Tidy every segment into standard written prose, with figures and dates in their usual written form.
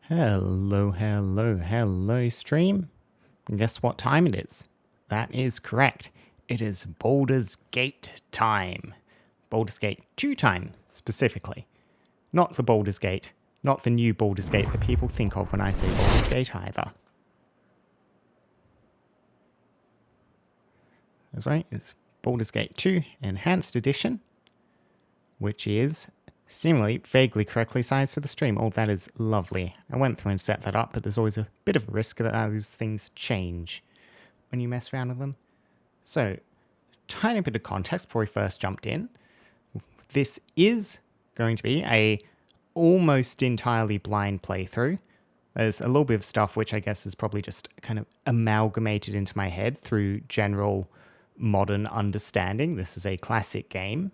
Hello, hello, hello, stream. Guess what time it is? That is correct. It is Baldur's Gate time. Baldur's Gate 2 time, specifically. Not the Baldur's Gate. Not the new Baldur's Gate that people think of when I say Baldur's Gate either. That's right, it's Baldur's Gate 2 Enhanced Edition, which is seemingly vaguely correctly sized for the stream. Oh, that is lovely. I went through and set that up, but there's always a bit of a risk that those things change when you mess around with them. So, tiny bit of context before we first jumped in. This is going to be a almost entirely blind playthrough. There's a little bit of stuff which I guess is probably just kind of amalgamated into my head through general modern understanding. This is a classic game,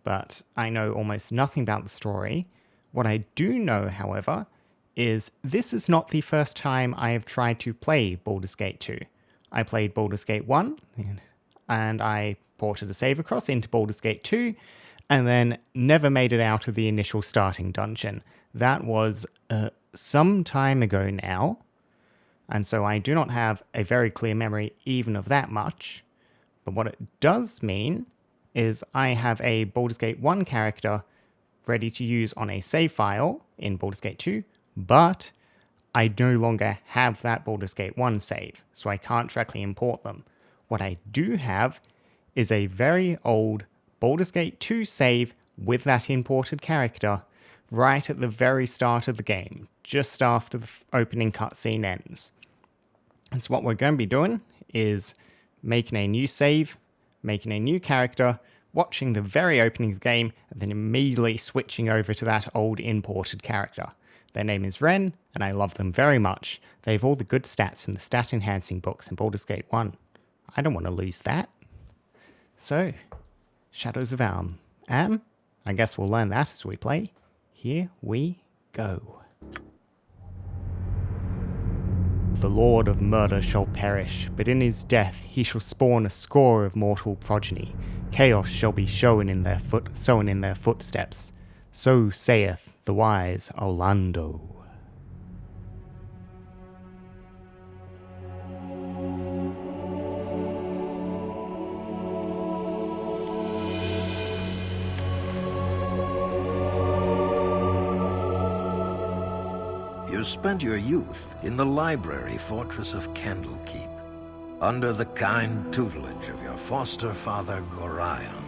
but I know almost nothing about the story. What I do know, however, is this is not the first time I have tried to play Baldur's Gate 2. I played Baldur's Gate 1, and I ported a save across into Baldur's Gate 2, and then never made it out of the initial starting dungeon. That was some time ago now, and so I do not have a very clear memory even of that much. But what it does mean is I have a Baldur's Gate 1 character ready to use on a save file in Baldur's Gate 2, but I no longer have that Baldur's Gate 1 save, so I can't directly import them. What I do have is a very old Baldur's Gate 2 save with that imported character right at the very start of the game, just after the opening cutscene ends. And so what we're going to be doing is making a new save, making a new character, watching the very opening of the game, and then immediately switching over to that old imported character. Their name is Ren, and I love them very much. They have all the good stats from the stat enhancing books in Baldur's Gate 1. I don't want to lose that. So, Shadows of Alm. I guess we'll learn that as we play. Here we go. The Lord of Murder shall perish, but in his death he shall spawn a score of mortal progeny. Chaos shall be sown in their footsteps. So saith the wise Orlando. You spent your youth in the library fortress of Candlekeep, under the kind tutelage of your foster father Gorion.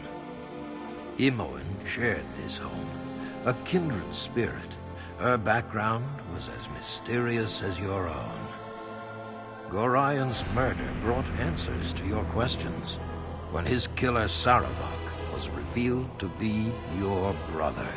Imoen shared this home, a kindred spirit. Her background was as mysterious as your own. Gorion's murder brought answers to your questions when his killer Saravak was revealed to be your brother.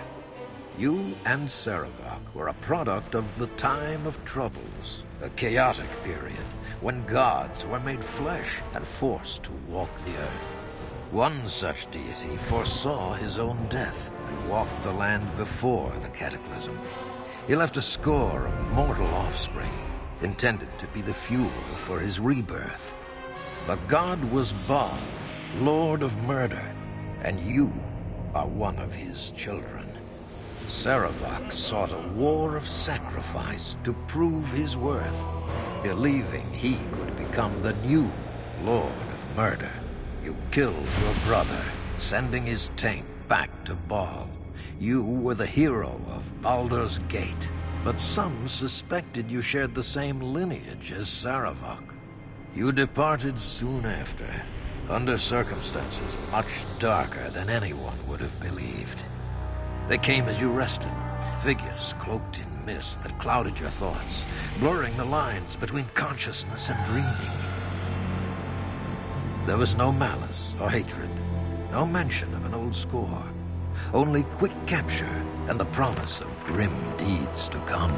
You and Saravak were a product of the time of troubles, a chaotic period when gods were made flesh and forced to walk the earth. One such deity foresaw his own death and walked the land before the cataclysm. He left a score of mortal offspring, intended to be the fuel for his rebirth. The god was Baal, Lord of Murder, and you are one of his children. Saravak sought a war of sacrifice to prove his worth, believing he could become the new Lord of Murder. You killed your brother, sending his taint back to Baal. You were the hero of Baldur's Gate, but some suspected you shared the same lineage as Saravak. You departed soon after, under circumstances much darker than anyone would have believed. They came as you rested, figures cloaked in mist that clouded your thoughts, blurring the lines between consciousness and dreaming. There was no malice or hatred, no mention of an old score, only quick capture and the promise of grim deeds to come.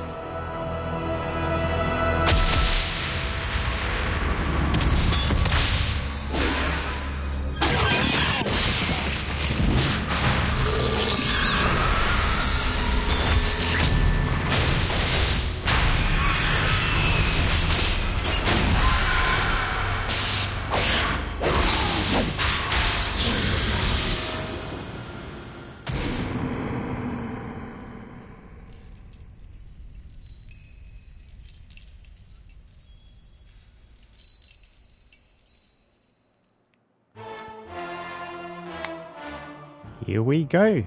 here we go.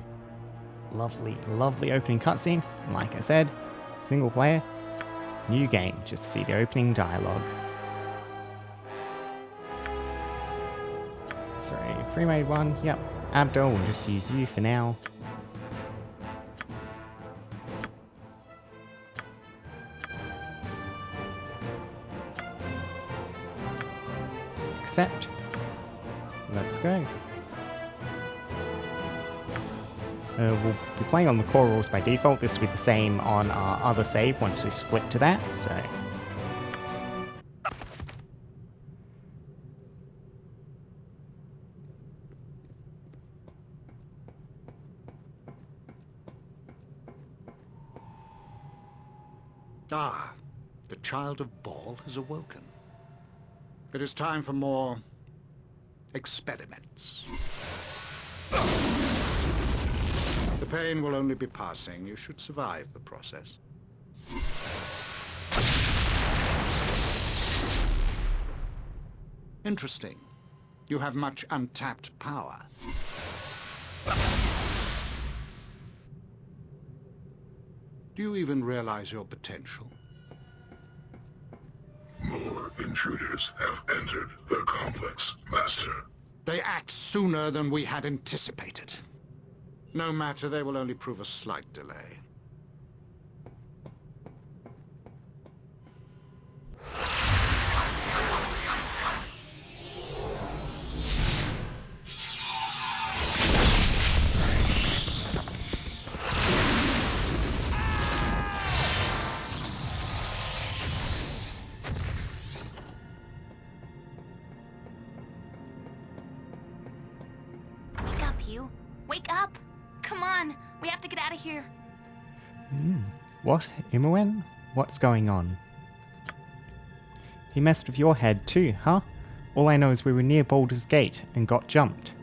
Lovely, lovely opening cutscene. Like I said, single player, new game, just to see the opening dialogue. Sorry, pre-made one, yep. Abdul, we'll just use you for now. Accept. Let's go. We'll be playing on the core rules by default. This will be the same on our other save once we split to that, so... Ah, the child of Baal has awoken. It is time for more experiments. The pain will only be passing. You should survive the process. Interesting. You have much untapped power. Do you even realize your potential? More intruders have entered the complex, Master. They act sooner than we had anticipated. No matter, they will only prove a slight delay. Wake up, you. Wake up! Come on, we have to get out of here. What? Imoen? What's going on? He messed with your head too, huh? All I know is we were near Baldur's Gate and got jumped.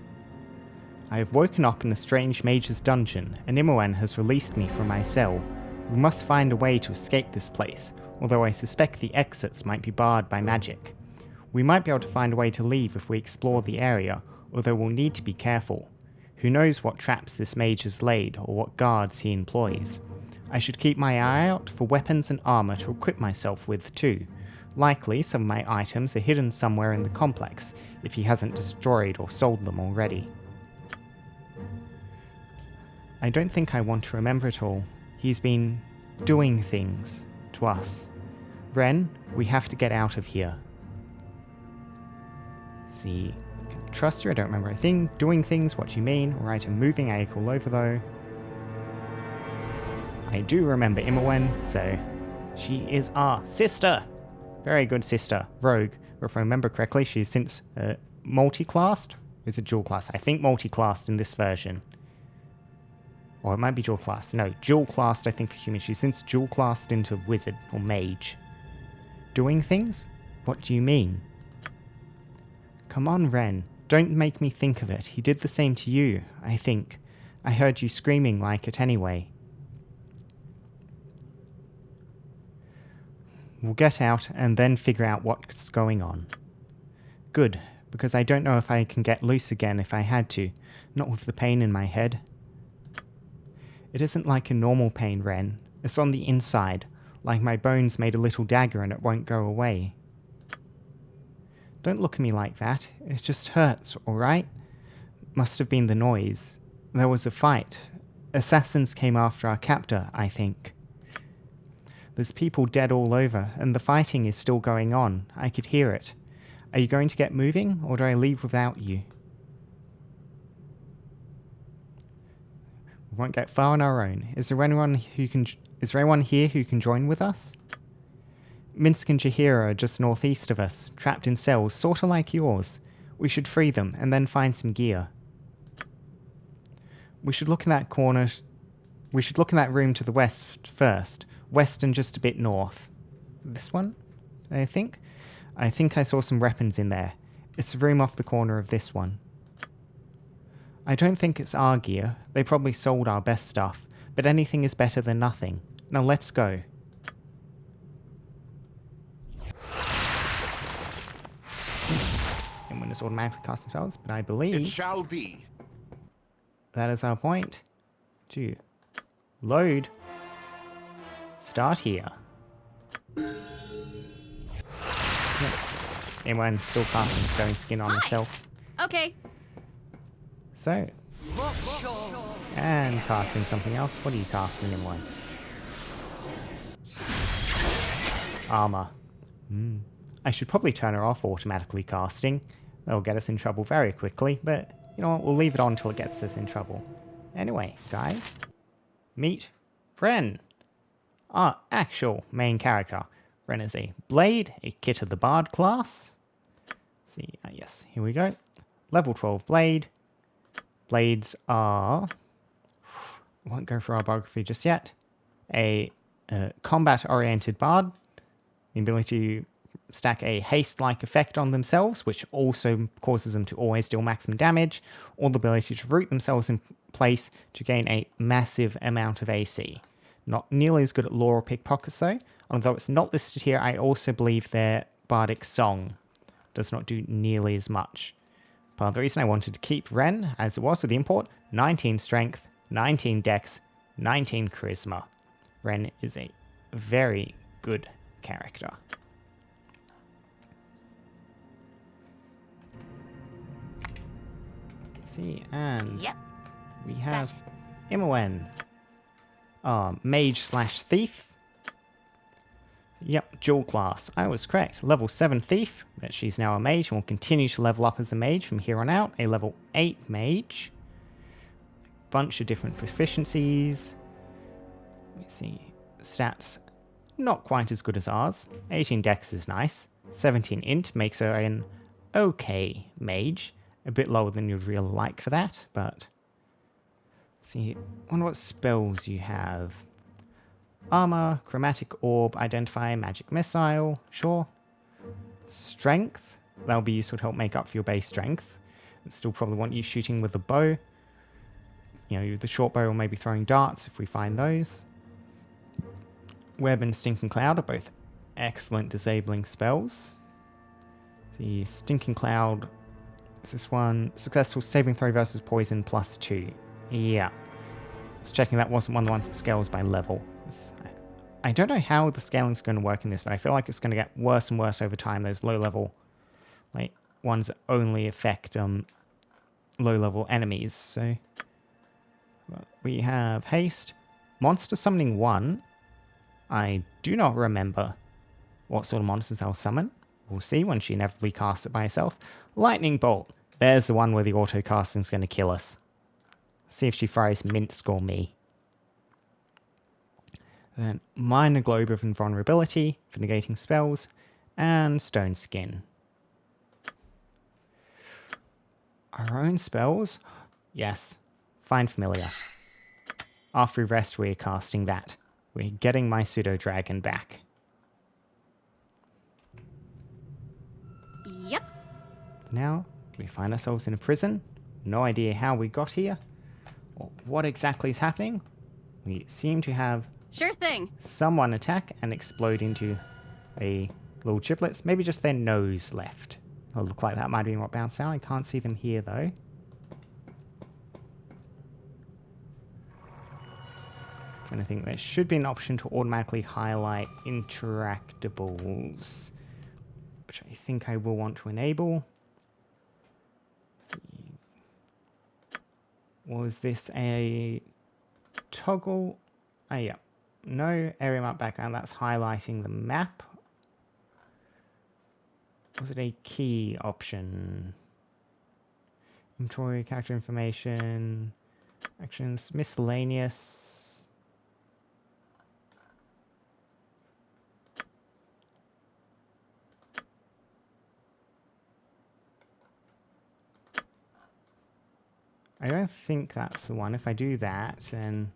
I have woken up in a strange mage's dungeon, and Imoen has released me from my cell. We must find a way to escape this place, although I suspect the exits might be barred by magic. We might be able to find a way to leave if we explore the area, although we'll need to be careful. Who knows what traps this mage has laid, or what guards he employs. I should keep my eye out for weapons and armor to equip myself with too. Likely some of my items are hidden somewhere in the complex, if he hasn't destroyed or sold them already. I don't think I want to remember it all. He's been doing things to us. Ren, we have to get out of here. See, can I trust you? I don't remember a thing. Doing things, what you mean. Alright, I'm moving A all over though. I do remember Imoen, so she is our sister. Very good sister. Rogue. Or if I remember correctly, she's since multi-classed. Is it dual-classed? I think multi-classed in this version. Or it might be dual-classed. No, dual-classed I think for human. She's since dual-classed into wizard or mage. Doing things? What do you mean? Come on, Ren. Don't make me think of it. He did the same to you, I think. I heard you screaming like it anyway. We'll get out and then figure out what's going on. Good, because I don't know if I can get loose again if I had to. Not with the pain in my head. It isn't like a normal pain, Ren. It's on the inside, like my bones made a little dagger and it won't go away. Don't look at me like that. It just hurts, alright? Must have been the noise. There was a fight. Assassins came after our captor, I think. There's people dead all over, and the fighting is still going on. I could hear it. Are you going to get moving, or do I leave without you? We won't get far on our own. Is there anyone here who can join with us? Minsk and Jahira are just northeast of us, trapped in cells, sorta like yours. We should free them, and then find some gear. We should look in that corner... We should look in that room to the west first. West and just a bit north. This one, I think? I think I saw some weapons in there. It's the room off the corner of this one. I don't think it's our gear. They probably sold our best stuff. But anything is better than nothing. Now let's go. And when it's automatically casting spells, but I believe... It shall be. that is our point. To load. Start here. Yep. Everyone's still casting stone skin on herself. Okay. So. And casting something else. What are you casting in one? Armor. I should probably turn her off automatically casting. That'll get us in trouble very quickly, but you know what, we'll leave it on until it gets us in trouble. Anyway, guys, meet Ren, our actual main character. Ren is a blade, a kit of the Bard class. Let's see, yes, here we go. Level 12 blade. Blades are, I won't go for our biography just yet, a combat-oriented Bard. The ability to stack a haste-like effect on themselves, which also causes them to always deal maximum damage, or the ability to root themselves in place to gain a massive amount of AC. Not nearly as good at lore or pickpockets though, although it's not listed here, I also believe their bardic song does not do nearly as much. Part of the reason I wanted to keep Ren, as it was with the import, 19 strength, 19 dex, 19 charisma. Ren is a very good character. Let's see, and Yep. we have Gotcha. Imowen, mage/thief. Yep, dual class. I was correct. Level 7 thief, but she's now a mage and will continue to level up as a mage from here on out. A level 8 mage. Bunch of different proficiencies. Let me see. Stats, not quite as good as ours. 18 dex is nice. 17 int makes her an okay mage. A bit lower than you'd really like for that, but... Let's see, wonder what spells you have. Armor, chromatic orb, identify, magic missile, sure. Strength, that'll be useful to help make up for your base strength. Still probably want you shooting with a bow. You know, the short bow or maybe throwing darts if we find those. Web and Stinking Cloud are both excellent disabling spells. The Stinking Cloud is this one. Successful saving throw versus poison +2. Yeah. Just checking that wasn't one of the ones that scales by level. I don't know how the scaling is going to work in this, but I feel like it's going to get worse and worse over time. Those low-level ones that only affect low-level enemies. So we have haste, monster summoning 1. I do not remember what sort of monsters I'll summon. We'll see when she inevitably casts it by herself. Lightning bolt. There's the one where the auto casting is going to kill us. See if she fries Minsk or me. Then minor globe of invulnerability for negating spells, and stone skin. Our own spells? Yes. Find familiar. After we rest, we're casting that. We're getting my pseudo-dragon back. Yep. Now, we find ourselves in a prison. No idea how we got here, or what exactly is happening. We seem to have Sure thing. someone attack and explode into a little giblets. Maybe just their nose left. It'll look like that might be what bounced out. I can't see them here though. Trying to think, there should be an option to automatically highlight interactables, which I think I will want to enable. Let's see. Was this a toggle? Oh yeah. No area map background, that's highlighting the map. Was it a key option? Inventory, character information, actions, miscellaneous. I don't think that's the one. If I do that, then...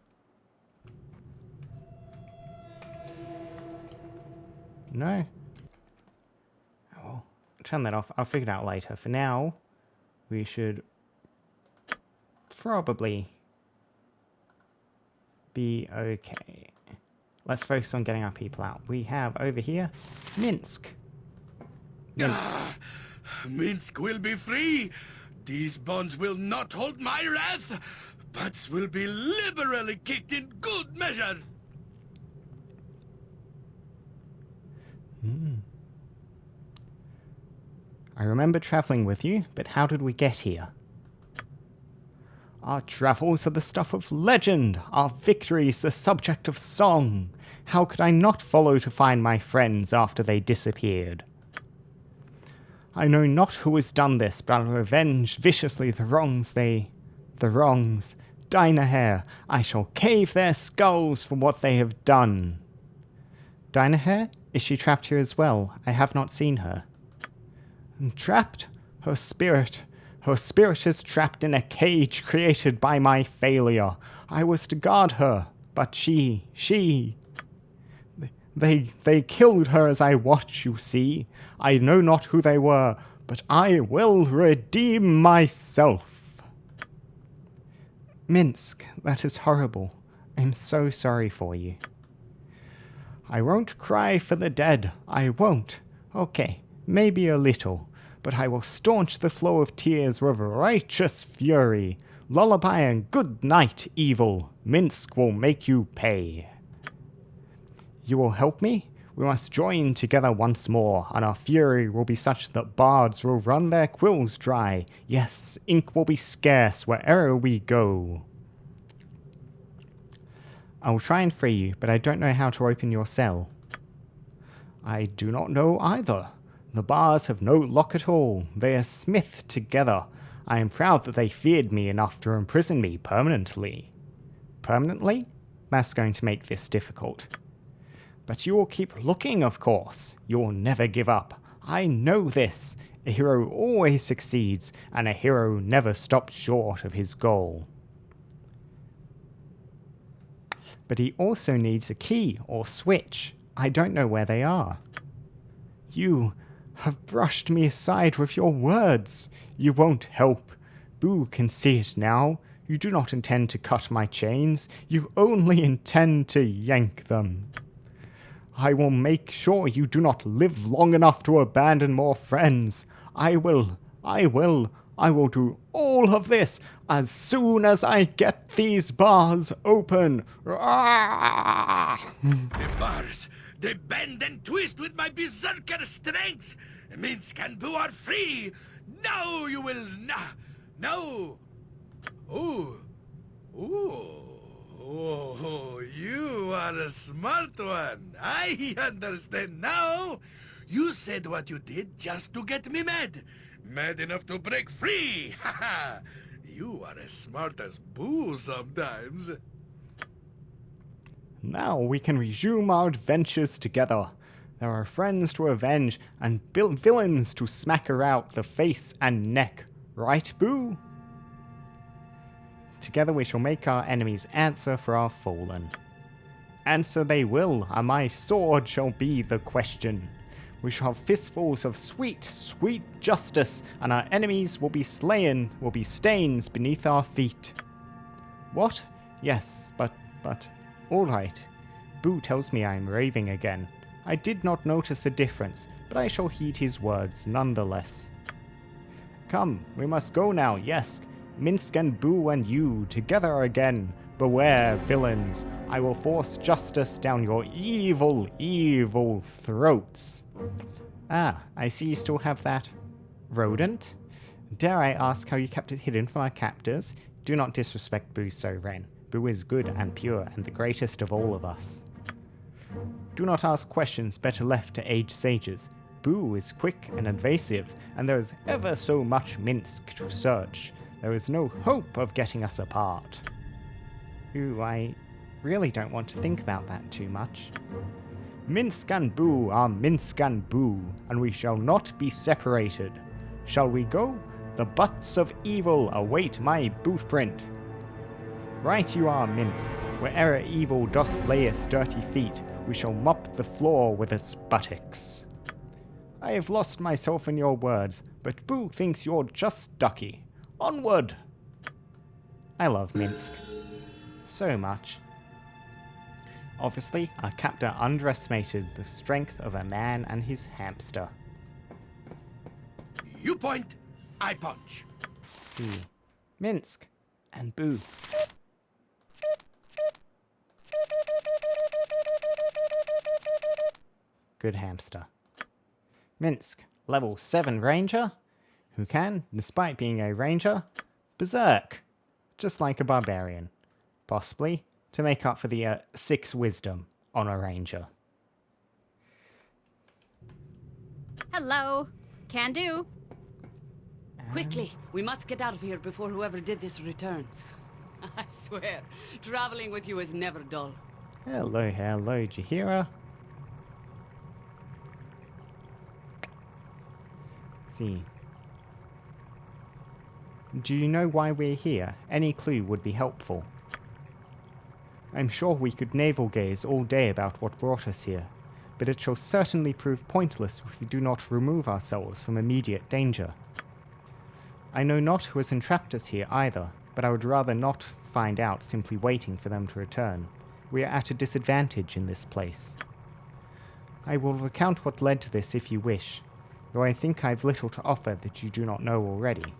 No. Oh, turn that off. I'll figure it out later. For now, we should probably be okay. Let's focus on getting our people out. We have over here Minsk. Minsk. Minsk will be free! These bonds will not hold my wrath, but will be liberally kicked in good measure. I remember traveling with you, but how did we get here? Our travels are the stuff of legend, our victories the subject of song. How could I not follow to find my friends after they disappeared? I know not who has done this, but I'll revenge viciously the wrongs. Dynahair, I shall cave their skulls for what they have done. Dynahair? Is she trapped here as well? I have not seen her. Trapped? Her spirit is trapped in a cage created by my failure. I was to guard her, but They killed her as I watched, you see. I know not who they were, but I will redeem myself. Minsk, that is horrible. I'm so sorry for you. I won't cry for the dead. I won't. Okay, maybe a little, but I will staunch the flow of tears with righteous fury. Lullaby and good night, evil. Minsk will make you pay. You will help me? We must join together once more, and our fury will be such that bards will run their quills dry. Yes, ink will be scarce wherever we go. I will try and free you, but I don't know how to open your cell. I do not know either. The bars have no lock at all. They are smithed together. I am proud that they feared me enough to imprison me permanently. Permanently? That's going to make this difficult. But you will keep looking, of course. You will never give up. I know this. A hero always succeeds, and a hero never stops short of his goal. But he also needs a key or switch. I don't know where they are. You have brushed me aside with your words. You won't help. Boo can see it now. You do not intend to cut my chains. You only intend to yank them. I will make sure you do not live long enough to abandon more friends. I will do all of this as soon as I get these bars open. The bars, they bend and twist with my berserker strength. Minsk and Boo are free. Now you will no. Ooh. Oh, you are a smart one. I understand now. You said what you did just to get me mad. Mad enough to break free. Haha. You are as smart as Boo sometimes. Now we can resume our adventures together. There are friends to avenge and villains to smack her out the face and neck. Right, Boo? Together we shall make our enemies answer for our fallen. Answer they will, and my sword shall be the question. We shall have fistfuls of sweet, sweet justice, and our enemies will be slain, will be stains beneath our feet. What? Yes, but, all right. Boo tells me I am raving again. I did not notice a difference, but I shall heed his words nonetheless. Come, we must go now, yes. Minsk and Boo and you, together again. Beware, villains. I will force justice down your evil, evil throats. Ah, I see you still have that rodent. Dare I ask how you kept it hidden from our captors? Do not disrespect Boo so, Ren. Boo is good and pure and the greatest of all of us. Do not ask questions better left to aged sages. Boo is quick and evasive, and there is ever so much Minsk to search. There is no hope of getting us apart. Ooh, I really don't want to think about that too much. Minsk and Boo are Minsk and Boo, and we shall not be separated. Shall we go? The butts of evil await my bootprint. Right you are, Minsk. Where'er evil doth lay its dirty feet, we shall mop the floor with its buttocks. I have lost myself in your words, but Boo thinks you're just ducky. Onward! I love Minsk. So much. Obviously, our captor underestimated the strength of a man and his hamster. You point, I punch. See. Minsk and Boo. Good hamster. Minsk, level 7 ranger, who can, despite being a ranger, berserk, just like a barbarian. Possibly to make up for the 6 wisdom on a ranger. Hello. Can do. Quickly, we must get out of here before whoever did this returns. I swear, traveling with you is never dull. Hello, Jahira. See. Do you know why we're here? Any clue would be helpful. I'm sure we could navel gaze all day about what brought us here, but it shall certainly prove pointless if we do not remove ourselves from immediate danger. I know not who has entrapped us here either, but I would rather not find out simply waiting for them to return. We are at a disadvantage in this place. I will recount what led to this if you wish, though I think I have little to offer that you do not know already.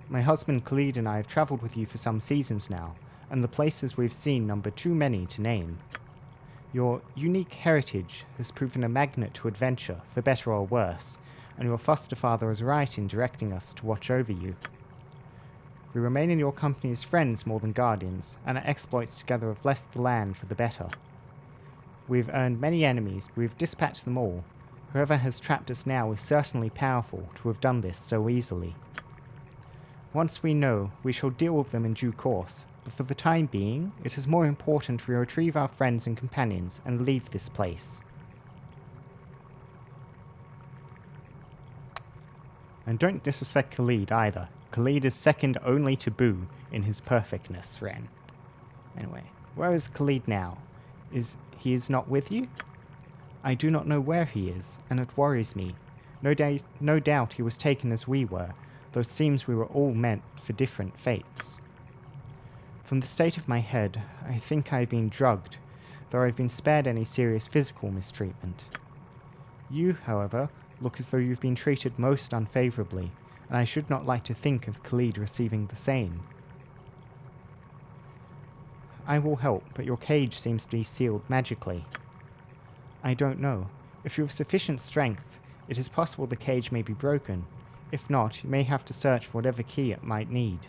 My husband Khalid and I have travelled with you for some seasons now, and the places we've seen number too many to name. Your unique heritage has proven a magnet to adventure, for better or worse, and your foster father is right in directing us to watch over you. We remain in your company as friends more than guardians, and our exploits together have left the land for the better. We have earned many enemies, but we have dispatched them all. Whoever has trapped us now is certainly powerful to have done this so easily. Once we know, we shall deal with them in due course, but for the time being, it is more important we retrieve our friends and companions and leave this place. And don't disrespect Khalid either. Khalid is second only to Boo in his perfectness, Ren. Anyway, where is Khalid now? He is not with you? I do not know where he is, and it worries me. No doubt he was taken as we were, though it seems we were all meant for different fates. From the state of my head, I think I have been drugged, though I have been spared any serious physical mistreatment. You, however, look as though you've been treated most unfavourably, and I should not like to think of Khalid receiving the same. I will help, but your cage seems to be sealed magically. I don't know. If you have sufficient strength, it is possible the cage may be broken. If not, you may have to search for whatever key it might need.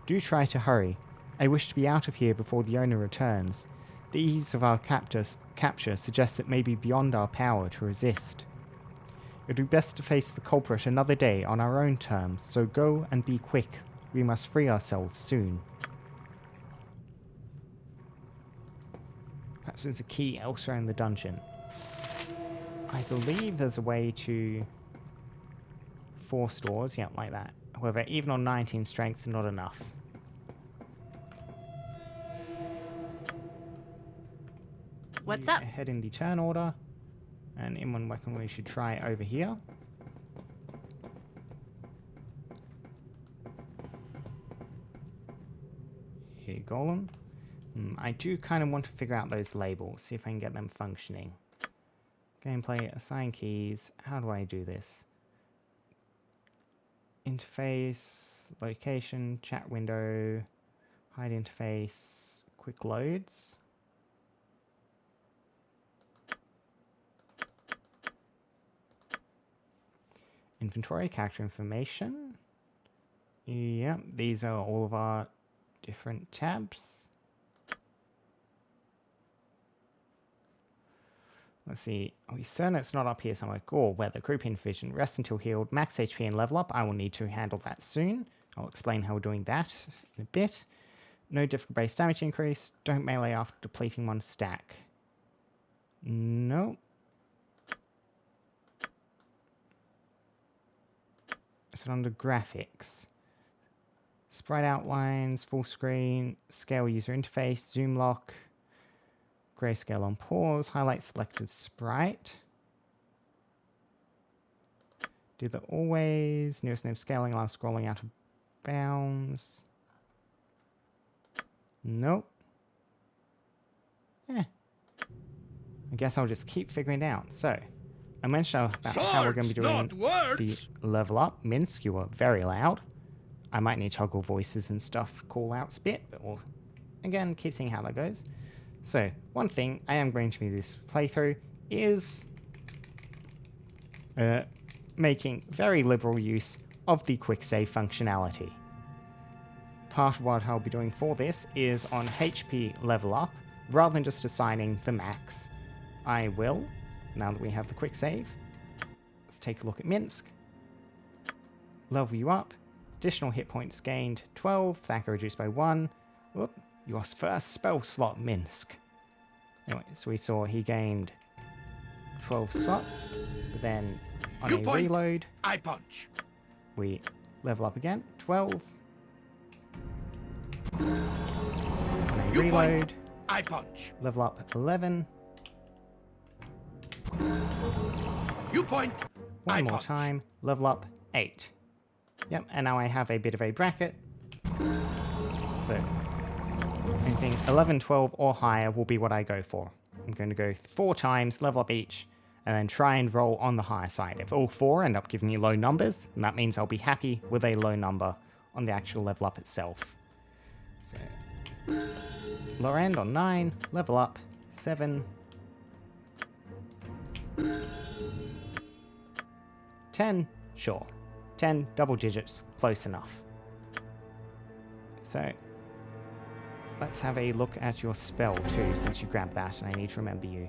Do try to hurry. I wish to be out of here before the owner returns. The ease of our capture suggests it may be beyond our power to resist. It would be best to face the culprit another day on our own terms, so go and be quick. We must free ourselves soon. Perhaps there's a key elsewhere in the dungeon. I believe there's a way to force doors, yeah, like that. However, even on 19 strength, not enough. What's up? Head in the turn order. And in one weapon we should try over here. Here, Golem. I do kind of want to figure out those labels, see if I can get them functioning. Gameplay, assign keys. How do I do this? Interface, location, chat window, hide interface, quick loads. Inventory, character information. Yep, these are all of our different tabs. Let's see. Are we certain it's not up here somewhere? Gore, weather, group vision, rest until healed, max HP and level up. I will need to handle that soon. I'll explain how we're doing that in a bit. No difficult base damage increase. Don't melee after depleting one stack. No. Is it under graphics? Sprite outlines, full screen, scale user interface, zoom lock, grayscale on pause, highlight selected sprite. Do the always, nearest name scaling, allow scrolling out of bounds. Nope. I guess I'll just keep figuring it out. So, I mentioned about how we're going to be doing Swords, not the words. level up. Minsk, you were very loud. I might need to toggle voices and stuff, call outs a bit, but we'll, again, keep seeing how that goes. So, one thing I am going to do this playthrough is making very liberal use of the quick save functionality. Part of what I'll be doing for this is on HP level up, rather than just assigning the max, I will, now that we have the quick save, let's take a look at Minsk. Level you up, additional hit points gained 12, Thacker reduced by 1. Whoop, your first spell slot, Minsk. Anyway, so we saw he gained 12 slots, but then on You a point, reload, I punch. we level up again, 12. On a You reload, point, I punch. level up 11. You point, I One more punch. time, level up 8. Yep, and now I have a bit of a bracket. So, anything 11, 12 or higher will be what I go for. I'm going to go 4 times, level up each, and then try and roll on the higher side. If all 4 end up giving me low numbers, then that means I'll be happy with a low number on the actual level up itself. So, lower end on 9, level up 7, 10, sure. 10, double digits, close enough. So, let's have a look at your spell too, since you grabbed that and I need to remember you.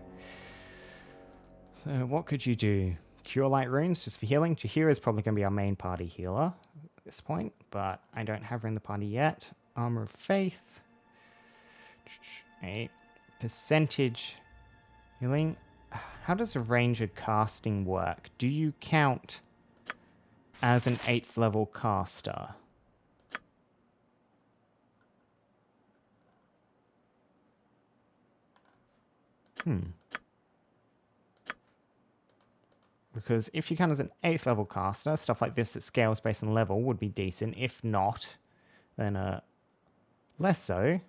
So, what could you do? Cure Light Runes, just for healing. Jahira is probably going to be our main party healer at this point, but I don't have her in the party yet. Armor of Faith. A percentage healing. How does a ranger casting work? Do you count as an 8th level caster? Because if you count as an 8th level caster, stuff like this that scales based on level would be decent. If not, then less so.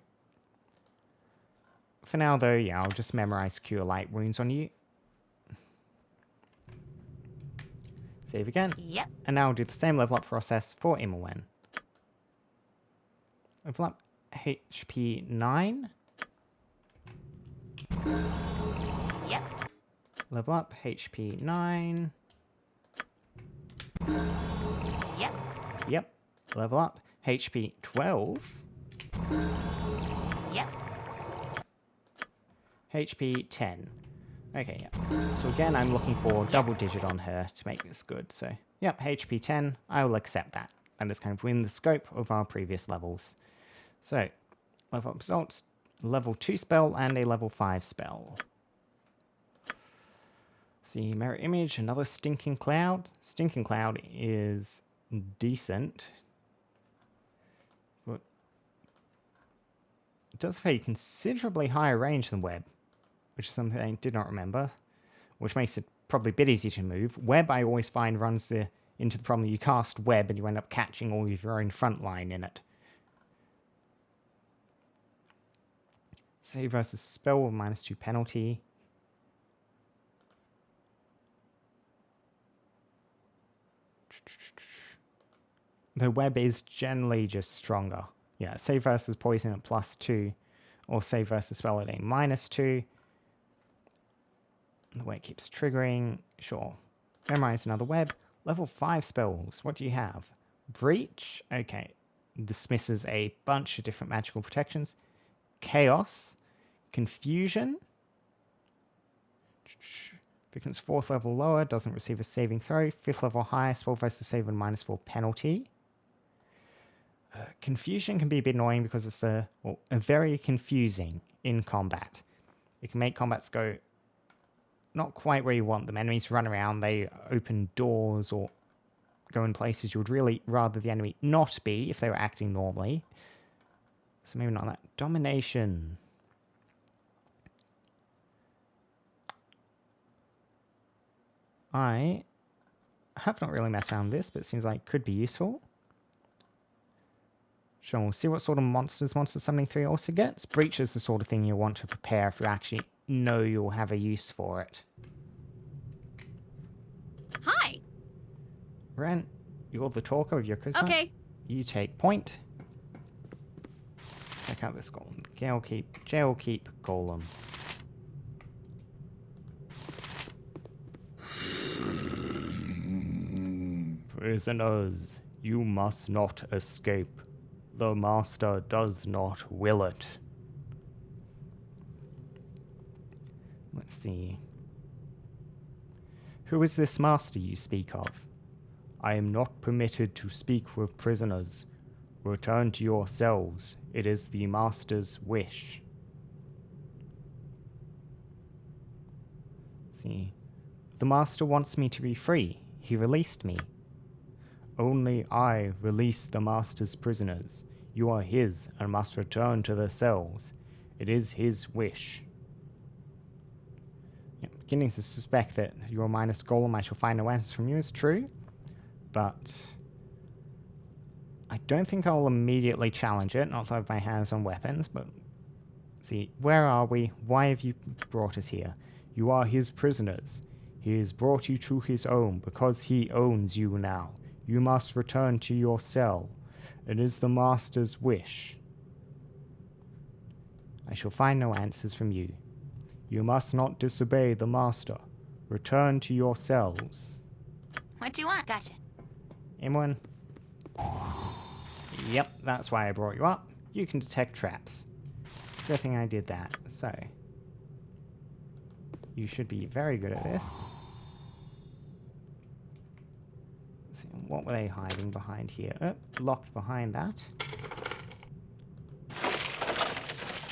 For now, though, yeah, I'll just memorize Cure Light Wounds on you. Save again. Yep. And now I'll do the same level up process for Immelwen. Level up HP 9. Yep. Level up HP 9. Yep. Yep. Level up HP 12. Yep. HP 10. Okay, yeah. So again, I'm looking for double digit on her to make this good. So, yep, HP 10. I will accept that. And it's kind of within the scope of our previous levels. So, level up results, level 2 spell and a level 5 spell. See, mirror image, another Stinking Cloud. Stinking Cloud is decent. But it does have a considerably higher range than Web, which is something I did not remember, which makes it probably a bit easier to move. Web, I always find, runs into the problem you cast Web and you end up catching all of your own front line in it. Save versus spell with -2 penalty. The Web is generally just stronger. Yeah, save versus poison at +2, or save versus spell at a -2. The way it keeps triggering, sure. Memorize another Web. Level 5 spells, what do you have? Breach, okay. Dismisses a bunch of different magical protections. Chaos. Confusion. Becomes 4th level lower, doesn't receive a saving throw. 5th level higher, spell versus save and -4 penalty. Confusion can be a bit annoying because it's very confusing in combat. It can make combats go not quite where you want them. Enemies run around, they open doors or go in places you would really rather the enemy not be if they were acting normally. So maybe not that. Domination. I have not really messed around with this, but it seems like it could be useful. Sure, we'll see what sort of monster summoning 3 also gets. Breach is the sort of thing you'll want to prepare if you actually know you'll have a use for it. Ren, you're the talker of your charisma. Okay. You take point. Check out this golem. Jailkeep golem. Prisoners, you must not escape. The master does not will it. Let's see. Who is this master you speak of? I am not permitted to speak with prisoners. Return to your cells. It is the master's wish. See. The master wants me to be free. He released me. Only I release the master's prisoners. You are his and must return to the cells. It is his wish. Beginning to suspect that your minus golem I shall find no answers from you is true, but I don't think I'll immediately challenge it, not with my hands on weapons, but see, where are we? Why have you brought us here? You are his prisoners. He has brought you to his own because he owns you now. You must return to your cell. It is the master's wish. I shall find no answers from you. You must not disobey the master. Return to your cells. What do you want? Gotcha. Anyone? Yep, that's why I brought you up. You can detect traps. Good thing I did that. So, you should be very good at this. Let's see, what were they hiding behind here? Oh, locked behind that.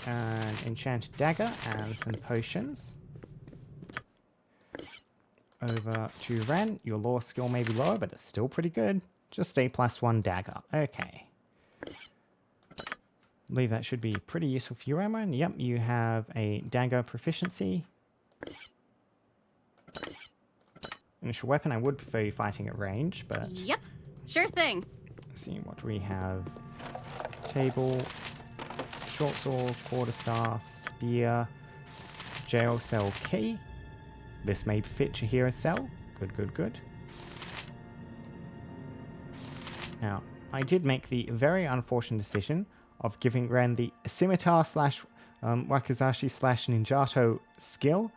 An enchanted dagger and some potions. Over to Ren. Your lore skill may be lower, but it's still pretty good. Just a +1 dagger. Okay. I believe that should be pretty useful for you, Ren. Yep, you have a dagger proficiency. Initial weapon, I would prefer you fighting at range, but... Yep. Sure thing. Let's see what we have. Table, short sword, quarterstaff, spear, jail cell key. This may fit your hero cell. Good, good, good. Now, I did make the very unfortunate decision of giving Ren the scimitar slash wakizashi slash ninjato skill.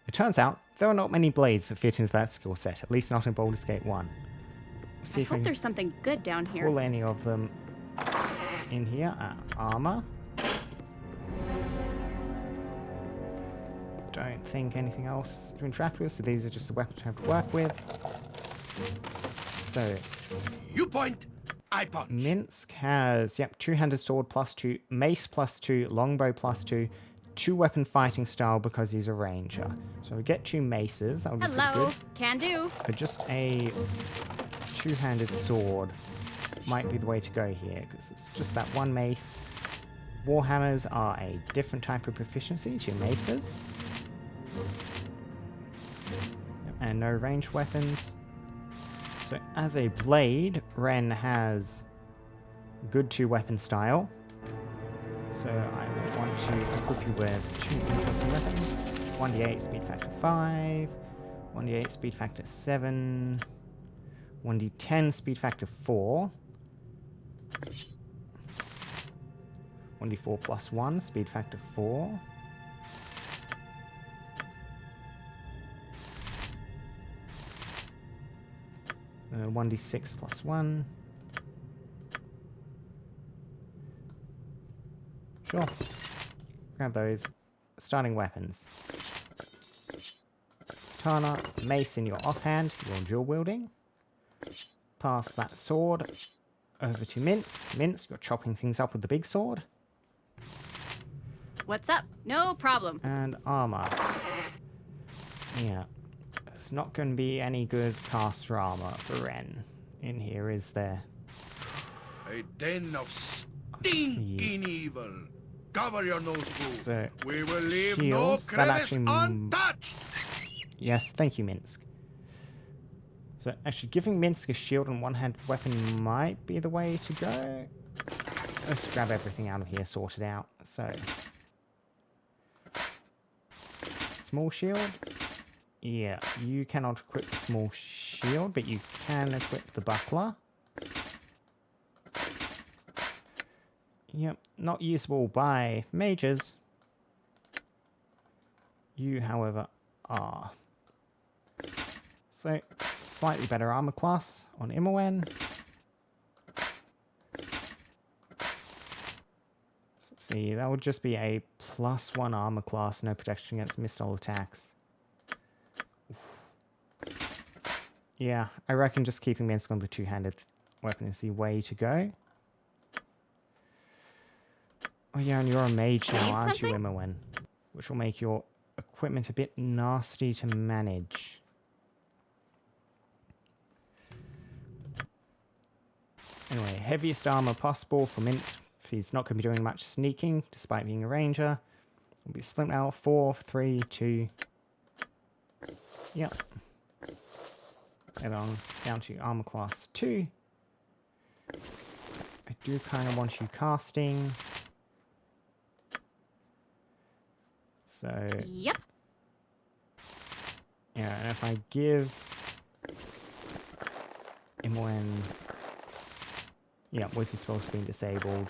It turns out there are not many blades that fit into that skill set, at least not in Baldur's Gate 1. See I if hope we there's something good down here. pull any of them in here. Armor. Don't think anything else to interact with, so these are just the weapons we have to work with. So, You point, I punch. Minsk has, yep, two-handed sword +2, mace +2, longbow +2, two-weapon fighting style because he's a ranger. So we get 2 maces, that would be pretty Hello. good. Can do. But just a two-handed sword might be the way to go here, because it's just that one mace. Warhammers are a different type of proficiency to maces. And no ranged weapons. So as a blade, Ren has good 2-weapon style. So I will want to equip you with 2 interesting weapons. 1d8 speed factor 5, 1d8 speed factor 7, 1d10 speed factor 4, 1d4 plus 1 speed factor 4, 1d6 plus 1. Sure. Grab those starting weapons. Katana, mace in your offhand, you're dual wielding. Pass that sword over to Minsk. Minsk, you're chopping things up with the big sword. What's up? No problem. And armor. Yeah. It's not going to be any good caster armor for Ren in here, is there? A den of stinking evil. Cover your nose, boo. So, We will leave no shields, that crevice actually untouched. Yes, thank you, Minsk. So, actually, giving Minsk a shield and one-handed weapon might be the way to go. Let's grab everything out of here, sort it out. So, small shield, Yeah, you cannot equip the small shield, but you can equip the buckler. Yep, not usable by mages. You, however, are. So, slightly better armor class on Imowen. So, see, that would just be a +1 armor class, no protection against missile attacks. Yeah, I reckon just keeping Minsk on the two-handed weapon is the way to go. Oh yeah, and you're a mage now, aren't you, Imowen? Which will make your equipment a bit nasty to manage. Anyway, heaviest armor possible for Minsk. He's not going to be doing much sneaking, despite being a ranger. Will be split out 4, 3, 2. Yep. And on down to armor class 2. I do kind of want you casting. So Yep. yeah, and if I give Imowen, yeah, Wizard's Spell's being disabled.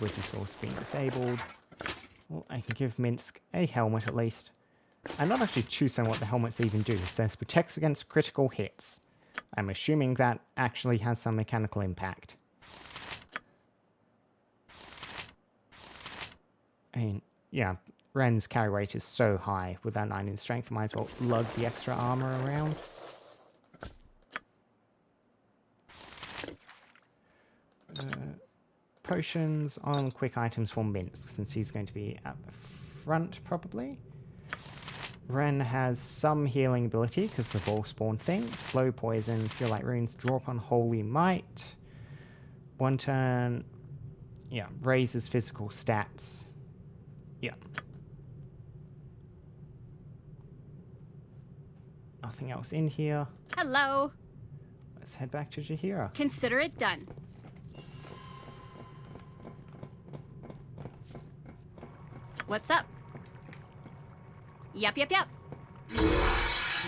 Wizard's Spell's being disabled. Well, I can give Minsk a helmet at least. I'm not actually choosing what the helmets even do. It says protects against critical hits. I'm assuming that actually has some mechanical impact. I mean, yeah, Ren's carry rate is so high. With that 9 in strength, I might as well lug the extra armor around. Potions on quick items for Minsk, since he's going to be at the front, probably. Ren has some healing ability because of the ball spawn thing. Slow poison, Cure Light Runes, draw upon Holy Might. 1 turn, yeah, raises physical stats. Yeah. Nothing else in here. Hello. Let's head back to Jaheira. Consider it done. What's up? Yep.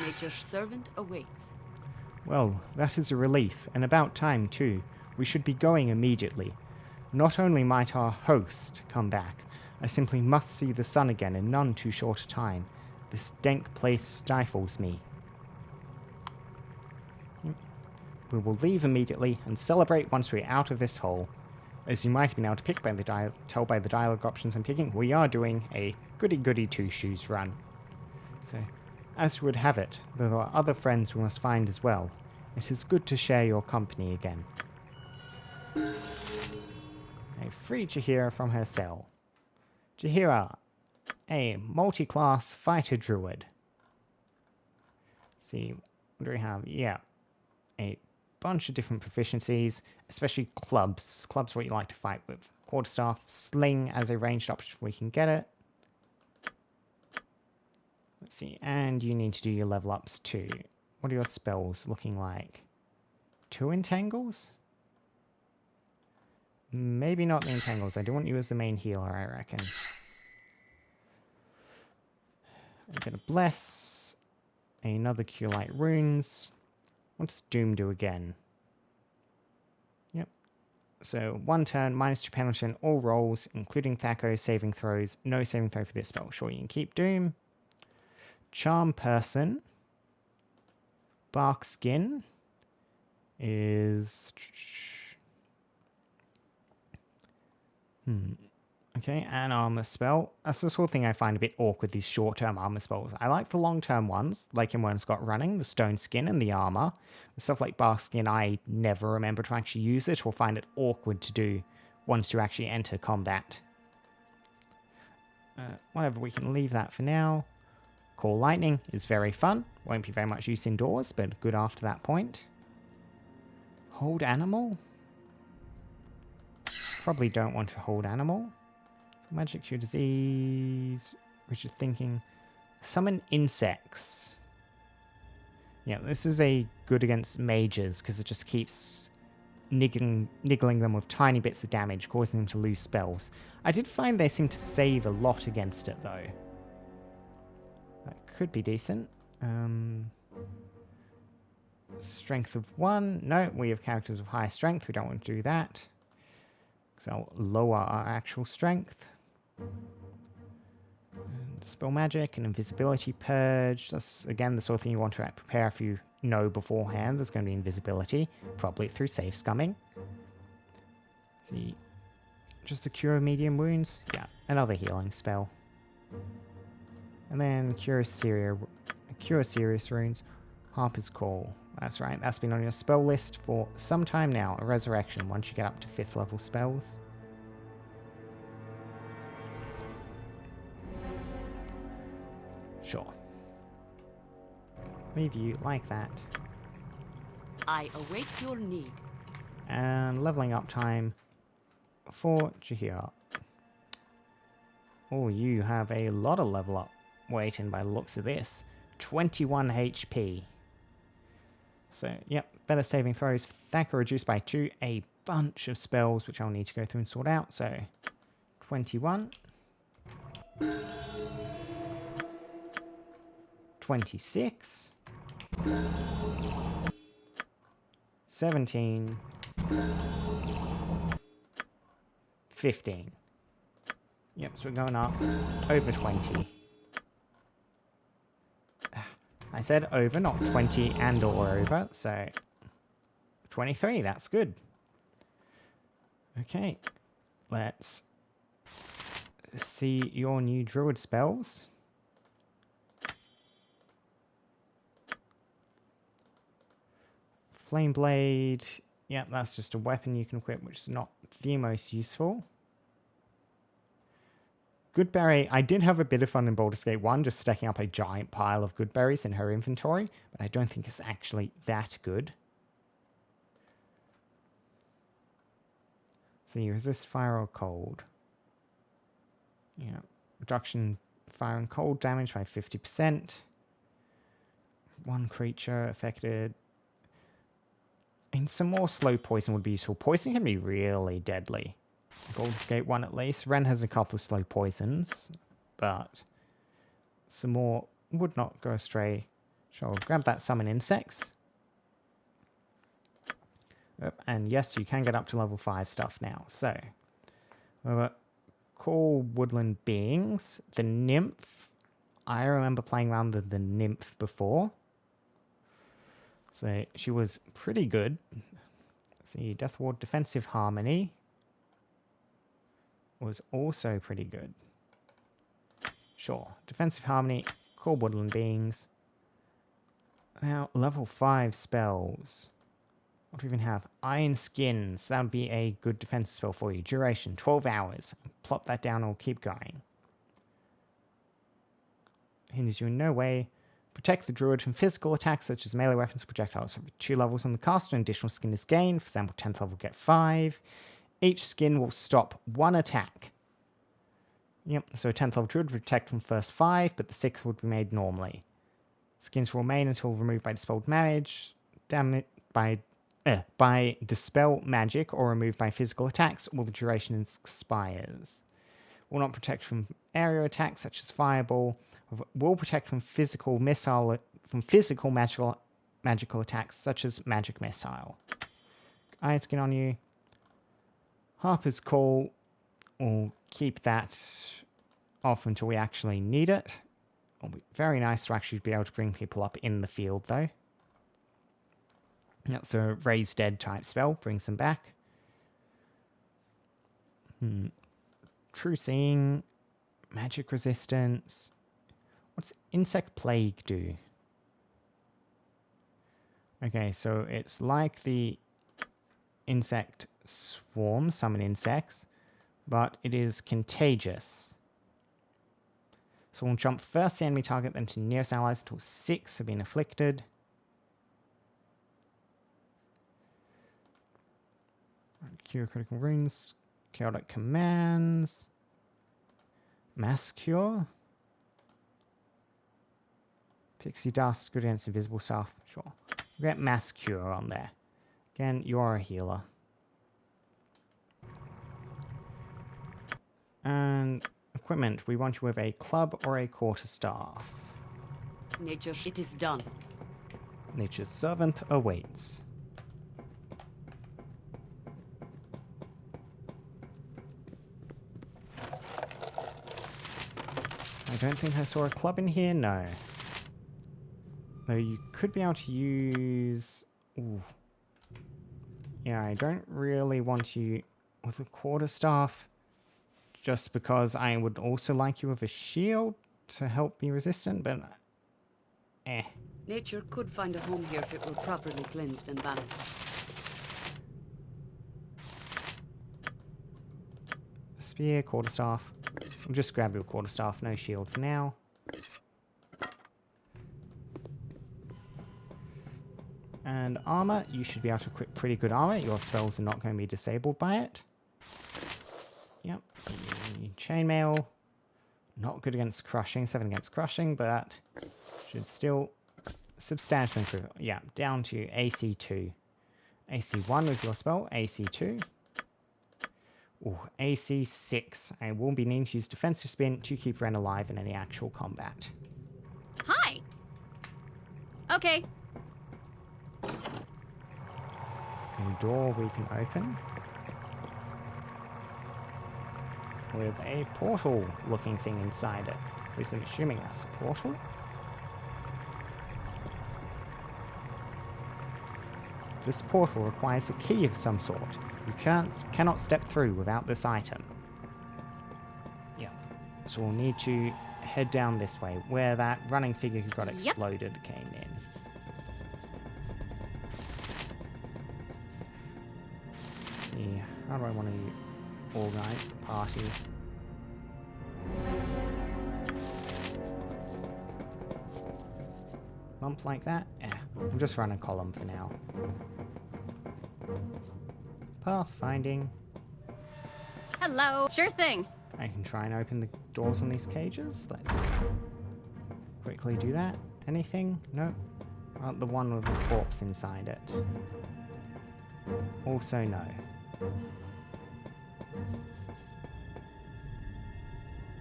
Nature's servant awaits. Well, that is a relief, and about time too. We should be going immediately. Not only might our host come back, I simply must see the sun again in none too short a time. This dank place stifles me. We will leave immediately and celebrate once we're out of this hole. As you might have been able to tell by the dialogue options I'm picking, we are doing a goody-goody two-shoes run. So, as would have it, there are other friends we must find as well. It is good to share your company again. I freed Jaheira from her cell. Jaheira, a multi-class fighter druid. Let's see, what do we have? Yeah, a bunch of different proficiencies, especially clubs. Clubs are what you like to fight with. Quarterstaff, sling as a ranged option if we can get it. Let's see, and you need to do your level ups too. What are your spells looking like? 2 entangles? Maybe not the entangles. I do want you as the main healer, I reckon. I'm gonna bless. Another Cure Light Runes. What's Doom do again? Yep. So 1 turn, -2 penalty on all rolls, including Thaco saving throws. No saving throw for this spell. Sure, you can keep Doom. Charm Person. Bark Skin is... Okay, and armor spell. That's the sort of thing I find a bit awkward, these short-term armor spells. I like the long-term ones, like in one's got running, the stone skin and the armor. With stuff like bark skin, I never remember to actually use it or find it awkward to do once you actually enter combat. Whatever, we can leave that for now. Call Lightning is very fun. Won't be very much use indoors, but good after that point. Hold Animal? Probably don't want to hold Animal. Magic Cure Disease. Rigid Thinking. Summon Insects. Yeah, this is a good against mages because it just keeps niggling them with tiny bits of damage, causing them to lose spells. I did find they seem to save a lot against it though. Like could be decent. Strength of 1. No, we have characters of high strength. We don't want to do that. Because I'll lower our actual strength. And spell magic and invisibility purge. That's, again, the sort of thing you want to prepare if you know beforehand there's going to be invisibility. Probably through save scumming. See. Just a cure medium wounds. Yeah, another healing spell. And then cure serious wounds. Harper's Call. That's right, that's been on your spell list for some time now. A resurrection once you get up to 5th level spells. Sure. Leave you like that. I await your need. And leveling up time for Jahir. Oh, you have a lot of level up waiting by the looks of this. 21 HP. So, yep, better saving throws. Thacker reduced by 2. A bunch of spells which I'll need to go through and sort out. So, 21. 26. 17. 15. Yep, so we're going up over 20. I said over, not 20 and or over, so 23, that's good. Okay, let's see your new druid spells. Flame Blade, yep, that's just a weapon you can equip, which is not the most useful. Goodberry, I did have a bit of fun in Baldur's Gate 1, just stacking up a giant pile of good berries in her inventory, but I don't think it's actually that good. So you resist fire or cold. Yeah, reduction fire and cold damage by 50%. One creature affected. And some more slow poison would be useful. Poison can be really deadly. Baldur's Gate 1 at least. Ren has a couple of slow poisons, but some more would not go astray. Sure, grab that summon insects. Yep, and yes, you can get up to level 5 stuff now. So, call woodland beings. The nymph. I remember playing around the nymph before. So she was pretty good. Let's see, Death Ward Defensive Harmony was also pretty good. Sure, Defensive Harmony, Call Woodland Beings. Now, level 5 spells. What do we even have? Iron Skins. That would be a good defensive spell for you. Duration, 12 hours. Plop that down or keep going. Hinders you in no way. Protect the druid from physical attacks such as melee weapons and projectiles. So 2 levels on the caster, an additional skin is gained. For example, 10th level get 5. Each skin will stop 1 attack. Yep, so a 10th level druid would protect from first 5, but the 6th would be made normally. Skins will remain until removed by dispelled by dispel magic or removed by physical attacks, or the duration expires. Will not protect from area attacks such as fireball. Will protect from physical magical attacks such as magic missile. Iron Skin on you. Harper's Call. We'll keep that off until we actually need it. It'll be very nice to actually be able to bring people up in the field though. That's a Raise Dead type spell. Brings them back. True Seeing. Magic Resistance. What's Insect Plague do? Okay, so it's like the insect swarm, summon insects, but it is contagious. So we'll jump first to the enemy target, then to nearest allies until 6 have been afflicted. Cure critical wounds, chaotic commands, mass cure. Pixie Dust, good against invisible stuff. Sure. We'll get Mass Cure on there. Again, you are a healer. And equipment. We want you with a club or a quarterstaff. Nature, it is done. Nature's servant awaits. I don't think I saw a club in here, no. Though you could be able to use... Ooh. Yeah, I don't really want you with a quarterstaff, just because I would also like you with a shield to help be resistant, but... Nature could find a home here if it were properly cleansed and balanced. Spear, quarterstaff. We'll just grab your quarterstaff, no shield for now. And armor, you should be able to equip pretty good armor. Your spells are not going to be disabled by it. Yep. Chainmail, not good against crushing, 7 against crushing, but should still substantially improve. Yeah, down to AC2. AC1 with your spell, AC2. Ooh, AC6. I will be needing to use defensive spin to keep Ren alive in any actual combat. Hi. Okay. A door we can open with a portal looking thing inside it. At least I'm assuming that's a portal. This portal requires a key of some sort. You cannot step through without this item. Yeah. So we'll need to head down this way, where that running figure who got exploded came in. Let's see, how do I want to organize the party? Lump like that? We'll just run a column for now. Pathfinding. Hello. Sure thing. I can try and open the doors on these cages. Let's quickly do that. Anything? No. The one with the corpse inside it. Also no.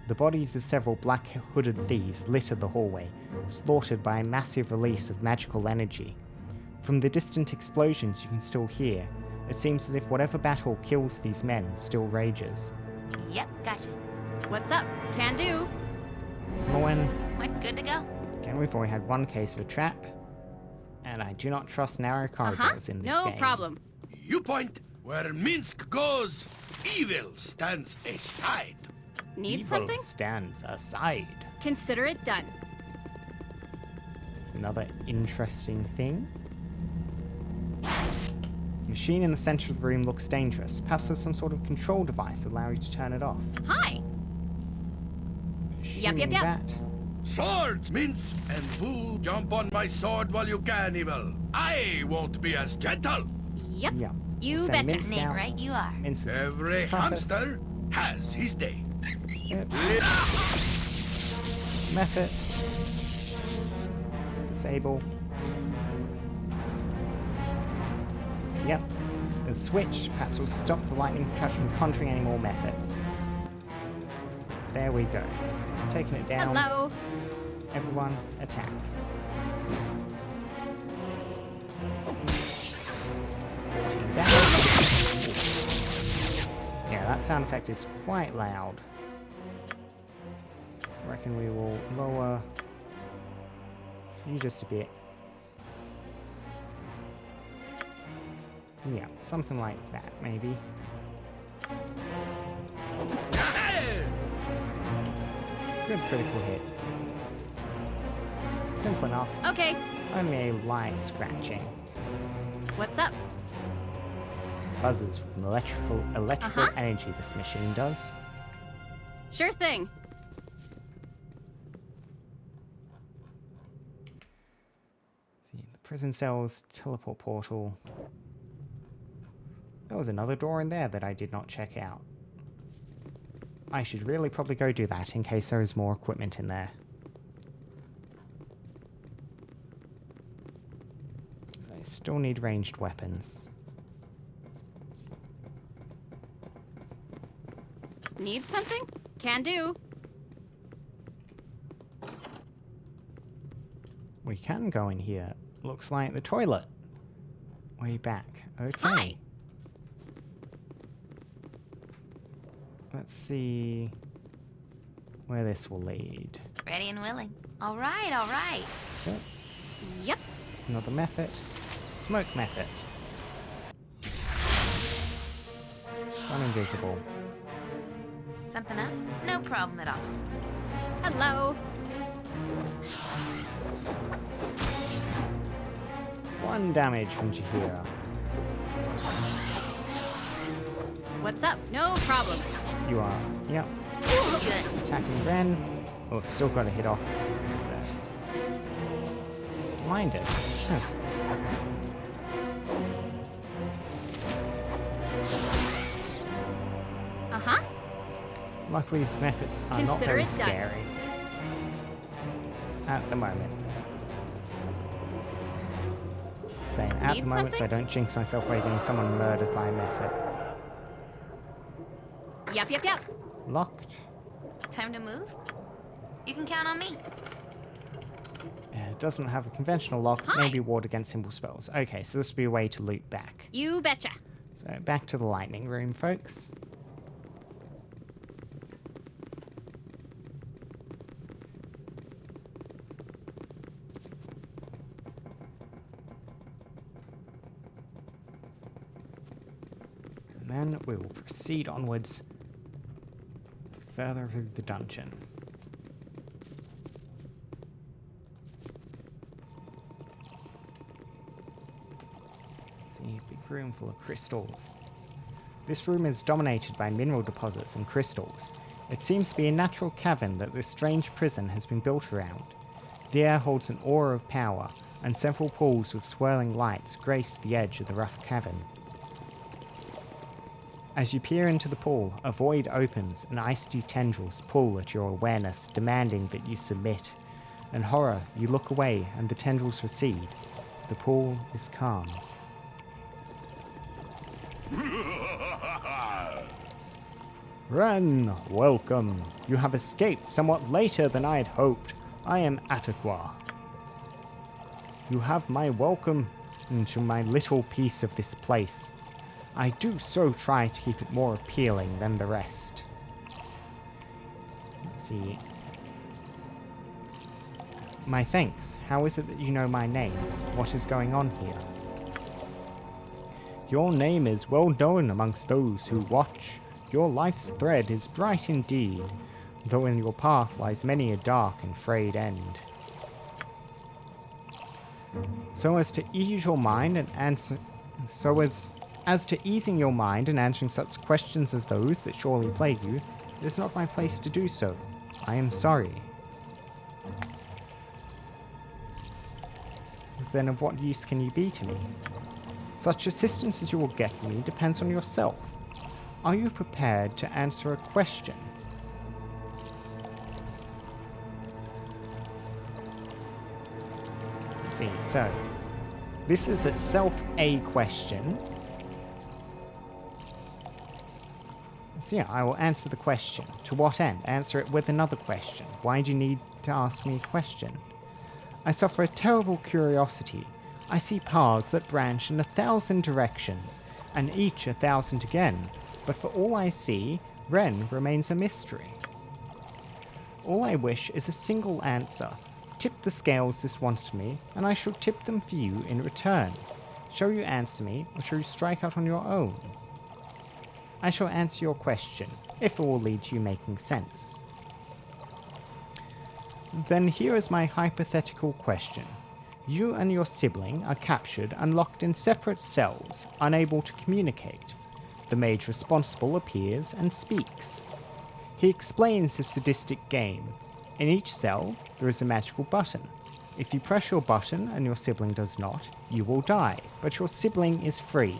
The bodies of several black-hooded thieves litter the hallway, slaughtered by a massive release of magical energy. From the distant explosions you can still hear. It seems as if whatever battle kills these men still rages. Yep, gotcha. What's up? Can do. Moen, What, good to go? again, we've already had one case of a trap, and I do not trust narrow corridors in this No game. problem. You point where Minsk goes, evil stands aside. Need Evil something? stands aside. Consider it done. Another interesting thing. The machine in the center of the room looks dangerous. Perhaps there's some sort of control device that allows you to turn it off. Hi. Yep. Assuming that. Swords, Minsk, and Boo, jump on my sword while you can, evil. I won't be as gentle. Yep. Yeah. You So betcha. Minsk Nate, out. right? You are. Minsk is Every toughest. hamster has his day. Yep. Method. Disable. Yep. The switch perhaps will stop the lightning trap from conjuring any more methods. There we go. Taking it down. Hello. Everyone, attack. Down. Yeah, that sound effect is quite loud. I reckon we will lower you just a bit. Yeah, something like that, maybe. Good critical hit. Simple enough. Okay. Only a light scratching. What's up? Buzzes from electrical energy this machine does. Sure thing. See, the prison cells, teleport portal. There was another door in there that I did not check out. I should really probably go do that in case there is more equipment in there. So I still need ranged weapons. Need something? Can do. We can go in here. Looks like the toilet. Way back. Okay. Hi. Let's see where this will lead. Ready and willing. All right, all right. Yep. Yep. Another method. Smoke method. Gone invisible. Something up? No problem at all. Hello. One damage from Jahira. What's up? No problem. You are. Yep. Good. Attacking Ren. Oh, still got to hit off. Blinded. Huh. Uh-huh. Luckily, these methods are not Consider very it done. scary. At the moment. Saying at Need the moment so I something? don't jinx myself by getting someone murdered by a method. Yep. Locked. Time to move? You can count on me. It doesn't have a conventional lock, Hi. maybe ward against simple spells. Okay, so this would be a way to loot back. You betcha. So back to the lightning room, folks. And then we will proceed onwards further through the dungeon. See, a big room full of crystals. This room is dominated by mineral deposits and crystals. It seems to be a natural cavern that this strange prison has been built around. The air holds an aura of power, and several pools with swirling lights grace the edge of the rough cavern. As you peer into the pool, a void opens and icy tendrils pull at your awareness, demanding that you submit. In horror, you look away and the tendrils recede. The pool is calm. Ren, welcome. You have escaped somewhat later than I had hoped. I am Ataqua. You have my welcome into my little piece of this place. I do so try to keep it more appealing than the rest. Let's see. My thanks. How is it that you know my name? What is going on here? Your name is well known amongst those who watch. Your life's thread is bright indeed, though in your path lies many a dark and frayed end. So as to ease your mind and answer, as to easing your mind and answering such questions as those that surely plague you, it is not my place to do so. I am sorry. Then of what use can you be to me? Such assistance as you will get from me depends on yourself. Are you prepared to answer a question? Let's see, so this is itself a question. So yeah, I will answer the question. To what end? Answer it with another question. Why do you need to ask me a question? I suffer a terrible curiosity. I see paths that branch in 1,000 directions, and each 1,000 again, but for all I see, Ren remains a mystery. All I wish is a single answer. Tip the scales this once for me, and I shall tip them for you in return. Shall you answer me, or shall you strike out on your own? I shall answer your question, if it will lead to you making sense. Then here is my hypothetical question. You and your sibling are captured and locked in separate cells, unable to communicate. The mage responsible appears and speaks. He explains his sadistic game. In each cell, there is a magical button. If you press your button and your sibling does not, you will die, but your sibling is free.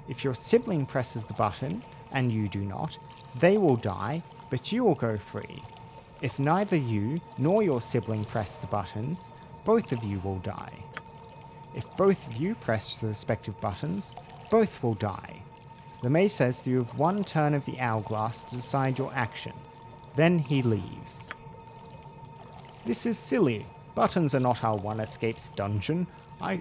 If your sibling presses the button and you do not, they will die, but you will go free. If neither you nor your sibling press the buttons, both of you will die. If both of you press the respective buttons, both will die. The mage says that you have one turn of the hourglass to decide your action. Then he leaves. This is silly. Buttons are not how one escapes dungeons. I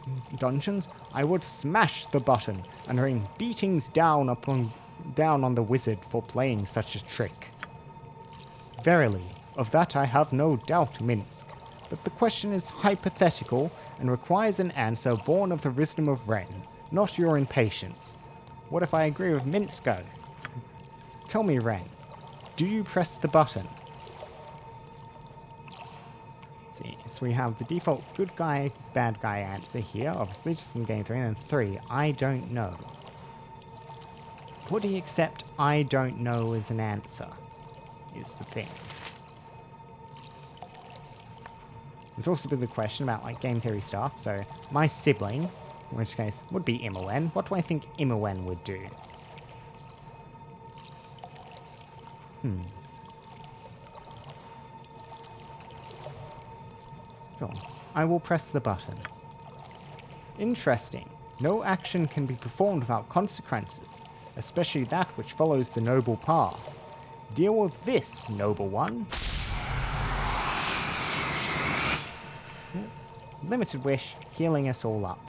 would smash the button and rain beatings down on the wizard for playing such a trick. Verily, of that I have no doubt, Minsk. But the question is hypothetical and requires an answer born of the wisdom of Ren, not your impatience. What if I agree with Minsko? Tell me, Ren, do you press the button? See, so we have the default good guy, bad guy answer here, obviously just in game 3, and then 3, I don't know. Would he accept I don't know as an answer? Is the thing. There's also been the question about like game theory stuff, so my sibling, in which case would be Imowen, what do I think Imowen would do? Sure. I will press the button. Interesting. No action can be performed without consequences, especially that which follows the noble path. Deal with this, noble one. Limited wish, healing us all up.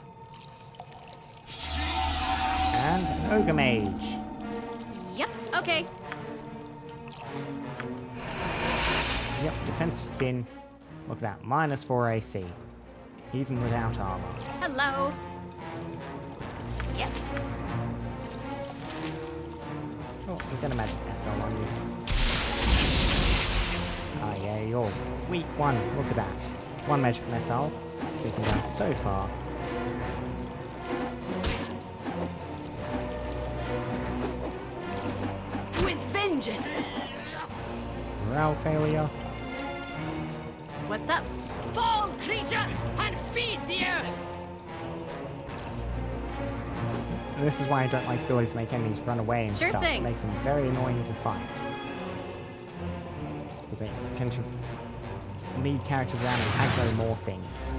And an ogre mage. Yep, okay. Yep, defensive spin. Look at that, -4 AC. Even without armor. Hello. Yep. Oh, we're gonna magic SL on you. Ah, yeah, you're weak one. Look at that. One magic missile, taking down so far. With vengeance! Morale failure. What's up? Fall, creature, and feed the earth! And this is why I don't like abilities to make enemies run away and Sure stuff. thing. It makes them very annoying to fight. Because they tend to lead characters around and aggro more things.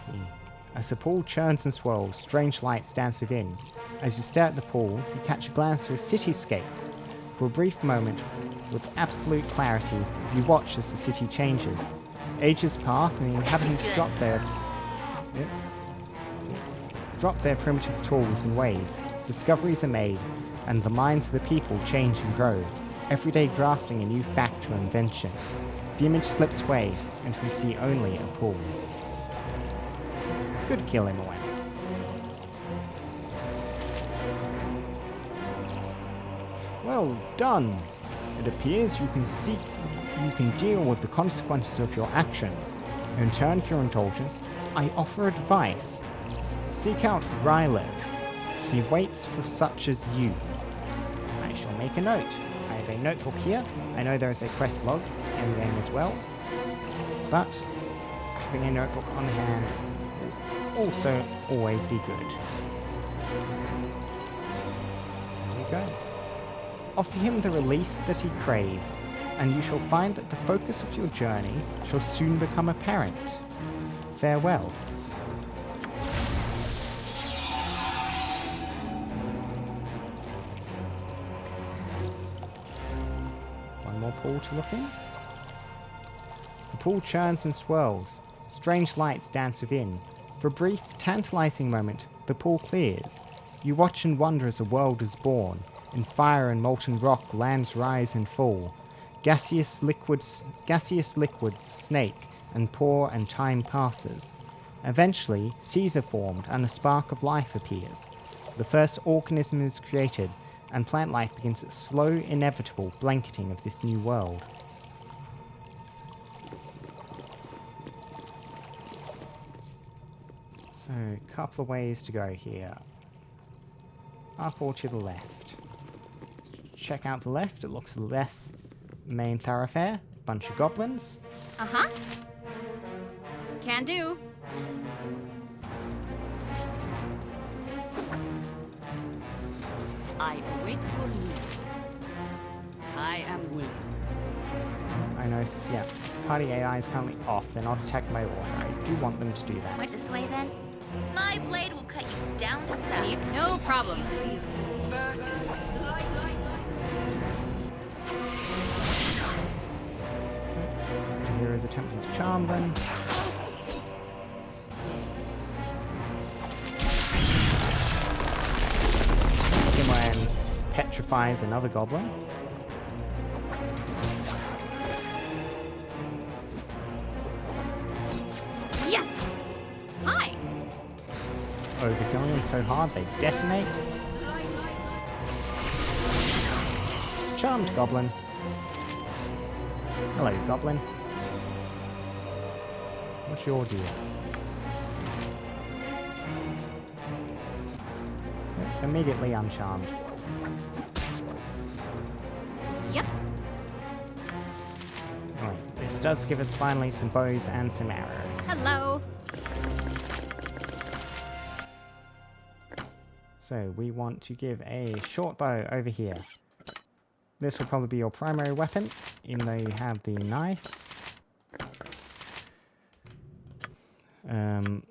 See. As the pool churns and swirls, strange lights dance within. As you stare at the pool, you catch a glance of a cityscape. For a brief moment, with absolute clarity, you watch as the city changes. Ages pass and the inhabitants drop their primitive tools and ways. Discoveries are made, and the minds of the people change and grow, every day grasping a new fact or invention. The image slips away, and we see only a pool. Good kill him away. Well done! It appears you can deal with the consequences of your actions. In turn for your indulgence, I offer advice. Seek out Rylev. He waits for such as you. I shall make a note. I have a notebook here. I know there is a quest log in the game as well. But having a notebook on hand will also always be good. There you go. Offer him the release that he craves, and you shall find that the focus of your journey shall soon become apparent. Farewell. One more pool to look in. The pool churns and swirls. Strange lights dance within. For a brief, tantalizing moment, the pool clears. You watch and wonder as a world is born. In fire and molten rock, lands rise and fall. Gaseous liquids snake and pour, and time passes. Eventually, seas are formed and a spark of life appears. The first organism is created, and plant life begins its slow, inevitable blanketing of this new world. So, a couple of ways to go here. R4 to the left. Check out the left, it looks less main thoroughfare. Bunch of goblins. Uh-huh. Can do. I await your need. I am willing. I notice, yeah, party AI is currently off. They're not attacking by order. I do want them to do that. Went this way then? My blade will cut you down to size. No problem. Here is attempting to charm them. When petrifies another goblin. Yes! Hi! Overkilling them so hard they detonate. Charmed goblin. Hello, goblin. What's your deal? Immediately uncharmed. Yep. Right, this does give us finally some bows and some arrows. Hello. So we want to give a short bow over here. This will probably be your primary weapon, even though you have the knife.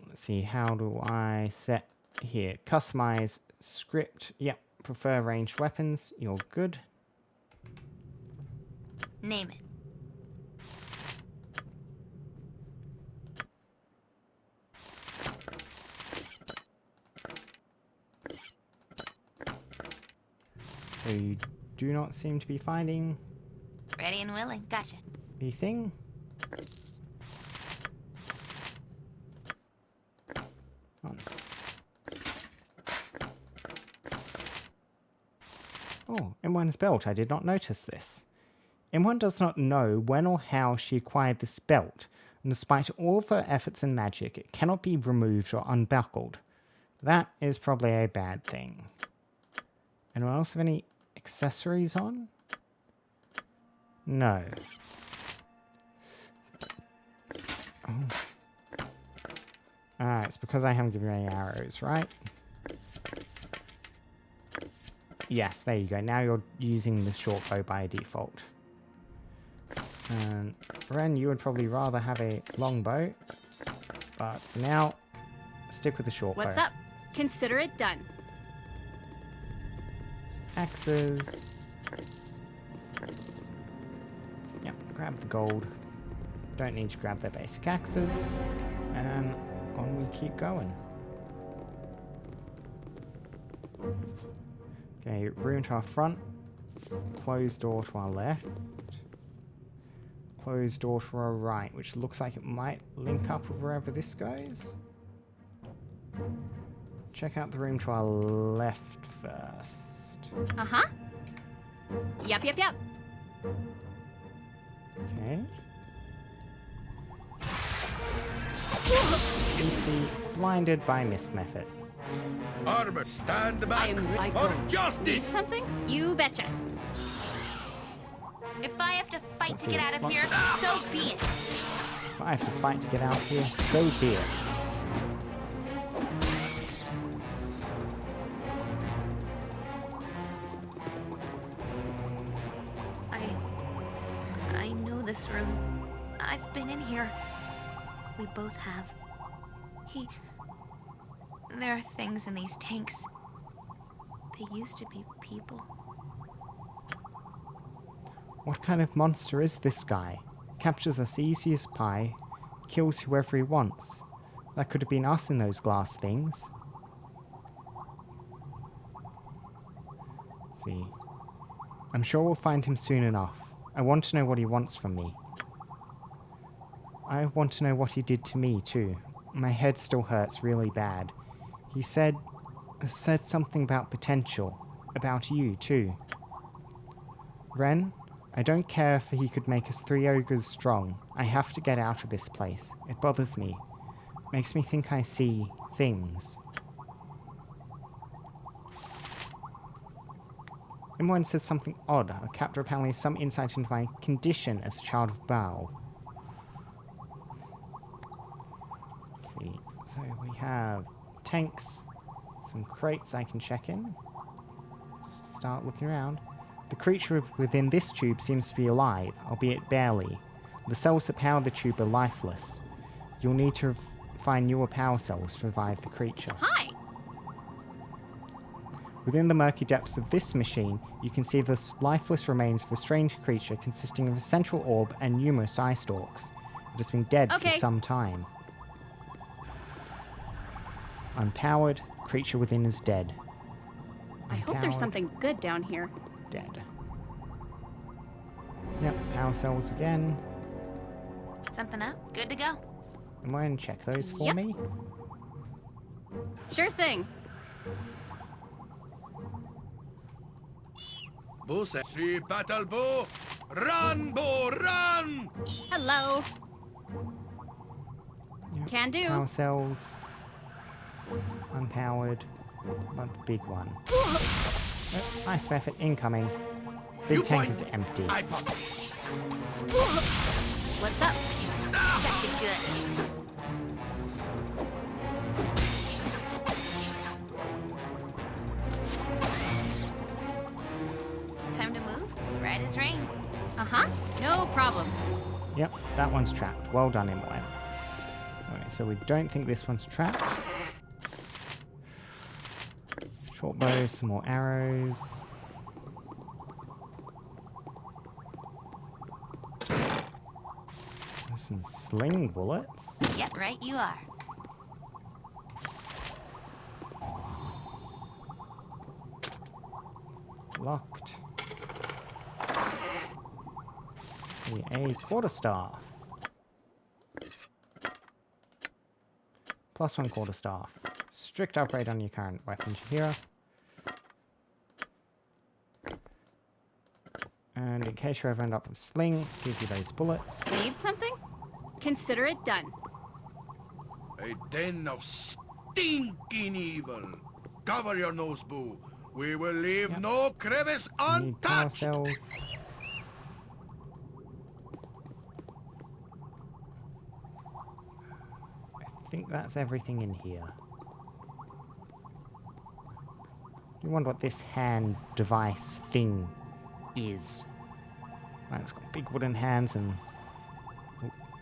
Let's see, how do I set here? Customize script. Yep, prefer ranged weapons. You're good. Name it. So you do not seem to be finding Ready and willing. Gotcha. the thing. Oh, M1's belt. I did not notice this. M1 does not know when or how she acquired this belt, and despite all of her efforts and magic, it cannot be removed or unbuckled. That is probably a bad thing. Anyone else have any accessories on? No. Oh. Ah, it's because I haven't given you any arrows, right? Yes, there you go. Now you're using the short bow by default. And Ren, you would probably rather have a long bow, but for now, stick with the short bow. What's up? Consider it done. Some axes. Yep, grab the gold. Don't need to grab their basic axes. And on we keep going. Okay, room to our front. Closed door to our left. Closed door to our right, which looks like it might link up with wherever this goes. Check out the room to our left first. Uh-huh. Yep. Okay. Instantly blinded by mist method. Armor, stand I back am right for going. Need justice! something? You betcha. If I have to fight Let's to get see. out of here, so be it. If I have to fight to get out here, so be it. I know this room. I've been in here. We both have. There are things in these tanks. They used to be people. What kind of monster is this guy? Captures us easy as pie, kills whoever he wants. That could have been us in those glass things. See. I'm sure we'll find him soon enough. I want to know what he wants from me. I want to know what he did to me, too. My head still hurts really bad. He said something about potential. About you, too. Ren, I don't care if he could make us 3 ogres strong. I have to get out of this place. It bothers me. Makes me think I see things. M1 says something odd. Our captor apparently has some insight into my condition as a child of Baal. Let's see. So we have tanks, some crates I can check in. Let's start looking around. The creature within this tube seems to be alive, albeit barely. The cells that power the tube are lifeless. You'll need to find newer power cells to revive the creature. Hi. Within the murky depths of this machine, you can see the lifeless remains of a strange creature consisting of a central orb and numerous eye stalks. but it's been dead Okay. for some time. Unpowered, creature within is dead. I hope Unpowered, there's something good down here. dead. Yep, power cells again. Something up? Good to go. Am I going to check those for Yep. me? Sure thing. Boo said, see battle, Boo! Run, Boo, run! Hello. Yep, Can do. Power cells. Unpowered. One big one. Ice effort incoming. Big You tank point. is empty. I pop. What's up? Gotcha good. Time to move? Right as rain. Uh-huh. No problem. Yep, that one's trapped. Well done, Imran. Okay, so we don't think this one's trapped. Short bow, some more arrows. There's some sling bullets. Yep, right you are. Locked. See, a quarterstaff. +1 quarterstaff. Strict upgrade on your current weapon, Shahira. And in case you ever end up with sling, give you those bullets. Need something? Consider it done. A den of stinking evil. Cover your nose, Boo. We will leave Yep. no crevice You need power untouched. cells. I think that's everything in here. You wonder what this hand device thing is. It's got big wooden hands and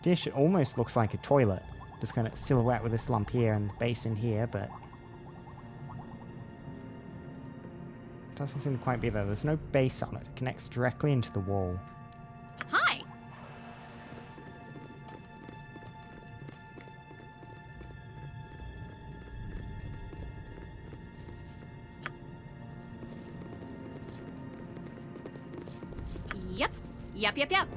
dish. It almost looks like a toilet. Just kind of silhouette with this lump here and the basin here, but doesn't seem to quite be there. There's no base on it. It connects directly into the wall. Hi. Yep. Yep.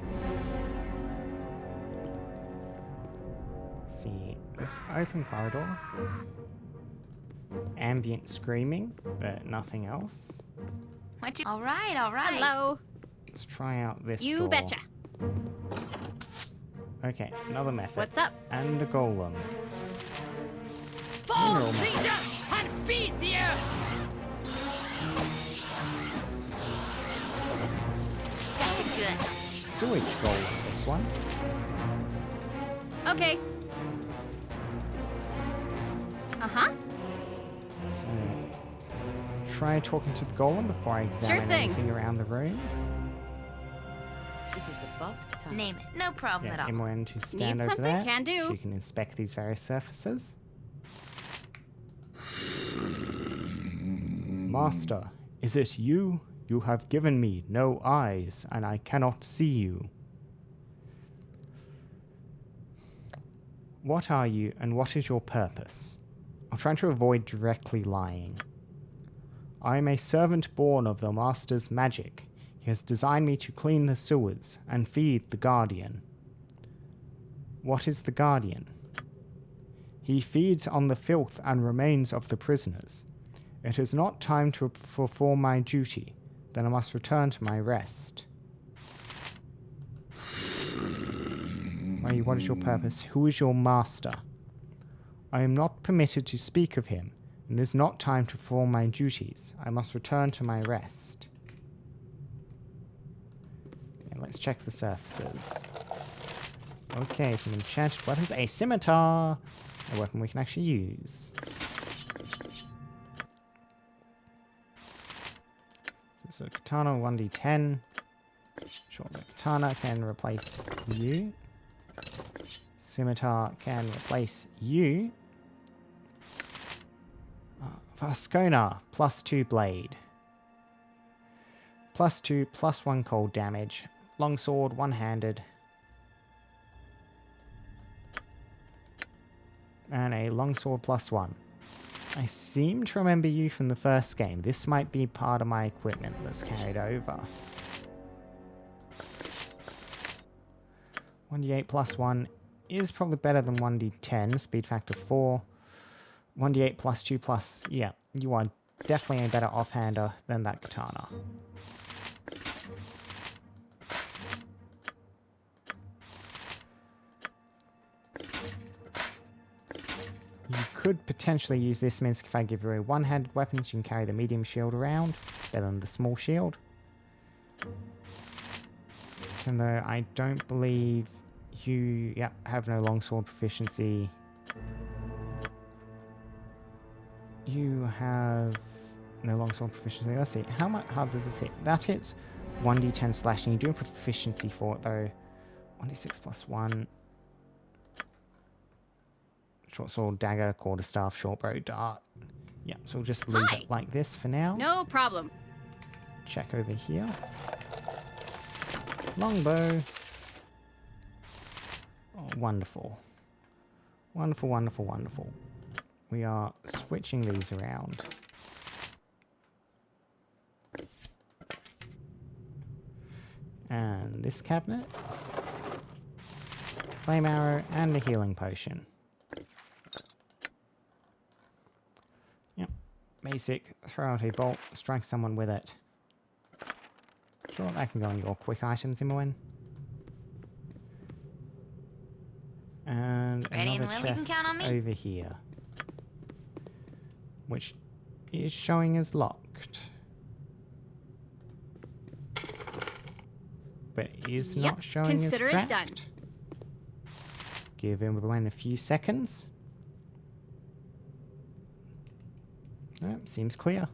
See, this open corridor. Ambient screaming, but nothing else. What you? All right, all right. Hello. Let's try out this You door. betcha. Okay, another method. What's up? And a golem. Fall, Mineral creature, and feed the earth! Gotcha good. Sewage golem, this one. Okay. Uh-huh. So, try talking to the golem before I examine thing. anything around the room. It is about time. Name it. No problem Yeah, at all. Imran to stand Need over something? there. Can do. She can inspect these various surfaces. Master, is it you? You have given me no eyes, and I cannot see you. What are you, and what is your purpose? I'm trying to avoid directly lying. I am a servant born of the Master's magic. He has designed me to clean the sewers and feed the Guardian. What is the Guardian? He feeds on the filth and remains of the prisoners. It is not time to perform my duty. Then I must return to my rest. What is your purpose? Who is your master? I am not permitted to speak of him, and it is not time to perform my duties. I must return to my rest. Okay, let's check the surfaces. Okay, some enchanted weapons. A scimitar! A weapon we can actually use. So katana 1d10. Short katana can replace you. Scimitar can replace you. Vascona, +2 blade. +2, +1 cold damage. Longsword, one-handed. And a longsword +1. I seem to remember you from the first game. This might be part of my equipment that's carried over. 1d8 +1 is probably better than 1d10, speed factor 4. 1d8 +2 plus, yeah, you are definitely a better offhander than that katana. You could potentially use this Minsk if I give you a one-handed weapon, so you can carry the medium shield around, better than the small shield. Even though I don't believe you, have no longsword proficiency. You have no longsword proficiency. Let's see, how much hard does this hit? That hits 1d10 slashing. You do have proficiency for it though. 1d6 +1. Short sword, dagger, quarterstaff, short bow, dart. Yeah, so we'll just leave it like this for now. No problem. Check over here. Longbow. Oh, wonderful. Wonderful, wonderful, wonderful. We are switching these around. And this cabinet. Flame arrow and a healing potion. Basic, throw out a bolt, strike someone with it. Sure, that can go on your quick items, Imoen. And Ready and another willing, you can chest count on me. over here. Which is showing as locked. But is Yep, not showing consider as it trapped. done. Give Imoen a few seconds. No, seems clear.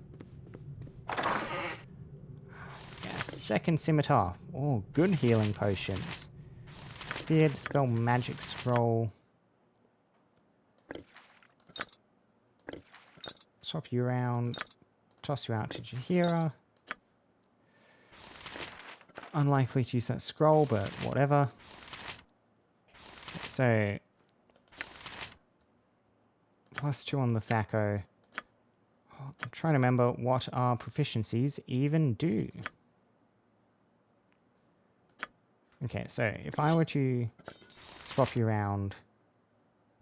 Yes, second scimitar. Oh, good healing potions. Spear, dispel, magic scroll. Swap you around. Toss you out to Jaheira. Unlikely to use that scroll, but whatever. So, +2 on the Thaco. I'm trying to remember what our proficiencies even do. Okay, so if I were to swap you around...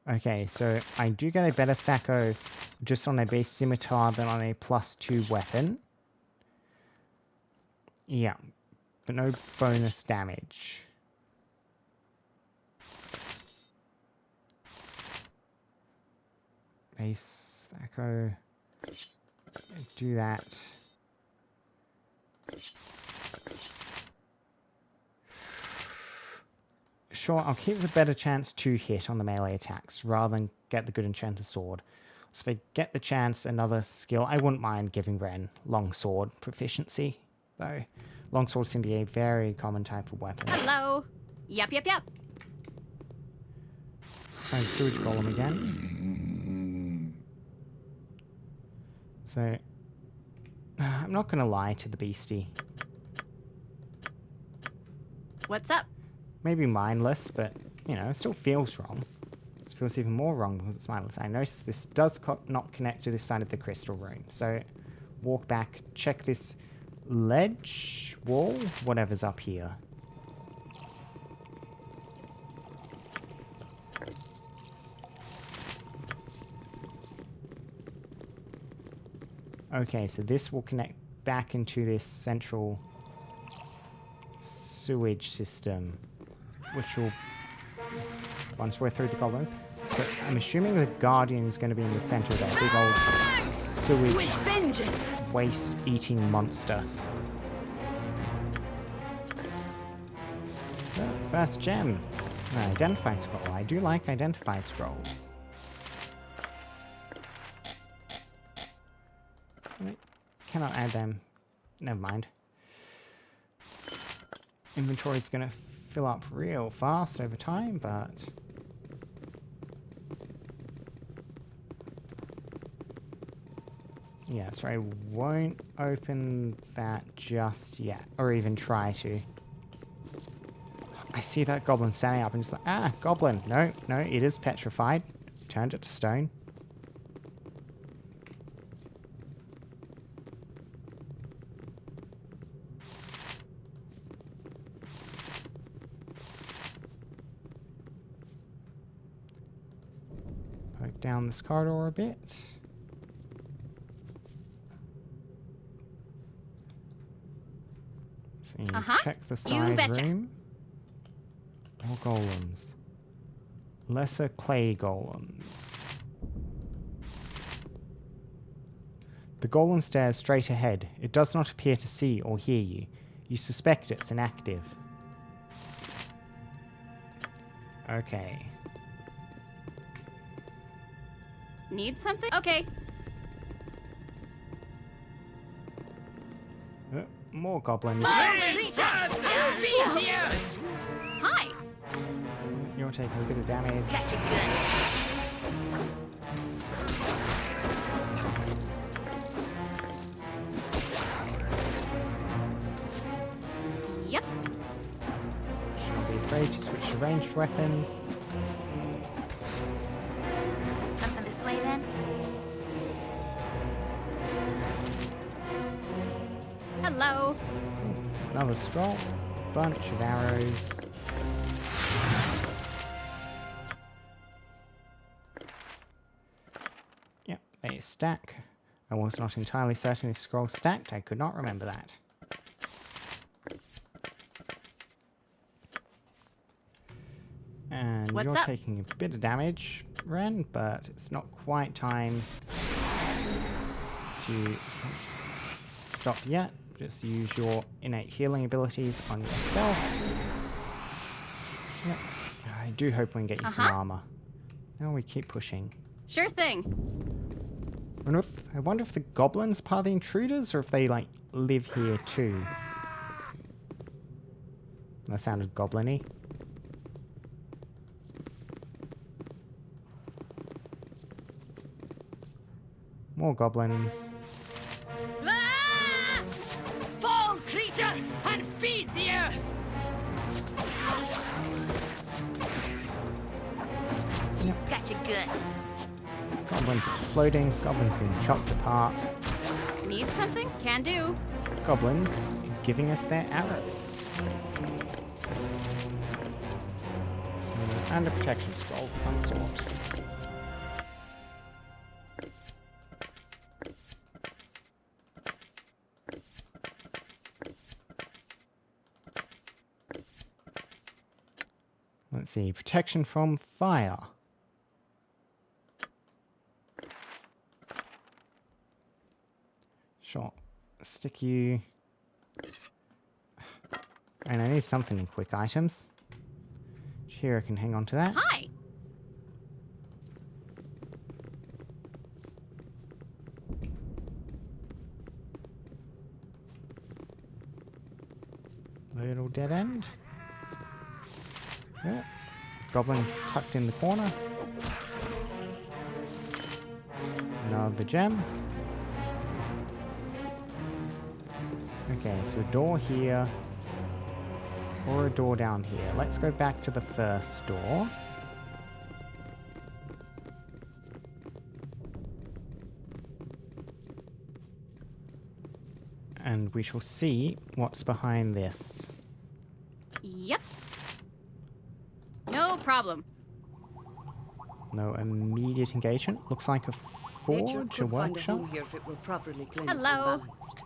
Okay, so I do get a better Thaco just on a base scimitar than on a +2 weapon. Yeah, but no bonus damage. Base Thaco... Do that. Sure, I'll keep the better chance to hit on the melee attacks rather than get the good enchanter sword. So if I get the chance, another skill, I wouldn't mind giving Ren longsword proficiency, though. Longsword seem to be a very common type of weapon. Hello. Yep. Find sewage golem again. So, I'm not going to lie to the beastie. What's up? Maybe mindless, but, you know, it still feels wrong. It feels even more wrong because it's mindless. I notice this does not connect to this side of the crystal room. So, walk back, check this ledge, wall, whatever's up here. Okay, so this will connect back into this central sewage system, which will, once we're through the goblins. So I'm assuming the Guardian is going to be in the center of that big old sewage waste-eating monster. First gem. Identify scroll. I do like identify scrolls. Cannot add them. Never mind. Inventory's gonna fill up real fast over time, but... Yeah, so I won't open that just yet, or even try to. I see that goblin standing up and just like, ah, goblin. No, it is petrified. turned it to stone. Poke down this corridor a bit. So check the side betcha. room. More golems. Lesser clay golems. The golem stares straight ahead. It does not appear to see or hear you. You suspect it's inactive. Okay. Need something? Okay. More goblins. Hi. You're taking a bit of damage. Yep. Should not be afraid to switch to ranged weapons. Something this way then? Hello. Another scroll. Bunch of arrows. Yep, they stack. I was not entirely certain if scrolls stacked. I could not remember that. And What's you're up? taking a bit of damage, Ren, but it's not quite time to stop yet. Just use your innate healing abilities on yourself. Yep. I do hope we can get you some armor. Now we keep pushing. Sure thing. I wonder if the goblins are part of the intruders or if they, like, live here too. That sounded goblin-y. More goblins. Ah! Fall, creature, and feed the earth! Gotcha good. Goblins exploding. Goblins being chopped apart. Need something? Can do. Goblins giving us their arrows. And a protection scroll of some sort. Let's see, protection from fire. Sure. Stick you. And I need something in quick items. Here I can hang on to that. Hi. Little dead end. Yeah. Goblin tucked in the corner. Another gem. Okay, so a door here. Or a door down here. Let's go back to the first door. And we shall see what's behind this. Yep. No problem. No immediate engagement. Looks like a Nature forge, a could find a workshop. home here if it were properly cleansed Hello. and balanced.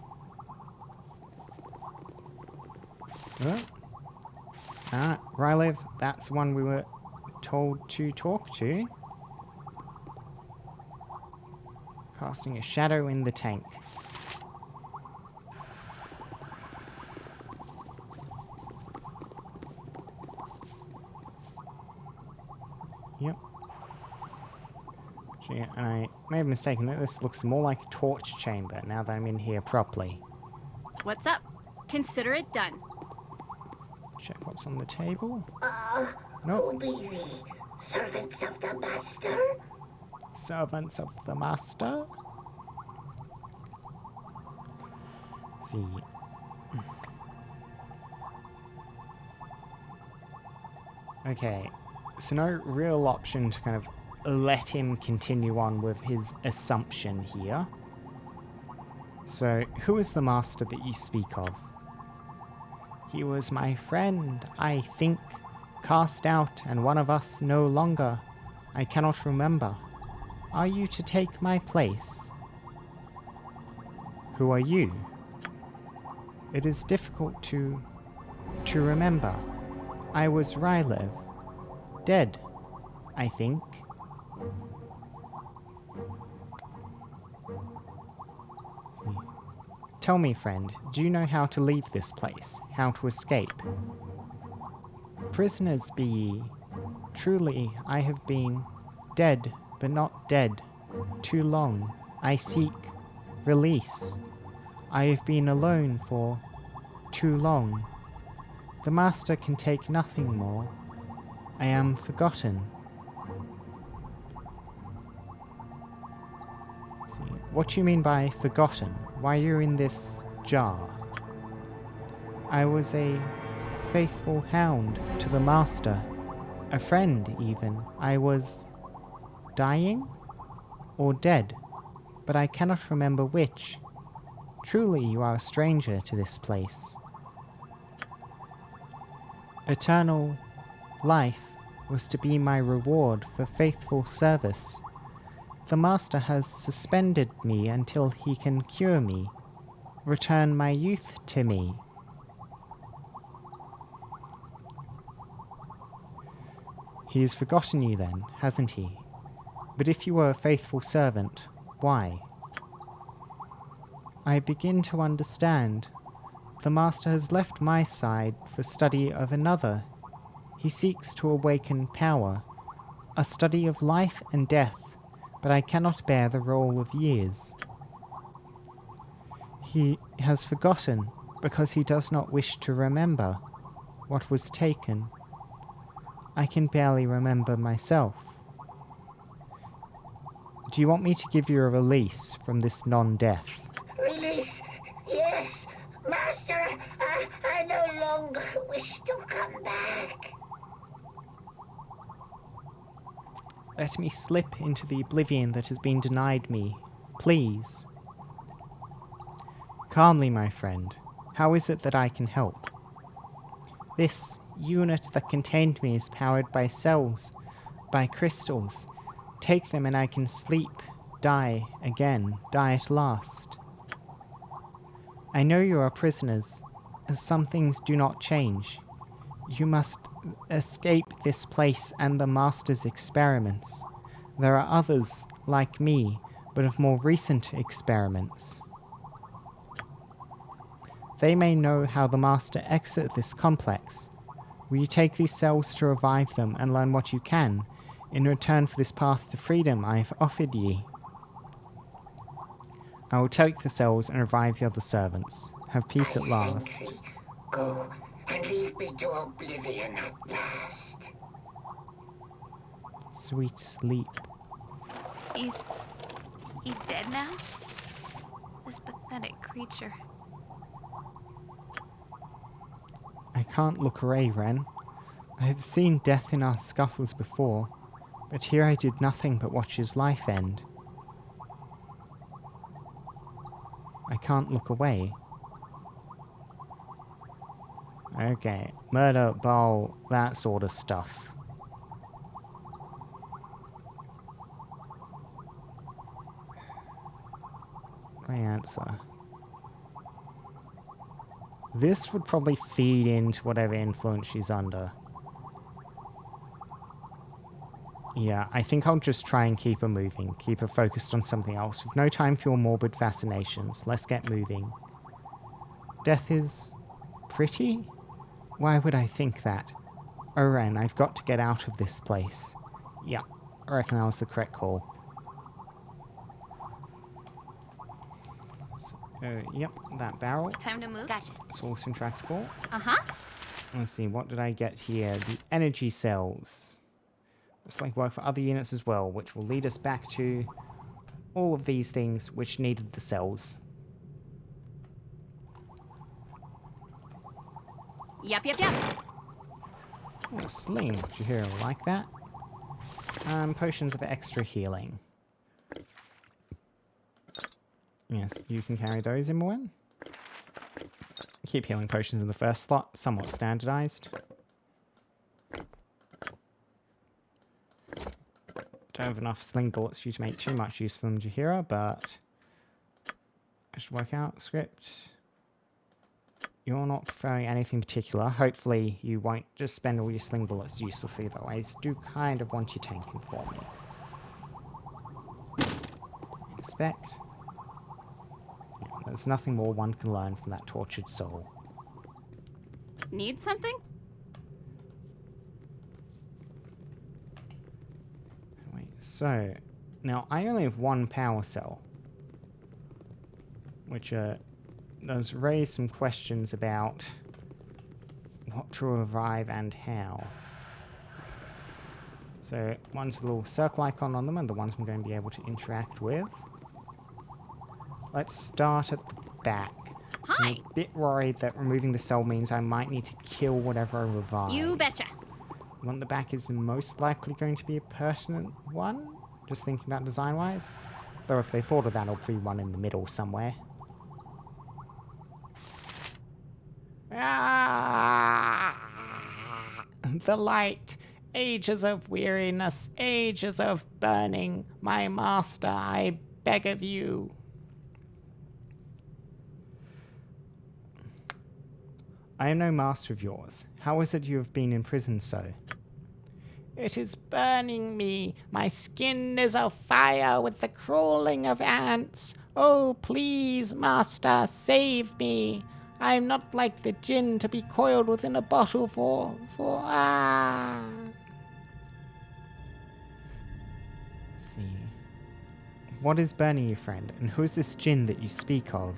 Rylev, that's one we were told to talk to. Casting a shadow in the tank. Yep. Actually, and I may have mistaken that this looks more like a torch chamber now that I'm in here properly. What's up? Consider it done. Check what's on the table. Who Nope. be ye? Servants of the Master? Servants of the Master. Let's see. Okay. So no real option to kind of let him continue on with his assumption here. So, who is the master that you speak of? He was my friend, I think, cast out, and one of us no longer. I cannot remember. Are you to take my place? Who are you? It is difficult to remember. I was Rylev. Dead, I think. See. Tell me, friend, do you know how to leave this place? How to escape? Prisoners be ye. Truly, I have been dead, but not dead. Too long. I seek release. I have been alone for too long. The master can take nothing more. I am forgotten. See, what do you mean by forgotten? Why are you in this jar? I was a faithful hound to the master. A friend, even. I was dying or dead, but I cannot remember which. Truly, you are a stranger to this place. Eternal life was to be my reward for faithful service. The master has suspended me until he can cure me, return my youth to me. He has forgotten you then, hasn't he? But if you were a faithful servant, why? I begin to understand. The master has left my side for study of another. He seeks to awaken power, a study of life and death, but I cannot bear the roll of years. He has forgotten because he does not wish to remember what was taken. I can barely remember myself. Do you want me to give you a release from this non-death? Release? Yes. Master, I no longer wish to come back. Let me slip into the oblivion that has been denied me, please. Calmly, my friend. How is it that I can help? This unit that contained me is powered by cells, by crystals. Take them and I can sleep, die again, die at last. I know you are prisoners, as some things do not change. You must escape this place and the Master's experiments. There are others, like me, but of more recent experiments. They may know how the Master exited this complex. Will you take these cells to revive them and learn what you can, in return for this path to freedom I have offered ye? I will take the cells and revive the other servants. Have peace at last. Go and leave me to oblivion at last. Sweet sleep. He's dead now? This pathetic creature. I can't look away, Ren. I have seen death in our scuffles before, but here I did nothing but watch his life end. I can't look away. Okay, murder, bowl, that sort of stuff. My answer. This would probably feed into whatever influence she's under. Yeah, I think I'll just try and keep her moving, keep her focused on something else. With no time for your morbid fascinations, let's get moving. Death is pretty? Why would I think that? Oh, Ren, I've got to get out of this place. Yeah, I reckon that was the correct call. So, yep, that barrel. Time to move. Gotcha. Source intractable. Uh-huh. Let's see, what did I get here? The energy cells. Looks like work for other units as well, which will lead us back to all of these things which needed the cells. Yep. Oh, a sling. Did you hear like that? Potions of extra healing. Yes, you can carry those, Imoen. Keep healing potions in the first slot, somewhat standardized. Don't have enough sling bullets for you to make too much use from Jaheira, but I should work out script. You're not preferring anything particular. Hopefully you won't just spend all your sling bullets uselessly, though. I do kind of want you tanking for me. Expect. Yeah, there's nothing more one can learn from that tortured soul. Need something? Wait, so now I only have one power cell, which does raise some questions about what to revive and how. So one's a little circle icon on them, and the ones I'm going to be able to interact with. Let's start at the back. Hi. I'm a bit worried that removing the cell means I might need to kill whatever I revive. You betcha. The one at the back is most likely going to be a pertinent one, just thinking about design-wise. Though if they thought of that, it'll be one in the middle somewhere. Ah! The light! Ages of weariness, ages of burning. My master, I beg of you. I am no master of yours. How is it you have been imprisoned so? It is burning me. My skin is afire with the crawling of ants. Oh, please, master, save me. I am not like the djinn to be coiled within a bottle for ah. Let's see. What is burning you, friend, and who is this djinn that you speak of?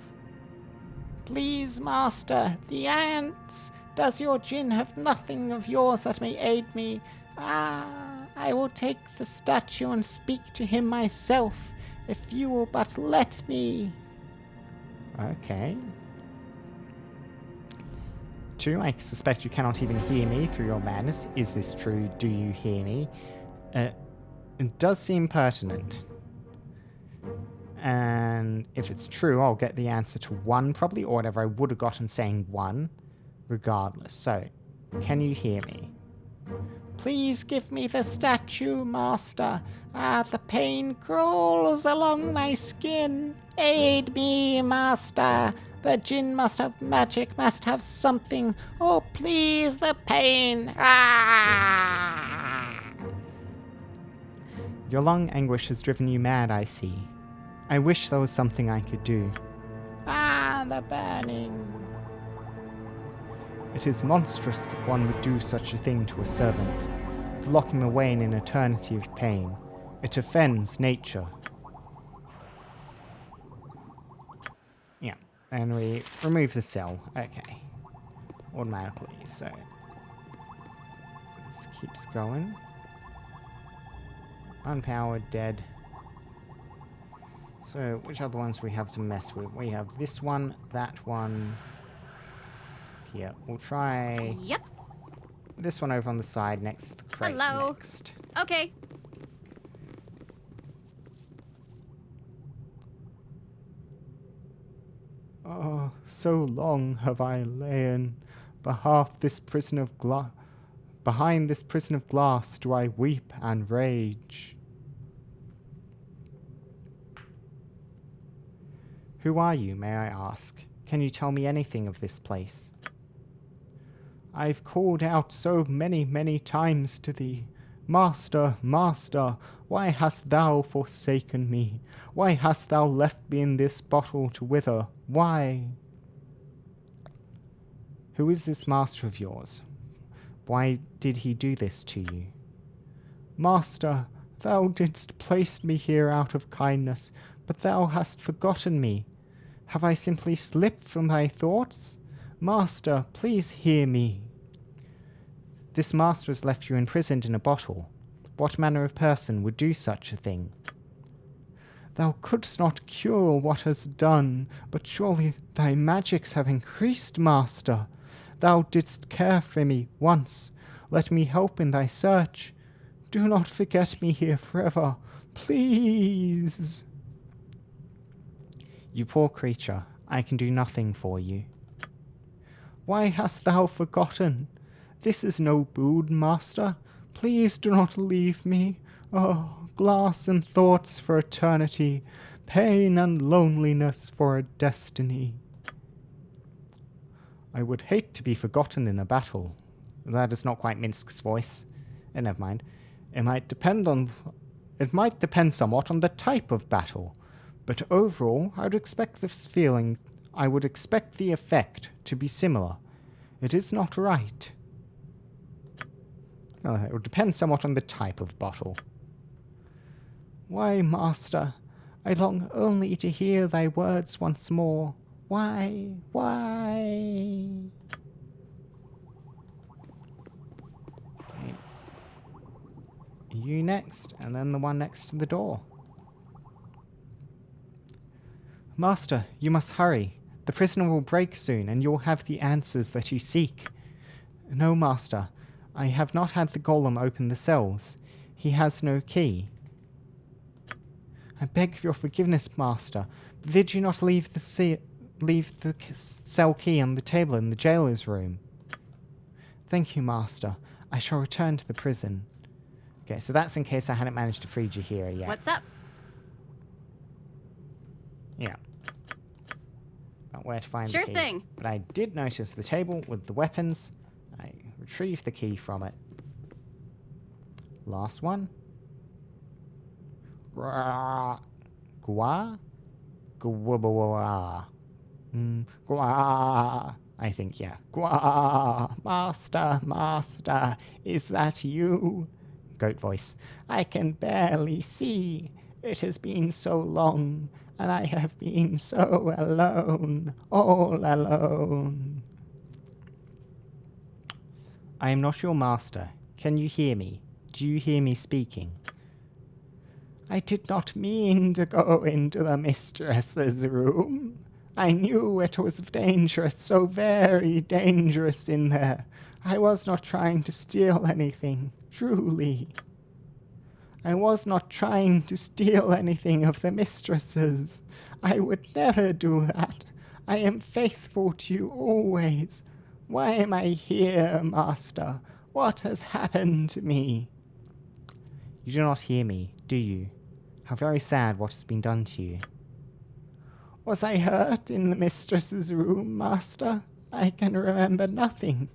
Please, master, the ants. Does your djinn have nothing of yours that may aid me? Ah, I will take the statue and speak to him myself, if you will but let me. Okay. 2, I suspect you cannot even hear me through your madness. Is this true? Do you hear me? It does seem pertinent. And if it's true, I'll get the answer to 1 probably, or whatever I would have gotten saying 1, regardless. So, can you hear me? Please give me the statue, master. Ah, the pain crawls along my skin. Aid me, master. The djinn must have magic, must have something. Oh, please, the pain. Ah! Your long anguish has driven you mad, I see. I wish there was something I could do. Ah, the burning. It is monstrous that one would do such a thing to a servant, to lock him away in an eternity of pain. It offends nature. Yeah, and we remove the cell. Okay. Automatically, so this keeps going. Unpowered, dead. So, which other ones we have to mess with? We have this one, that one. Here, we'll try Yep. this one over on the side next to the crate. Hello. Next. Okay. Oh, so long have I lain behind this prison of glass do I weep and rage. Who are you, may I ask? Can you tell me anything of this place? I've called out so many, many times to thee. Master, master, why hast thou forsaken me? Why hast thou left me in this bottle to wither? Why? Who is this master of yours? Why did he do this to you? Master, thou didst place me here out of kindness, but thou hast forgotten me. Have I simply slipped from thy thoughts? Master, please hear me. This master has left you imprisoned in a bottle. What manner of person would do such a thing? Thou couldst not cure what has done, but surely thy magics have increased, master. Thou didst care for me once. Let me help in thy search. do not forget me here forever. Please. You poor creature, I can do nothing for you. Why hast thou forgotten? This is no boon, master. Please do not leave me. Oh, glass and thoughts for eternity, pain and loneliness for a destiny. I would hate to be forgotten in a battle. That is not quite Minsk's voice. Never mind. It might depend somewhat on the type of battle, but overall, I would expect the effect to be similar. It is not right. It would depend somewhat on the type of battle. Why, master, I long only to hear thy words once more. Why? Okay. You next, and then the one next to the door. Master, you must hurry. The prisoner will break soon, and you'll have the answers that you seek. No, master. I have not had the golem open the cells. He has no key. I beg of your forgiveness, master. But did you not leave the cell key on the table in the jailer's room? Thank you, master. I shall return to the prison. Okay, so that's in case I hadn't managed to free Jahira yet. What's up? Yeah. Not where to find the Sure key. thing. But I did notice the table with the weapons. I retrieved the key from it. Last one. Gwa? Gwa. Gwa. I think, yeah. Gwa. Master, is that you? Goat voice. I can barely see. It has been so long, and I have been so alone. All alone. I am not your master. Can you hear me? Do you hear me speaking? I did not mean to go into the mistress's room. I knew it was dangerous, so very dangerous in there. I was not trying to steal anything, truly. I was not trying to steal anything of the mistress's. I would never do that. I am faithful to you always. Why am I here, master? What has happened to me? You do not hear me, do you? How very sad what has been done to you. Was I hurt in the mistress's room, master? I can remember nothing.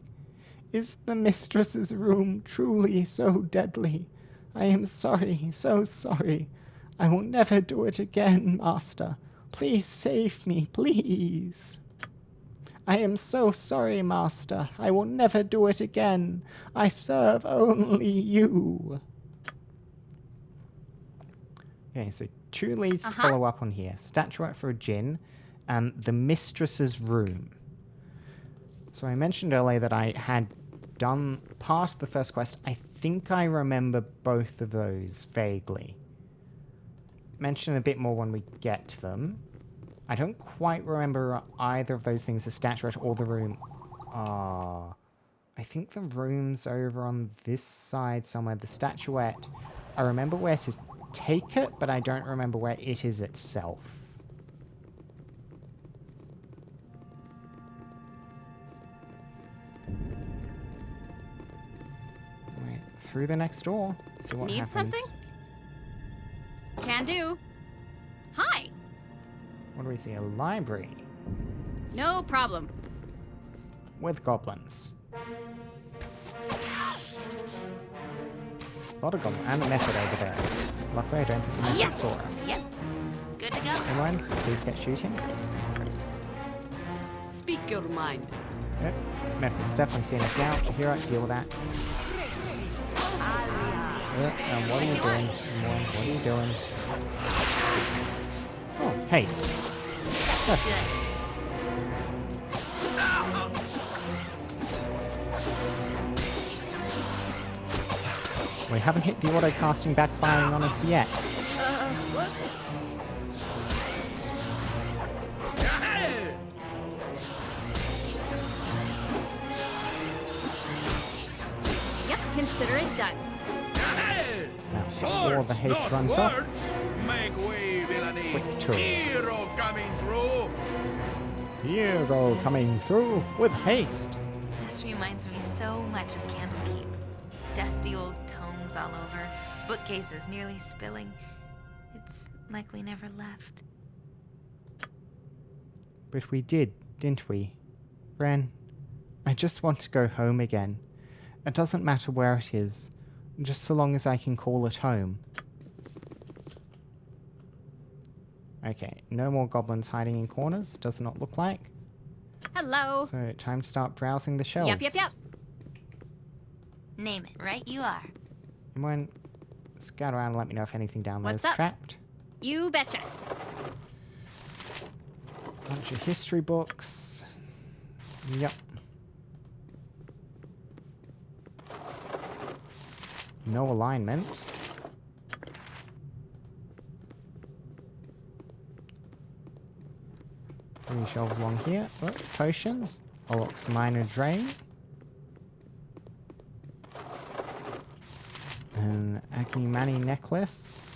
Is the mistress's room truly so deadly? I am sorry, so sorry. I will never do it again, master. Please save me, please. I am so sorry, master. I will never do it again. I serve only you. Okay, so 2 leads to follow up on here. Statuette for a djinn and the mistress's room. So I mentioned earlier that I had done part of the first quest. I think I remember both of those vaguely. Mention a bit more when we get to them. I don't quite remember either of those things, the statuette or the room. I think the room's over on this side somewhere. The statuette, I remember where to take it, but I don't remember where it is itself. Right, through the next door. See what happens. Need something? Can do. Hi. What do we see? A library. No problem. With goblins. A lot of goblins. And a method over there. Luckily I don't think the method saw us. Yep. Good to go. Everyone, please get shooting. Speak your mind. Yep. Method's definitely seen us now. Here, deal with that. Yep, what are you doing? What are you doing? Oh, haste. That's nice. We haven't hit the auto-casting backfiring on us yet. Whoops. Yep, consider it done. before the haste not runs words. off. Make way, villainy. Quick tour. Hero coming through. Hero coming through with haste. This reminds me so much of Candlekeep. Dusty old tomes all over, bookcases nearly spilling. It's like we never left. But we did, didn't we? Ren, I just want to go home again. It doesn't matter where it is, just so long as I can call it home. Okay, no more goblins hiding in corners, does not look like. Hello. So, time to start browsing the shelves. Yep. Name it, right you are. Anyone scout around and let me know if anything down there What's is up? trapped. You betcha. Bunch of history books. Yep. No alignment. Three shelves along here. Oh, potions. Olok's minor drain. An Agni Mani necklace.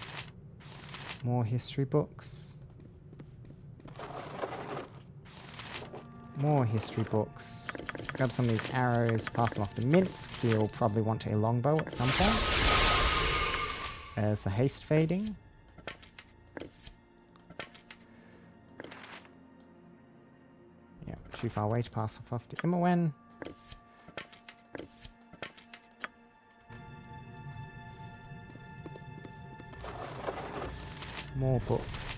More history books. More history books. Grab some of these arrows, pass them off to Minsk. He'll probably want a longbow at some point. There's the haste fading. Yeah, too far away to pass off to Imowen. More books.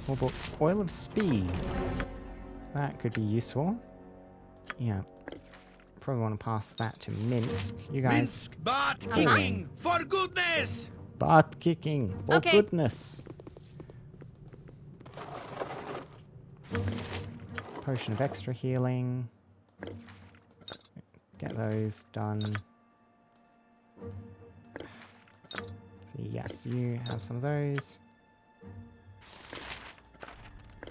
More books. Oil of Speed. That could be useful. Yeah. Probably want to pass that to Minsk. You guys. Minsk, but kicking, for goodness! Butt kicking. For Okay. goodness. Potion of extra healing. Get those done. See, yes, you have some of those.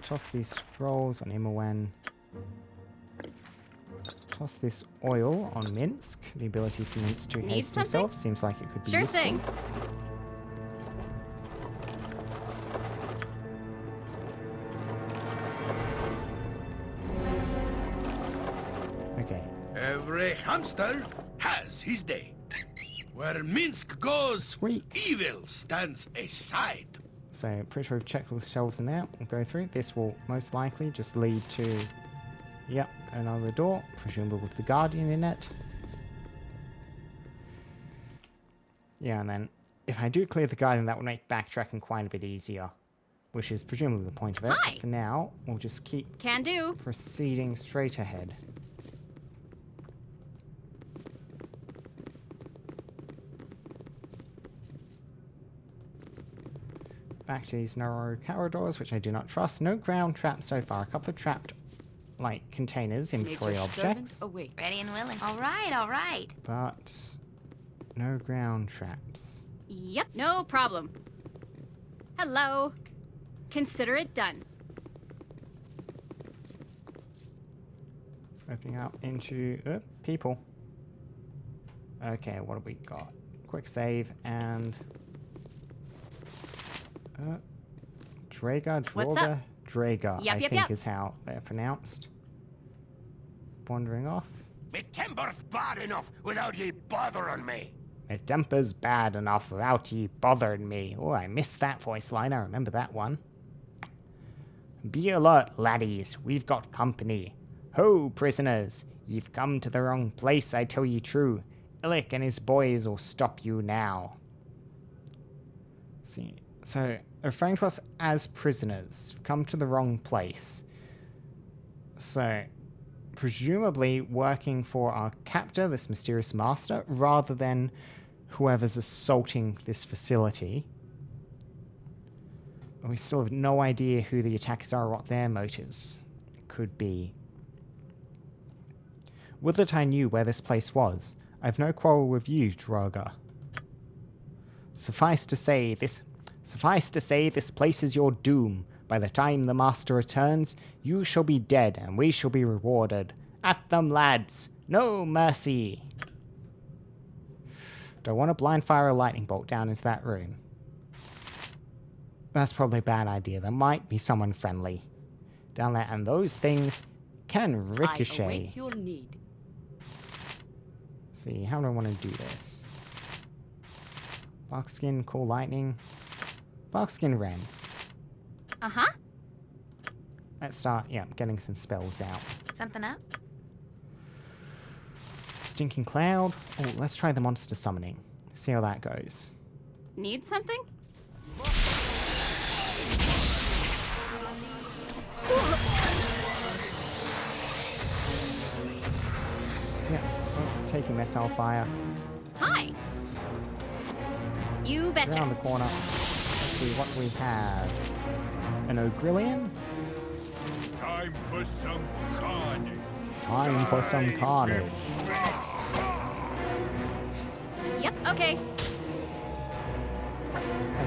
Toss these scrolls on Imowen. Toss this oil on Minsk. The ability for Minsk to Need haste something? himself seems like it could be Sure useful. thing. Okay. Every hamster has his day. Where Minsk goes, Sweet. evil stands aside. So, pretty sure we've checked all the shelves in there. We'll go through. This will most likely just lead to, yep, another door, presumably with the Guardian in it. Yeah, and then if I do clear the Guardian, that will make backtracking quite a bit easier, which is presumably the point of it. Hi. For now, we'll just keep Can do. proceeding straight ahead. Back to these narrow corridors, which I do not trust. No ground traps so far. A couple of trapped, like, containers, inventory Nature's servant objects. await. Ready and willing. All right. But no ground traps. Yep, no problem. Hello. Consider it done. Opening up into people. Okay, what have we got? Quick save and Draga, What's up? Draga, Yep, I yep, think yep. is how they're pronounced. Wandering off. Me temper's bad enough without ye bothering me. My temper's bad enough without ye bothering me. Oh, I missed that voice line. I remember that one. Be alert, laddies. We've got company. Ho, prisoners. You've come to the wrong place, I tell you true. Illic and his boys will stop you now. See, so referring to us as prisoners. Come to the wrong place. So, presumably working for our captor, this mysterious master, rather than whoever's assaulting this facility. We still have no idea who the attackers are or what their motives could be. Would that I knew where this place was. I've no quarrel with you, Draga. Suffice to say, this place is your doom. By the time the master returns, you shall be dead, and we shall be rewarded. At them, lads! No mercy! Don't want to blind fire a lightning bolt down into that room. That's probably a bad idea. There might be someone friendly down there, and those things can ricochet. I await your need. See, how do I want to do this? Barkskin, Call Lightning. Barkskin Wren. Uh-huh. Let's start, getting some spells out. Something up? Stinking Cloud. Oh, let's try the monster summoning. See how that goes. Need something? Yeah, oh, taking missile fire. Hi. You betcha. Around the corner. Let's see what we have. An Ogrillion? Time for some carnage. Time for some carnage. Yep, okay.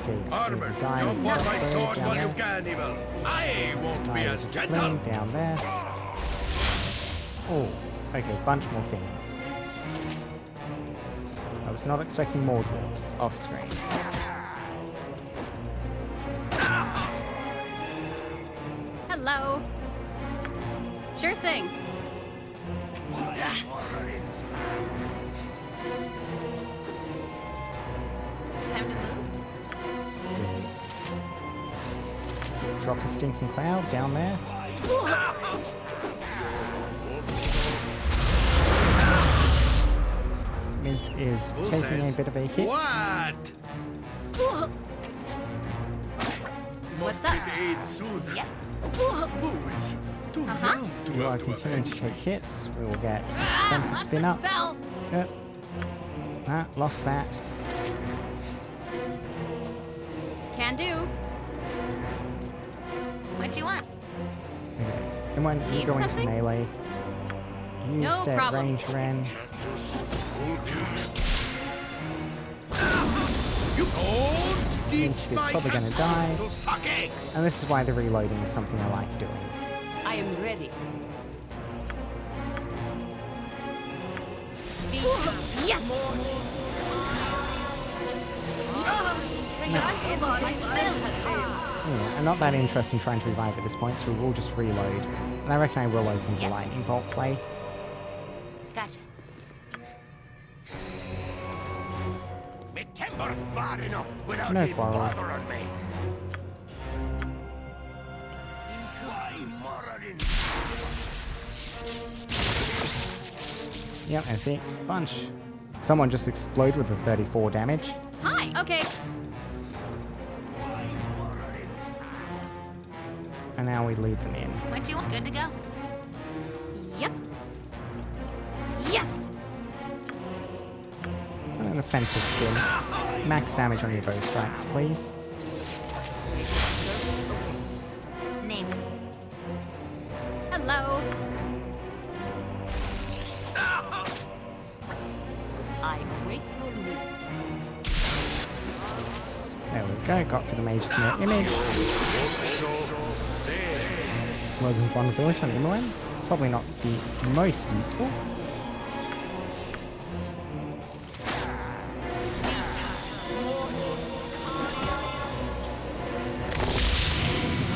Okay, Armor, die jump on my sword down while there. you can, Evil. I won't be Die as with the gentle. sling down there. Oh, okay, bunch more things. I was not expecting more dwarfs off screen. Hello. Sure thing. Time to move? See. Drop a stinking cloud down there. Miz is Who taking a says bit of a hit. What? What's Must up? get aid soon. Yep. Boys, too Uh-huh. young to You are have to continuing to avenge take me. hits. We will get Ah, defensive lost spin the up. spell. Yep. Lost that. Can do. What do you want? Okay. And when you Need go into something? melee, use No that problem. range Ren. You don't teach Minsk is my probably gonna handsome die. to suck eggs. And this is why the reloading is something I like doing. I am ready. Yes! Yeah, I'm not that interested in trying to revive at this point, so we'll just reload. And I reckon I will open the Yep. lightning bolt play. Gotcha. Me timber's bad enough without No ye quarrel. bothering me. Why, Moradin? Yep, I see. Bunch. Someone just exploded with a 34 damage. Hi. Okay. And now we lead them in. What do you want? Good to go. Yep. Yes! And an offensive skill. Max damage on your bow strikes, please. Name. Hello. I await your move. There we go, got for the mage's mirror image. Logan's vulnerability on Imoen. Probably not the most useful.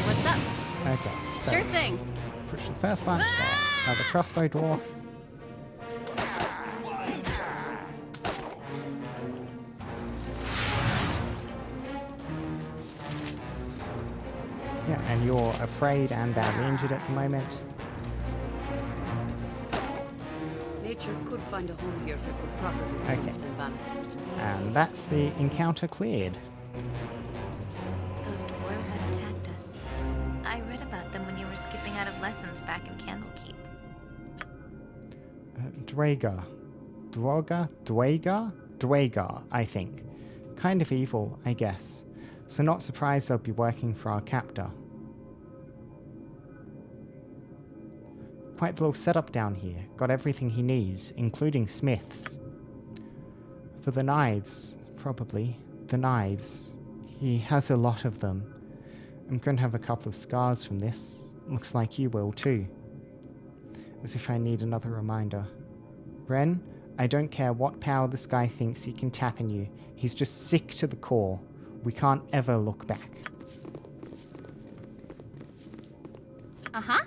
What's up? Okay, so Sure thing. push the first bunch there. Another crossbow dwarf. Yeah, and you're afraid and badly injured at the moment. Nature could find a home here if it were properly Okay. cleansed and balanced. And that's the encounter cleared. Those dwarves that attacked us. I read about them when you were skipping out of lessons back in Candlekeep. Dwagar, I think. Kind of evil, I guess. So not surprised they'll be working for our captor. Quite the little setup down here. Got everything he needs, including smiths. For the knives, probably. The knives. He has a lot of them. I'm going to have a couple of scars from this. Looks like you will too. as if I need another reminder. Ren, I don't care what power this guy thinks he can tap in you. He's just sick to the core. We can't ever look back. Uh-huh.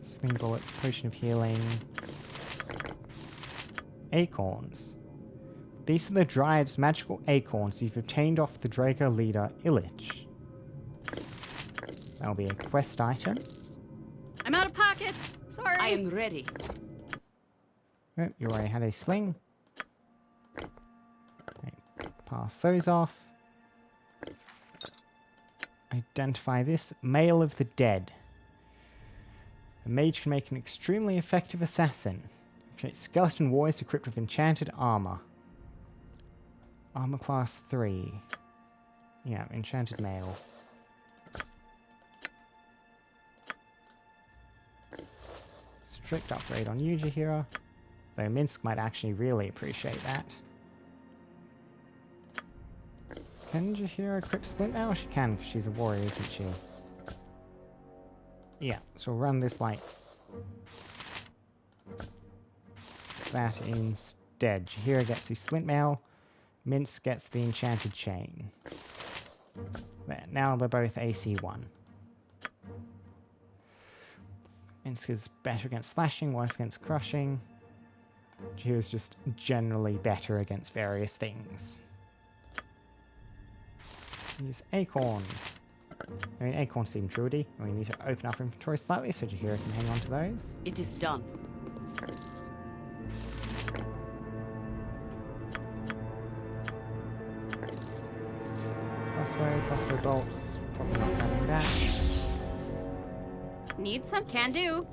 Sling bullets, potion of healing. Acorns. These are the Dryad's magical acorns you've obtained off the Draco leader, Illich. That'll be a quest item. I'm out of pockets. Sorry. I am ready. Oh, you already had a sling. Okay, pass those off. Identify this. Mail of the Dead. A mage can make an extremely effective assassin. Create skeleton warriors equipped with enchanted armor. Armor class 3. Yeah, enchanted mail. Strict upgrade on you, Jahira. Though Minsk might actually really appreciate that. Can Jahira equip Splint now? She can, because she's a warrior, isn't she? Yeah, so we'll run this like that instead. Jahira gets the Splint Mail. Minsk gets the Enchanted Chain. There, now they're both AC1. Minsk is better against slashing, worse against crushing. Jahira's just generally better against various things. These acorns. I mean, acorns seem fruity. We need to open up inventory slightly so Jahira can hang on to those. It is done. Crossbow bolts. Probably not having that. Need some? Can do.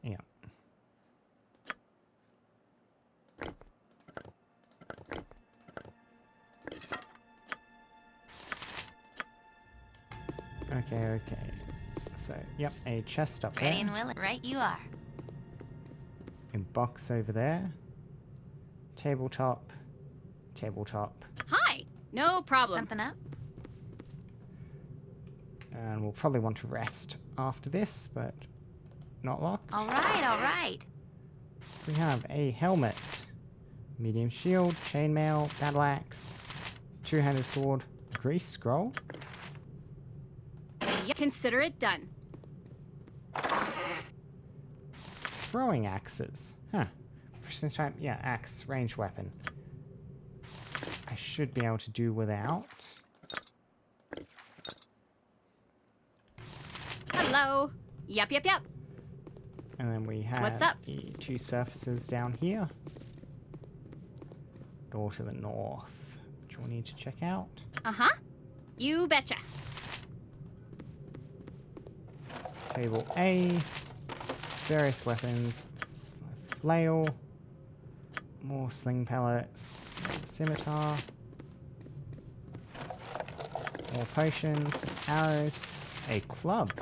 Yeah. Okay. So, yep, a chest up Ready there. and willing. Right you are. A box over there. Tabletop. Hi. No problem. Something up? And we'll probably want to rest after this, but not locked. All right. We have a helmet, medium shield, chainmail, battle axe, two-handed sword, grease scroll. Yeah, consider it done. Throwing axes. Huh. First type, yeah, axe, ranged weapon. I should be able to do without. Hello. Yep. And then we have What's up? the two surfaces down here. Door to the north, which we'll need to check out. Uh-huh. You betcha. Table A. Various weapons. Flail. More sling pellets. Scimitar. More potions. Arrows. A club.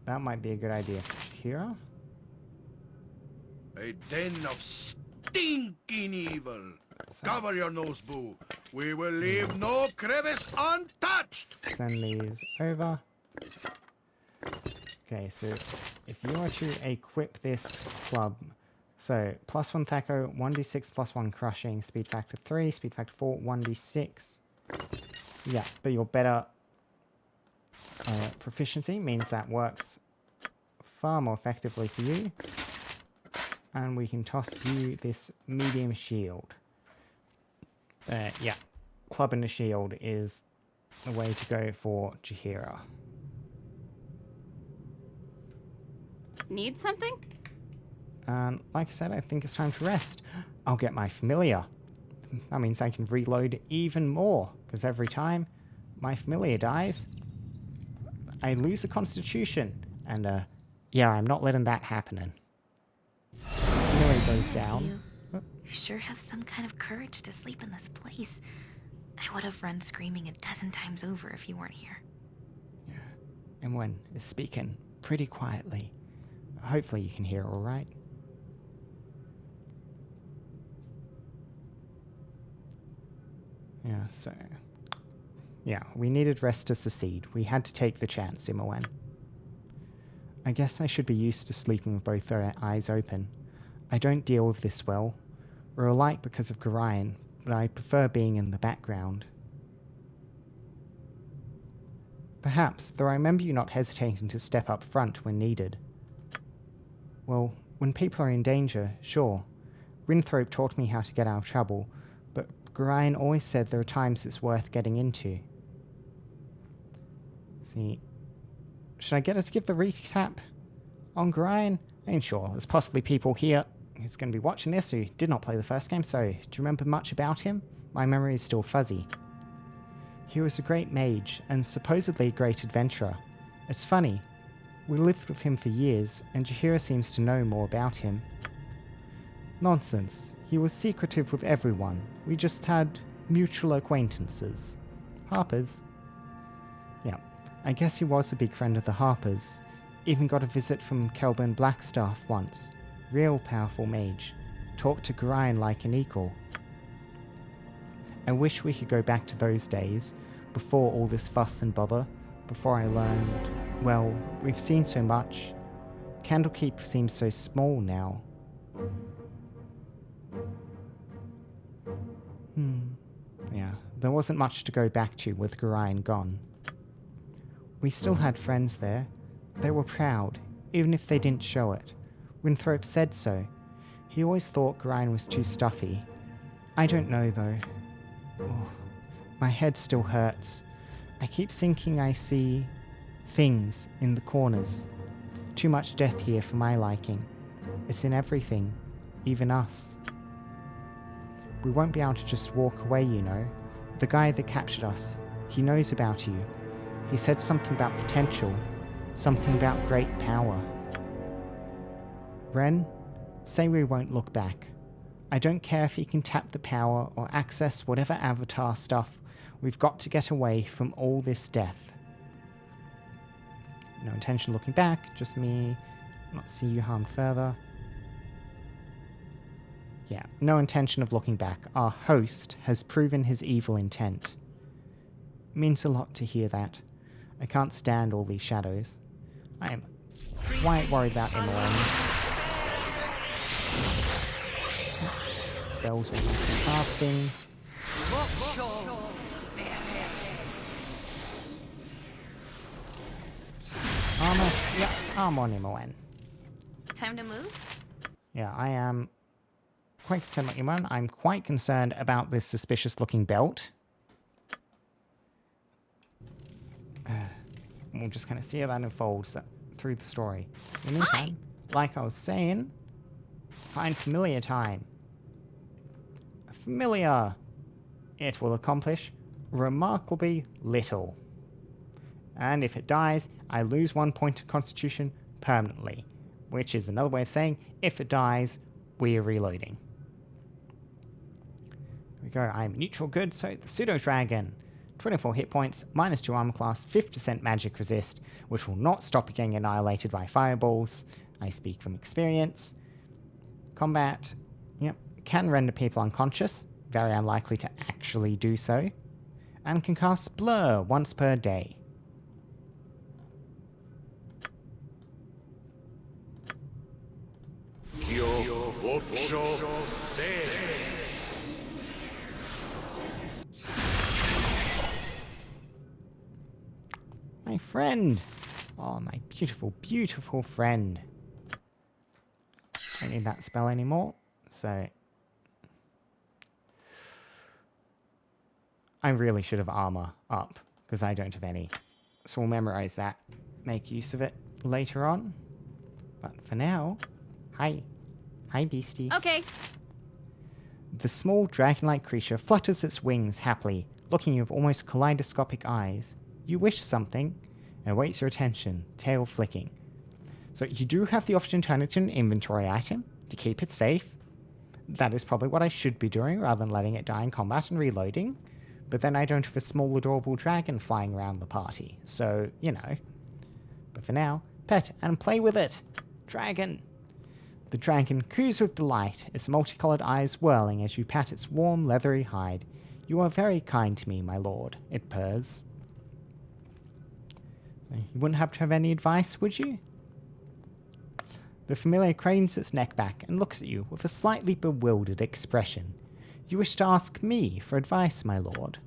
That might be a good idea. Here. A den of stinking evil. Cover your nose, boo. We will leave no crevice untouched. Send these over. Okay, so if you were to equip this club, so +1 Thaco, 1d6 +1 crushing, speed factor 3, speed factor 4, 1d6. Yeah, but your better proficiency means that works far more effectively for you. And we can toss you this medium shield. Yeah, club and a shield is the way to go for Jahira. Need something? And like I said, I think it's time to rest. I'll get my familiar. That means I can reload even more, because every time my familiar dies, I lose a constitution. And, yeah, I'm not letting that happen. Familiar goes down. You sure have some kind of courage to sleep in this place. I would have run screaming 1,000 times over if you weren't here. Yeah. And Wen is speaking pretty quietly. Hopefully you can hear all right. Yeah, so... yeah, we needed rest to succeed. We had to take the chance, Imowen. I guess I should be used to sleeping with both their eyes open. I don't deal with this well. We're alike because of Gorion, but I prefer being in the background. Perhaps, though I remember you not hesitating to step up front when needed. Well, when people are in danger, sure. Winthrop taught me how to get out of trouble, but Gorion always said there are times it's worth getting into. See, should I get her to give the recap on Gorion? I ain't sure. There's possibly people here who's going to be watching this who did not play the first game, so do you remember much about him? My memory is still fuzzy. He was a great mage, and supposedly a great adventurer. It's funny, we lived with him for years, and Jaheira seems to know more about him. Nonsense. He was secretive with everyone. We just had mutual acquaintances. Harpers? Yeah, I guess he was a big friend of the Harpers. Even got a visit from Kelburn Blackstaff once. Real powerful mage. Talked to Gorion like an equal. I wish we could go back to those days, before all this fuss and bother, before I learned... Well, we've seen so much. Candlekeep seems so small now. Yeah, there wasn't much to go back to with Gorion gone. We still had friends there. They were proud, even if they didn't show it. Winthrop said so. He always thought Gorion was too stuffy. I don't know, though. Oh, my head still hurts. I keep thinking I see things in the corners. Too much death here for my liking. It's in everything, even us. We won't be able to just walk away, you know. The guy that captured us, he knows about you. He said something about potential, something about great power. Ren, say we won't look back. I don't care if he can tap the power or access whatever avatar stuff. We've got to get away from all this death. No intention looking back, just me not see you harmed further. Yeah, no intention of looking back. Our host has proven his evil intent. Means a lot to hear that. I can't stand all these shadows. I am quite worried about Emmeline. Spells will make me casting. Armor? Yeah, armor on Emmeline. Time to move? Yeah, I am quite concerned about Emmeline. I'm quite concerned about this suspicious looking belt. We'll just kind of see how that unfolds through the story. In the meantime, like I was saying, find familiar time. A familiar. It will accomplish remarkably little. And if it dies, I lose 1 point of constitution permanently. Which is another way of saying, if it dies, we are reloading. There we go. I'm neutral good, so the pseudo-dragon. 24 hit points, -2 armor class, 50% magic resist, which will not stop it getting annihilated by fireballs. I speak from experience. Combat, yep, can render people unconscious, very unlikely to actually do so, and can cast Blur once per day. My friend! Oh, my beautiful, beautiful friend. Don't need that spell anymore, so... I really should have armor up, because I don't have any. So we'll memorize that, make use of it later on. But for now, hi. Hi, beastie. Okay. The small dragon-like creature flutters its wings happily, looking at you with almost kaleidoscopic eyes. You wish something, and awaits your attention, tail flicking. So you do have the option to turn it into an inventory item, to keep it safe. That is probably what I should be doing, rather than letting it die in combat and reloading. But then I don't have a small adorable dragon flying around the party, so, you know. But for now, pet and play with it! Dragon! The dragon coos with delight, its multicolored eyes whirling as you pat its warm, leathery hide. You are very kind to me, my lord, it purrs. So you wouldn't happen to have any advice, would you? The familiar cranes its neck back and looks at you with a slightly bewildered expression. You wish to ask me for advice, my lord?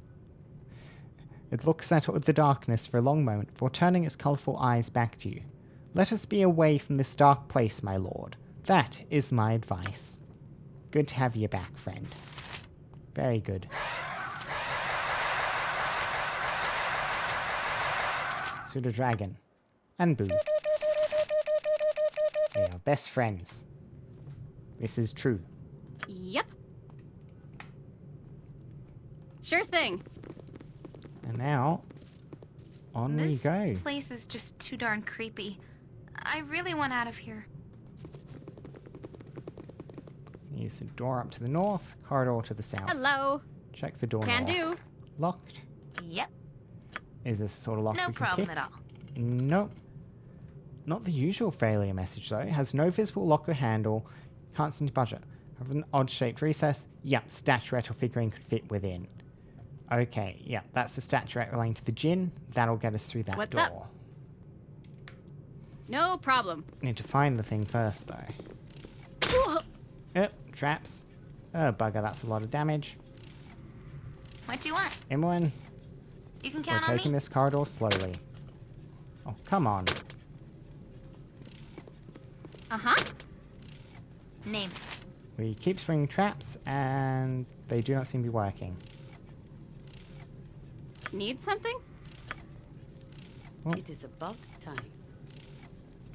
It looks at the darkness for a long moment before turning its colourful eyes back to you. Let us be away from this dark place, my lord. That is my advice. Good to have you back, friend. Very good. Pseudo Dragon. And Boo. They are best friends. This is true. Yep. Sure thing. And now, on we go. This place is just too darn creepy. I really want out of here. Use the door up to the north, corridor to the south. Hello. Check the door. Can north. do. Locked. Yep. Is this the sort of lock No we can problem pick? at all. Nope. Not the usual failure message, though. It has no visible lock or handle. Can't seem to budge it. Have an odd-shaped recess. Yep, statuette or figurine could fit within. Okay, yeah, that's the statuette relating to the djinn. That'll get us through that What's door. up? No problem. Need to find the thing first, though. Traps. Oh, bugger, that's a lot of damage. What do you want? Imoen, You can we're count on taking me. this corridor slowly. Oh, come on. Uh-huh. Name. We keep springing traps, and they do not seem to be working. Need something? Oh. It is about time.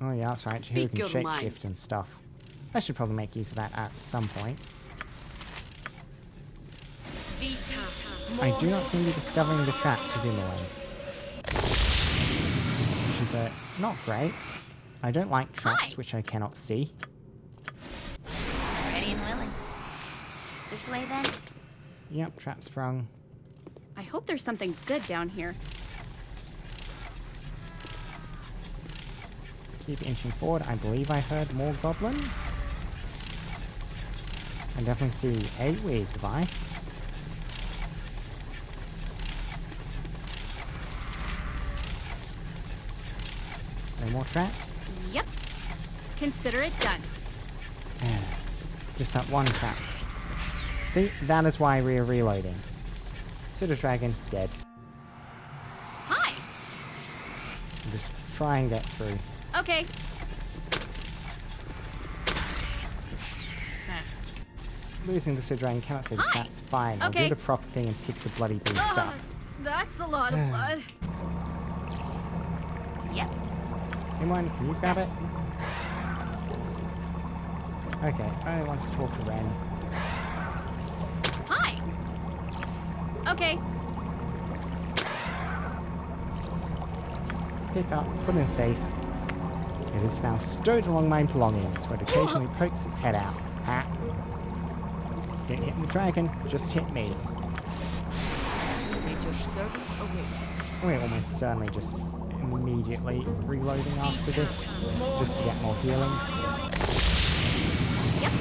Oh yeah, that's right. Here we Speak can your shape mind. shift and stuff. I should probably make use of that at some point. I do not seem to be discovering the traps within the way. Which is not great. I don't like traps Hi. which I cannot see. Ready and willing. This way then? Yep, trap sprung. I hope there's something good down here. Keep inching forward. I believe I heard more goblins. I definitely see a weird device. No more traps. Yep. Consider it done. Yeah, just that one trap. See, that is why we are reloading. Pseudo Dragon, dead. Hi. Just try and get through. Okay. Losing the Pseudo Dragon cannot see the Hi. traps. Fine, I'll do Okay. the proper thing and pick the bloody beast up. That's a lot of blood. Yep. Anyone, can you grab it? Okay, I only want to talk to Ren. Hi. Okay. Pick up, put in safe. It is now stowed among my belongings, where it occasionally pokes its head out. Ha! Didn't hit the dragon, just hit me. Make your servant awake. We're almost certainly just immediately reloading after this, just to get more healing. Yep.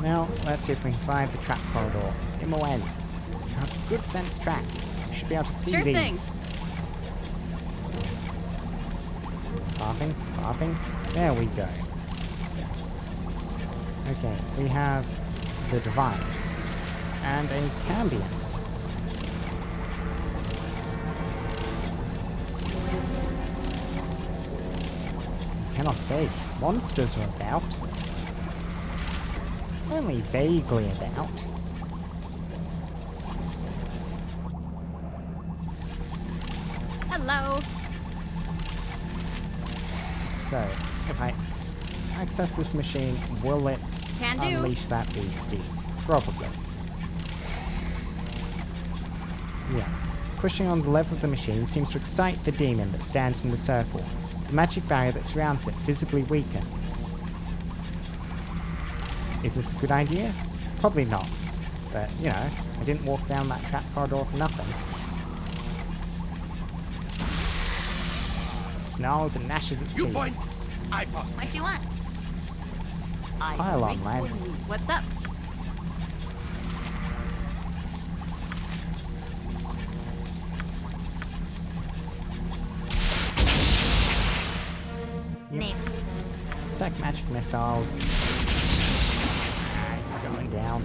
Now, let's see if we can survive the trap corridor. Imoen, you have good sense traps. You should be able to see Sure these. thing. Laughing. There we go. Okay, we have the device and a Cambion. Cannot say. Monsters are about. Only vaguely about. Hello. So, if I access this machine, will it Can do. unleash that beastie? Probably. Yeah. Pushing on the lever of the machine seems to excite the demon that stands in the circle. The magic barrier that surrounds it visibly weakens. Is this a good idea? Probably not. But, you know, I didn't walk down that trap corridor for nothing. Snarls and gnashes its You teeth. point, I point. What do you want? Pile on, lads. What's up? missiles. It's going down.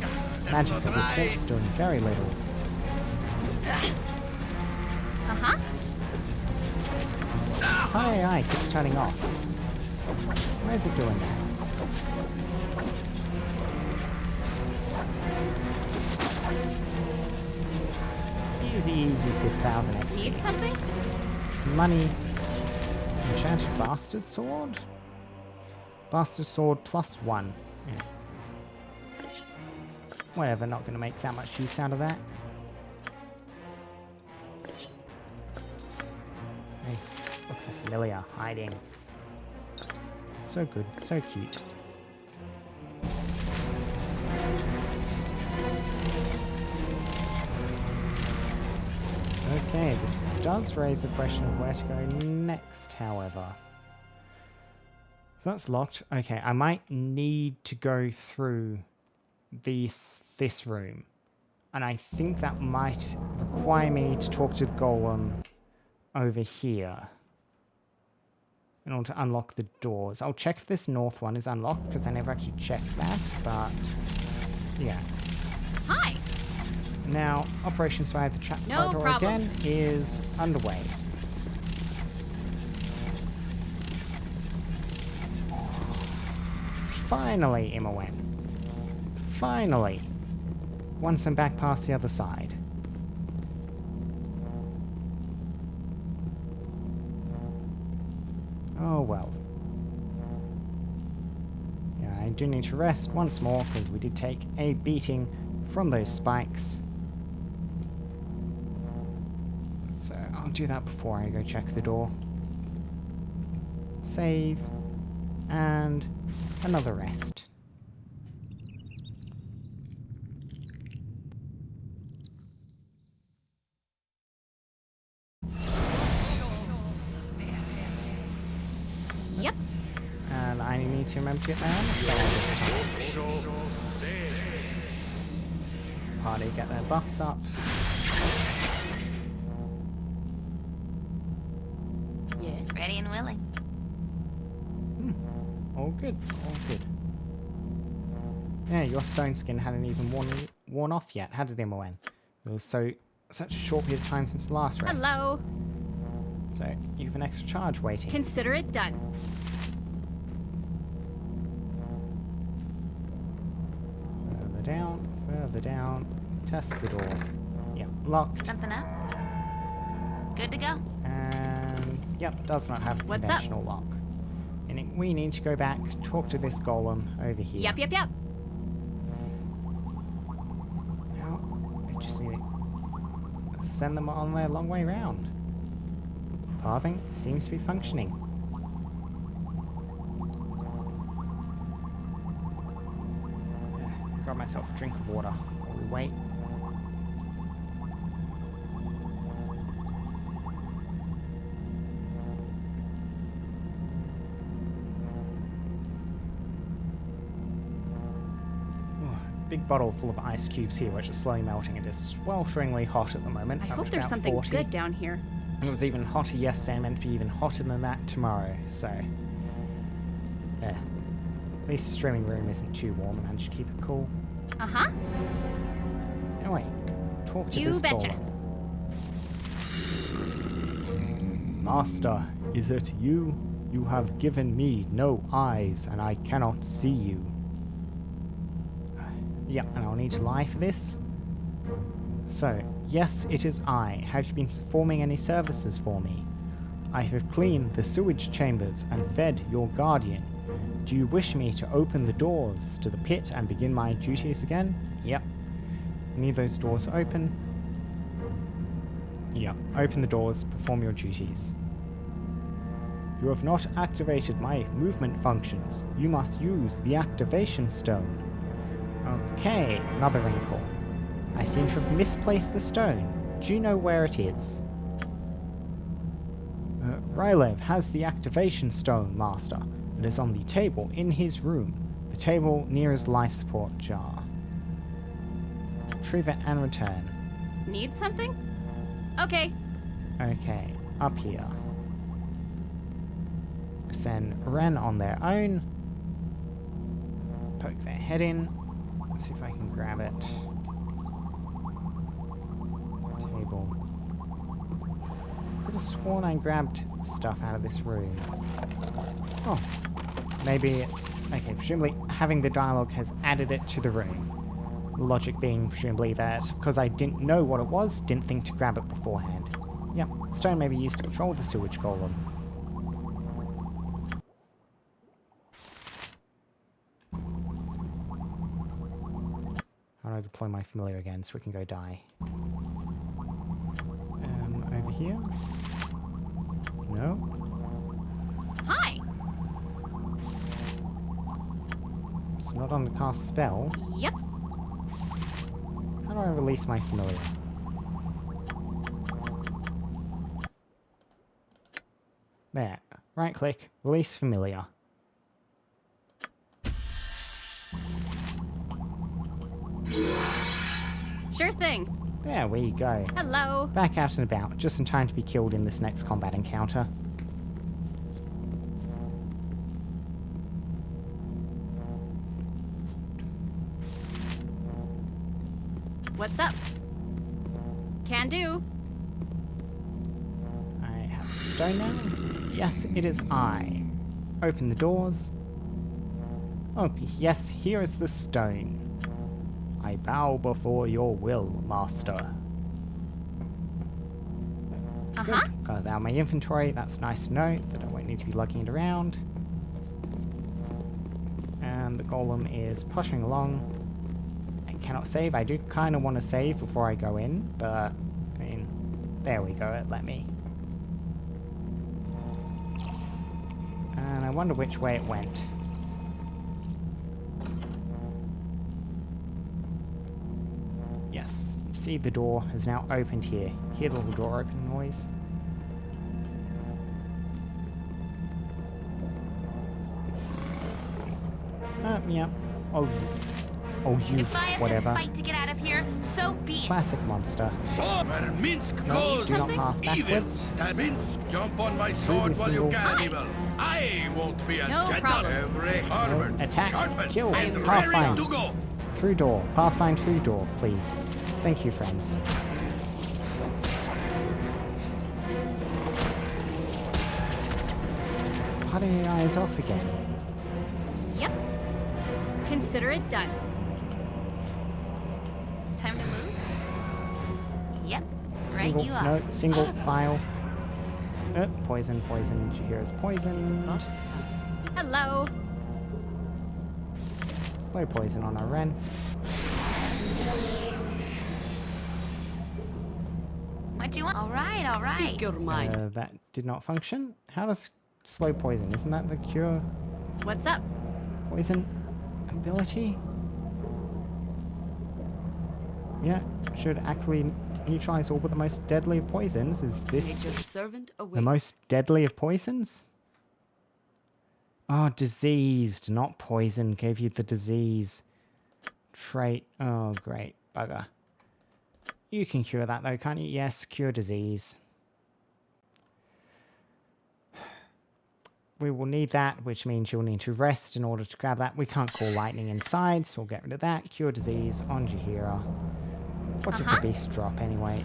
Magic resistance doing very little. Uh-huh. Hi, keeps turning off. Why is it doing that? Easy 6,000 XP. Need something? Some money. Enchanted Bastard Sword? Bastard Sword +1. Yeah. Whatever, not going to make that much use out of that. Hey, look for familiar hiding. So good, so cute. Okay, this does raise the question of where to go next, however. So that's locked. Okay, I might need to go through this room. And I think that might require me to talk to the golem over here in order to unlock the doors. I'll check if this north one is unlocked, because I never actually checked that, but yeah. Hi. Now, Operation Survive the Trap No Door problem. again is underway. Finally, Imowen. Finally. Once I'm back past the other side. Oh well. Yeah, I do need to rest once more, because we did take a beating from those spikes. So I'll do that before I go check the door. Save. And another rest. Yep. And I need to remember to get my armor spell this time. Party get their buffs up. Yes. Ready and willing. All good, all good. Yeah, your stone skin hadn't even worn off yet, had it, Imowen? It was such a short period of time since the last rest. Hello. So, you have an extra charge waiting. Consider it done. Further down. Test the door. Yep, locked. Something up? Good to go. And, yep, does not have a What's up? conventional lock. And we need to go back, talk to this golem over here. Yep. Now, I just need to send them on their long way round. Pathing seems to be functioning. Grab myself a drink of water while we wait. Big bottle full of ice cubes here, which are slowly melting. It is swelteringly hot at the moment. I hope average there's about something 40. good down here. It was even hotter yesterday, meant to be even hotter than that tomorrow, so... yeah. At least the streaming room isn't too warm, I managed to keep it cool. Uh-huh. Anyway, talk to You this betcha. golem. Master, is it you? You have given me no eyes, and I cannot see you. Yep, and I'll need to lie for this. So, yes, it is I. Have you been performing any services for me? I have cleaned the sewage chambers and fed your guardian. Do you wish me to open the doors to the pit and begin my duties again? Yep. Need those doors open? Yep. Open the doors, perform your duties. You have not activated my movement functions. You must use the activation stone. Okay, another wrinkle. I seem to have misplaced the stone. Do you know where it is? Rylev has the activation stone, Master. It is on the table in his room. The table near his life support jar. Retrieve it and return. Need something? Okay. Okay, up here. Send Ren on their own. poke their head in. Let's see if I can grab it. Table. Could have sworn I grabbed stuff out of this room. Oh. Maybe... Okay, presumably having the dialogue has added it to the room. Logic being presumably that because I didn't know what it was, didn't think to grab it beforehand. Yep, stone may be used to control the sewage golem. How do I deploy my familiar again so we can go die? Over here? No? Hi. It's not on the cast spell. Yep. How do I release my familiar? There. Right click, release familiar. Sure thing. There we go. Hello. Back out and about, just in time to be killed in this next combat encounter. What's up? Can do. I have the stone now. Yes, it is I. Open the doors. Oh, yes, here is the stone. I bow before your will, master. Uh-huh. Got it out of my inventory. That's nice to know that I won't need to be lugging it around. And the golem is pushing along. I cannot save. I do kind of want to save before I go in, but I mean, there we go. It let me. And I wonder which way it went. Yes, see the door has now opened here. Hear the little door open noise? Yeah. Oh, you, If I have whatever. to fight to get out of here, so be it. Classic monster. So, where Minsk No, goes, do not half evil backwards. stand Minsk, jump on my sword Really while you single. can, evil. I won't be as No gentle. problem. Every armored, Attack, sharpened, kill, and ready pathfind. to go. Through door. Pathfind through door, please. Thank you, friends. Putting your eyes off again. Yep. Consider it done. Time to move? Yep. Right Single, you are. no, single file. Poison, poison. Jahira's poisoned. Hello. Slow poison on our Ren. What do you want? All right, all right. Speak your mind. That did not function. How does slow poison? Isn't that the cure What's up? poison ability? Yeah, should actually neutralize all but the most deadly of poisons. Is this Nature's servant away. the most deadly of poisons? Oh, diseased, not poison. Gave you the disease trait. Oh, great. Bugger. You can cure that though, can't you? Yes, cure disease. We will need that, which means you'll need to rest in order to grab that. We can't call lightning inside, so we'll get rid of that. Cure disease on Jahira. What did the beast drop anyway?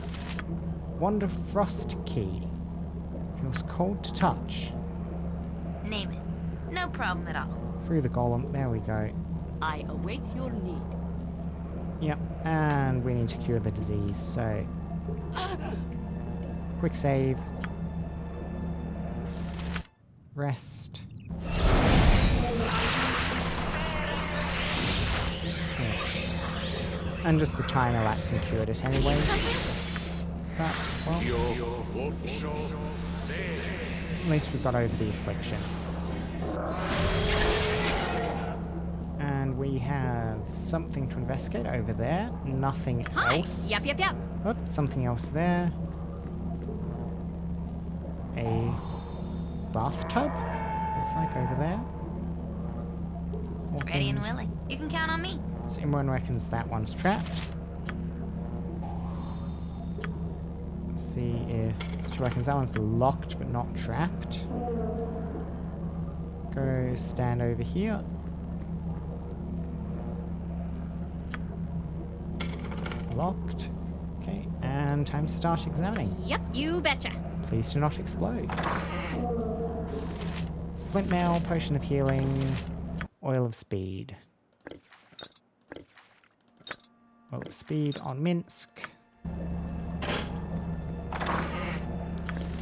Wand of Frost Key. Feels cold to touch. Name it. No problem at all. Through the golem. There we go. I await your need. Yep, and we need to cure the disease, so... Quick save. Rest. Yeah. And just the time elapsed and cured it anyway. But, well, at least we've got over the affliction. And we have something to investigate over there. Nothing Hi. else. Yep. Oh, something else there. A bathtub? Looks like over there. More Ready and things. willing. You can count on me. Simran reckons that one's trapped. Let's see if she reckons that one's locked but not trapped. Go stand over here. locked. Okay, and time to start examining. Yep, you betcha. Please do not explode. Splint mail, potion of healing, oil of speed. Oil of speed on Minsk.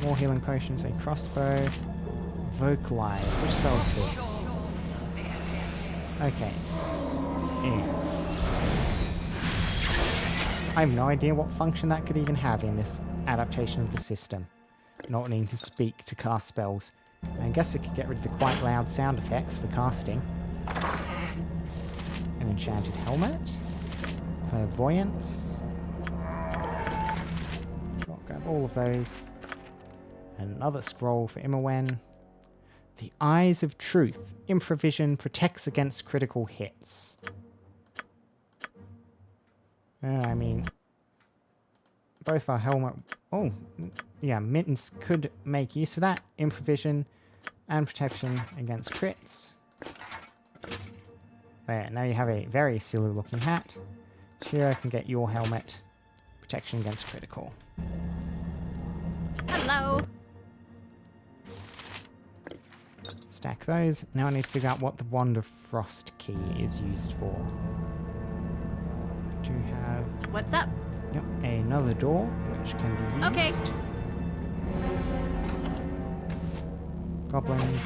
More healing potions, a crossbow. Vocalize. Which spell is this? Okay. Yeah. I have no idea what function that could even have in this adaptation of the system. Not needing to speak to cast spells. I guess it could get rid of the quite loud sound effects for casting. An enchanted helmet. Clairvoyance. I'll grab all of those. And another scroll for Imowen. The Eyes of Truth. Infravision protects against critical hits. I mean, both our helmet... Oh, yeah, Mittens could make use of that. Infravision and protection against crits. There, now you have a very silly looking hat. Shiro can get your helmet. Protection against critical. Hello. Stack those. Now I need to figure out what the Wand of Frost key is used for. Do you have... What's up? Yep, another door, which can be used. Okay. Goblins.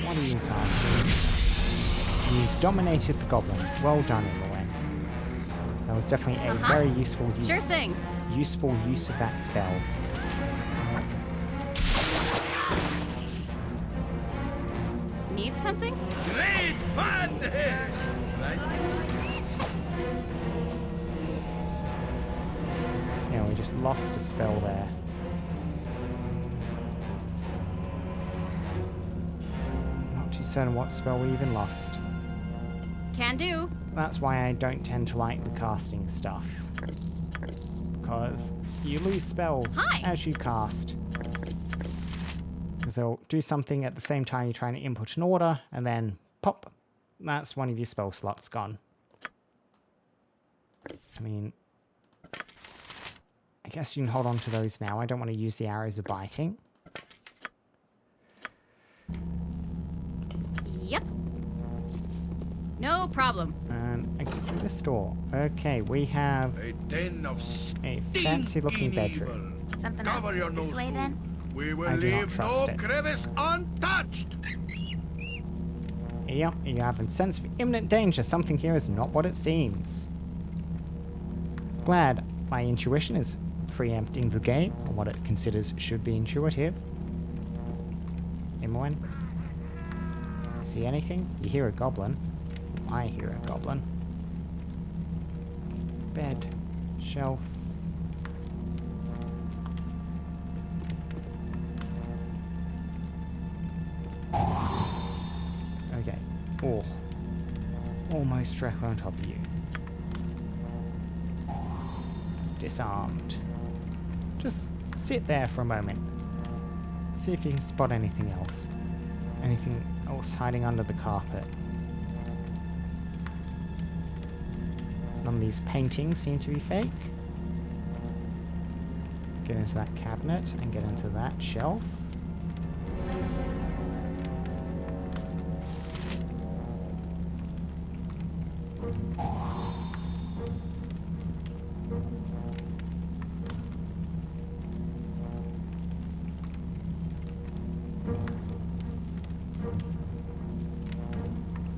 What are you casting? You've dominated the goblin. Well done, Imowen. That was definitely a very useful use. Sure thing. Useful use of that spell. Need something? Great fun! Yeah, we just lost a spell there. Not too certain what spell we even lost. Can do. That's why I don't tend to like the casting stuff. Because you lose spells as you cast. Because they'll do something at the same time you're trying to input an order, and then pop, that's one of your spell slots gone. I mean, I guess you can hold on to those now. I don't want to use the arrows of biting. Yep. No problem. And exit through this door. Okay, we have A den of a fancy looking stinking bedroom. evil. Something Cover up your this nose way too. then? We will I do not leave trust no it. crevice untouched. Yep, you have a sense of imminent danger. Something here is not what it seems. Glad my intuition is preempting the game on what it considers should be intuitive. Imowen? See anything? You hear a goblin. I hear a goblin. Bed. Shelf. Okay. Oh. Almost directly on top of you. Disarmed. Just sit there for a moment. See if you can spot anything else. Anything else hiding under the carpet. None of these paintings seem to be fake. Get into that cabinet and get into that shelf.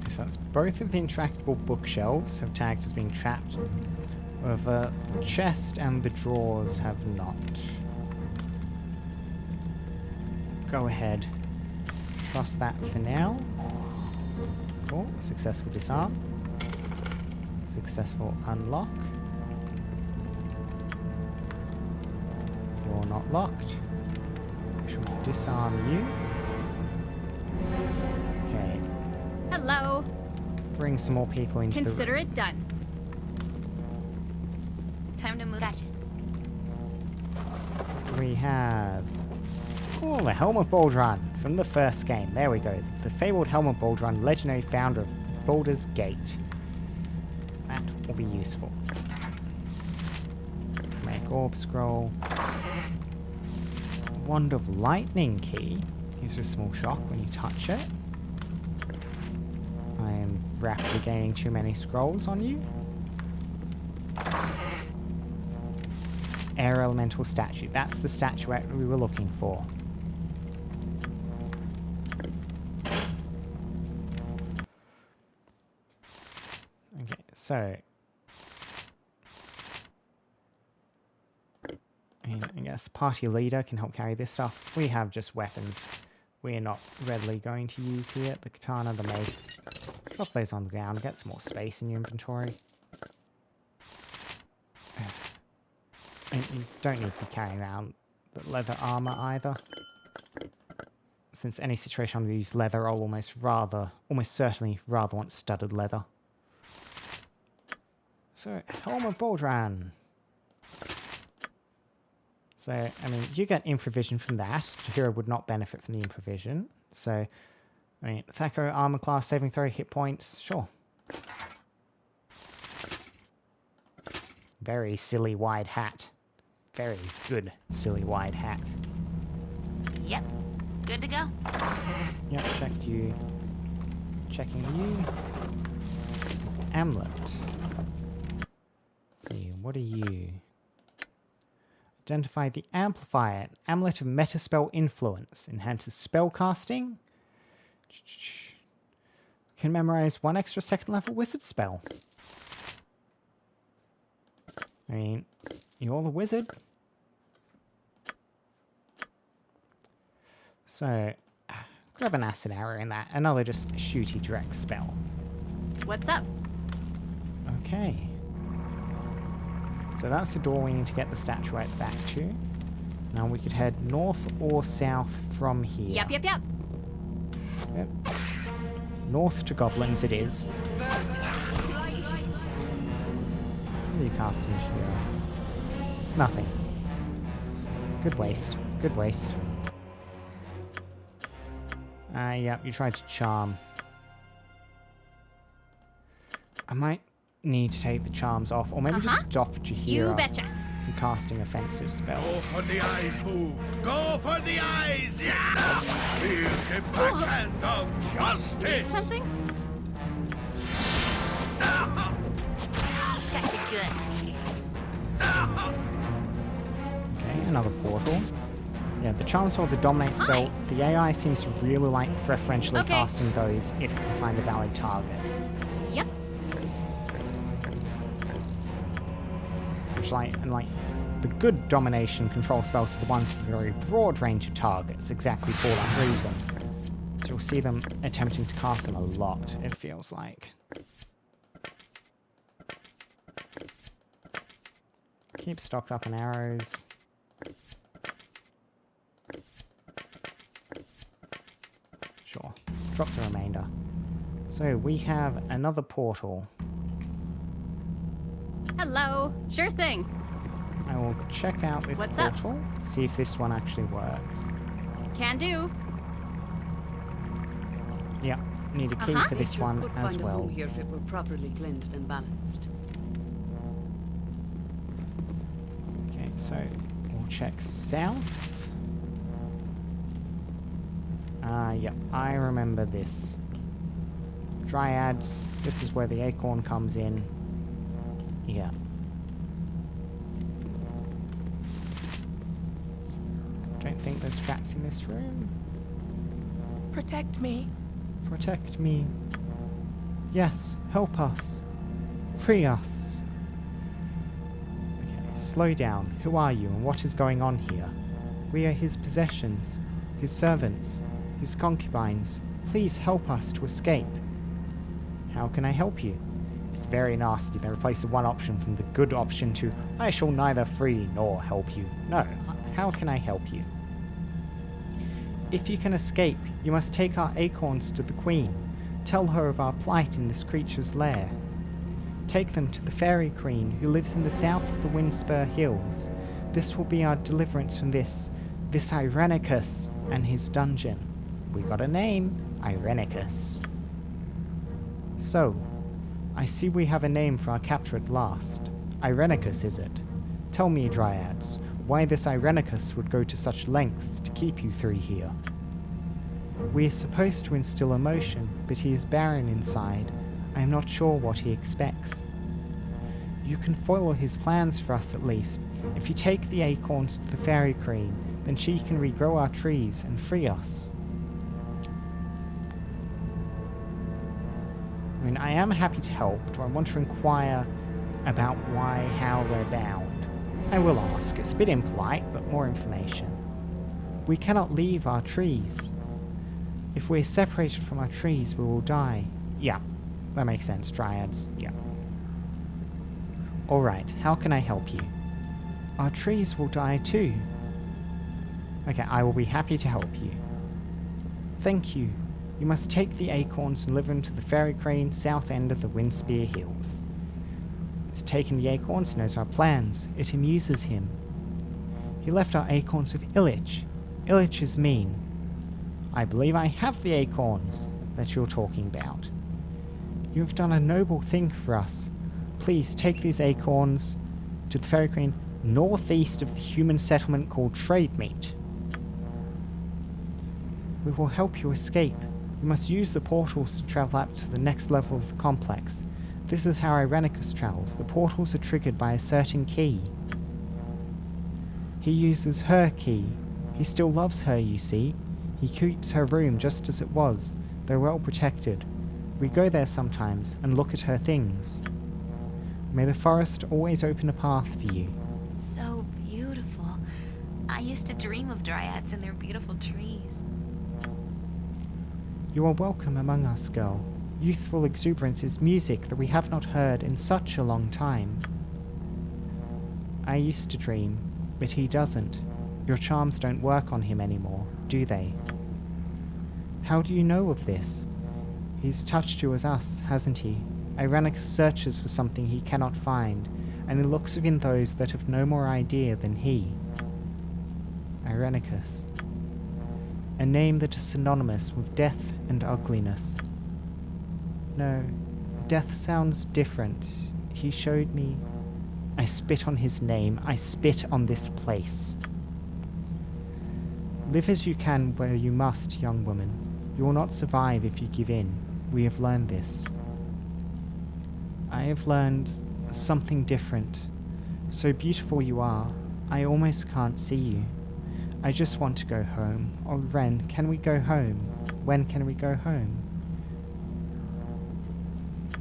So that's both of the intractable bookshelves have tagged as being trapped. However, the chest and the drawers have not. Go ahead. Trust that for now. Cool. Successful disarm. Successful unlock. You're not locked. I shall disarm you. Okay. Hello. Bring some more people into Consider the it done. Time to move. Gotcha. We have... Oh, the Helm of Baldur from the first game. There we go. The fabled Helm of Baldur, legendary founder of Baldur's Gate. That will be useful. Make orb scroll. Wand of Lightning key. Gives you a small shock when you touch it. I am rapidly gaining too many scrolls on you. Air Elemental Statue. That's the statuette we were looking for. Okay, so... I guess party leader can help carry this stuff. We have just weapons we're not readily going to use here. The katana, the mace. Drop those on the ground. Get some more space in your inventory. And you don't need to be carrying around the leather armor either. Since any situation I'm going to use leather, I'll almost certainly rather want studded leather. So, Helm of Baldran. So, I mean, you get improvision from that. Jahira would not benefit from the improvision. So, I mean, Thaco, armor class, saving throw, hit points, sure. Very silly wide hat. Very good silly wide hat. Yep. Good to go. Yep, checked you. Checking you. Amulet. Let's see, what are you? Identify the amplifier. Amulet of Metaspell Influence. Enhances spell casting. Can memorize 1 extra second level wizard spell. I mean, you're the wizard. So, grab an acid arrow in that. Another just shooty direct spell. What's up? Okay. So that's the door we need to get the statuette back to. Now we could head north or south from here. Yep. Yep. North to goblins it is. What are you casting here? Nothing. Good waste. Good waste. Yep, you tried to charm. I might need to take the charms off, or maybe just stop Jahira You betcha. from casting offensive spells. Go for the eyes, Boo! Go for the eyes! Yeah! Feel the backhand of justice! Something? Got you good. Okay, another portal. Yeah, the charms for the dominate spell, the AI seems to really like preferentially casting those if it can find a valid target. Yep. Which, the good domination control spells are the ones with a very broad range of targets, exactly for that reason. So you'll see them attempting to cast them a lot, it feels like. Keep stocked up on arrows. Sure. Drop the remainder. So we have another portal. Hello. Sure thing. I will check out this What's up? portal, see if this one actually works. Can do. Yeah, need a key for this Nature one could as find a well. home here if it were properly cleansed and balanced. Okay, so we'll check south. Yep, I remember this. Dryads, this is where the acorn comes in. Yeah. Don't think there's traps in this room. Protect me. Protect me. Yes, help us. Free us. Okay, slow down. Who are you and what is going on here? We are his possessions, his servants, his concubines. Please help us to escape. How can I help you? It's very nasty. They replace the one option from the good option to, I shall neither free nor help you. No, how can I help you? If you can escape, you must take our acorns to the Queen. Tell her of our plight in this creature's lair. Take them to the Fairy Queen, who lives in the south of the Windspur Hills. This will be our deliverance from this Irenicus and his dungeon. We got a name, Irenicus. So, I see we have a name for our captor at last. Irenicus, is it? Tell me, Dryads, why this Irenicus would go to such lengths to keep you three here. We are supposed to instill emotion, but he is barren inside. I am not sure what he expects. You can foil his plans for us at least. If you take the acorns to the Fairy Queen, then she can regrow our trees and free us. I mean, I am happy to help. Do I want to inquire about why, how they're bound? I will ask. It's a bit impolite, but more information. We cannot leave our trees. If we're separated from our trees, we will die. Yeah, that makes sense. Dryads, yeah. Alright, how can I help you? Our trees will die too. Okay, I will be happy to help you. Thank you. You must take the acorns and deliver them to the Fairy Crane south end of the Windspear Hills. It's taken the acorns and knows our plans. It amuses him. He left our acorns with Illich. Illich is mean. I believe I have the acorns that you're talking about. You have done a noble thing for us. Please take these acorns to the Fairy Queen northeast of the human settlement called Trademeet. We will help you escape. You must use the portals to travel up to the next level of the complex. This is how Irenicus travels. The portals are triggered by a certain key. He uses her key. He still loves her, you see. He keeps her room just as it was. They're well protected. We go there sometimes and look at her things. May the forest always open a path for you. So beautiful. I used to dream of dryads and their beautiful trees. You are welcome among us, girl. Youthful exuberance is music that we have not heard in such a long time. I used to dream, but he doesn't. Your charms don't work on him anymore, do they? How do you know of this? He's touched you as us, hasn't he? Irenicus searches for something he cannot find, and he looks within those that have no more idea than he. Irenicus. A name that is synonymous with death and ugliness. No, death sounds different. He showed me. I spit on his name. I spit on this place. Live as you can where you must, young woman. You will not survive if you give in. We have learned this. I have learned something different. So beautiful you are, I almost can't see you. I just want to go home. Oh, Ren, can we go home? When can we go home?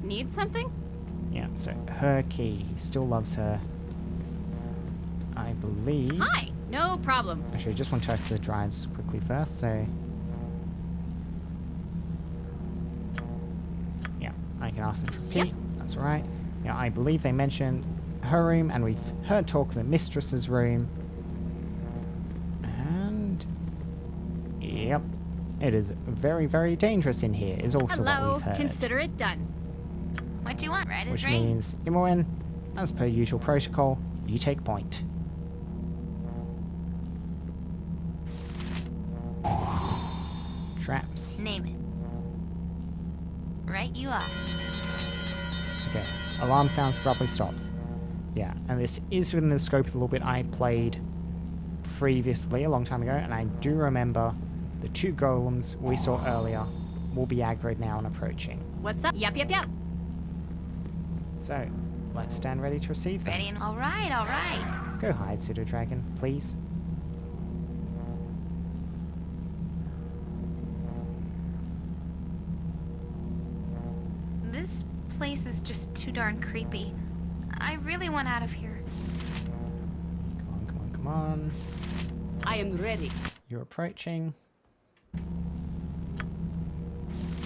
Need something? Yeah, so her key. He still loves her. I believe... Hi! No problem. Actually, I just want to check the drives quickly first, so... Yeah, I can ask them to repeat. Yep. That's right. Yeah, I believe they mentioned her room, and we've heard talk of the mistress's room. And... Yep. It is very, very dangerous in here, is also what we've heard. Consider it done. What do you want, right? Which means, Imoen, as per usual protocol, you take point. Traps. Name it. Right you are. Okay. Alarm sounds abruptly stops. Yeah, and this is within the scope of the little bit I played previously, a long time ago, and I do remember the two golems we saw earlier will be aggroed now and approaching. What's up? Yep. So, let's stand ready to receive them. Ready and all right. Go hide, Pseudo Dragon, please. This place is just too darn creepy. I really want out of here. Come on. I am ready. You're approaching.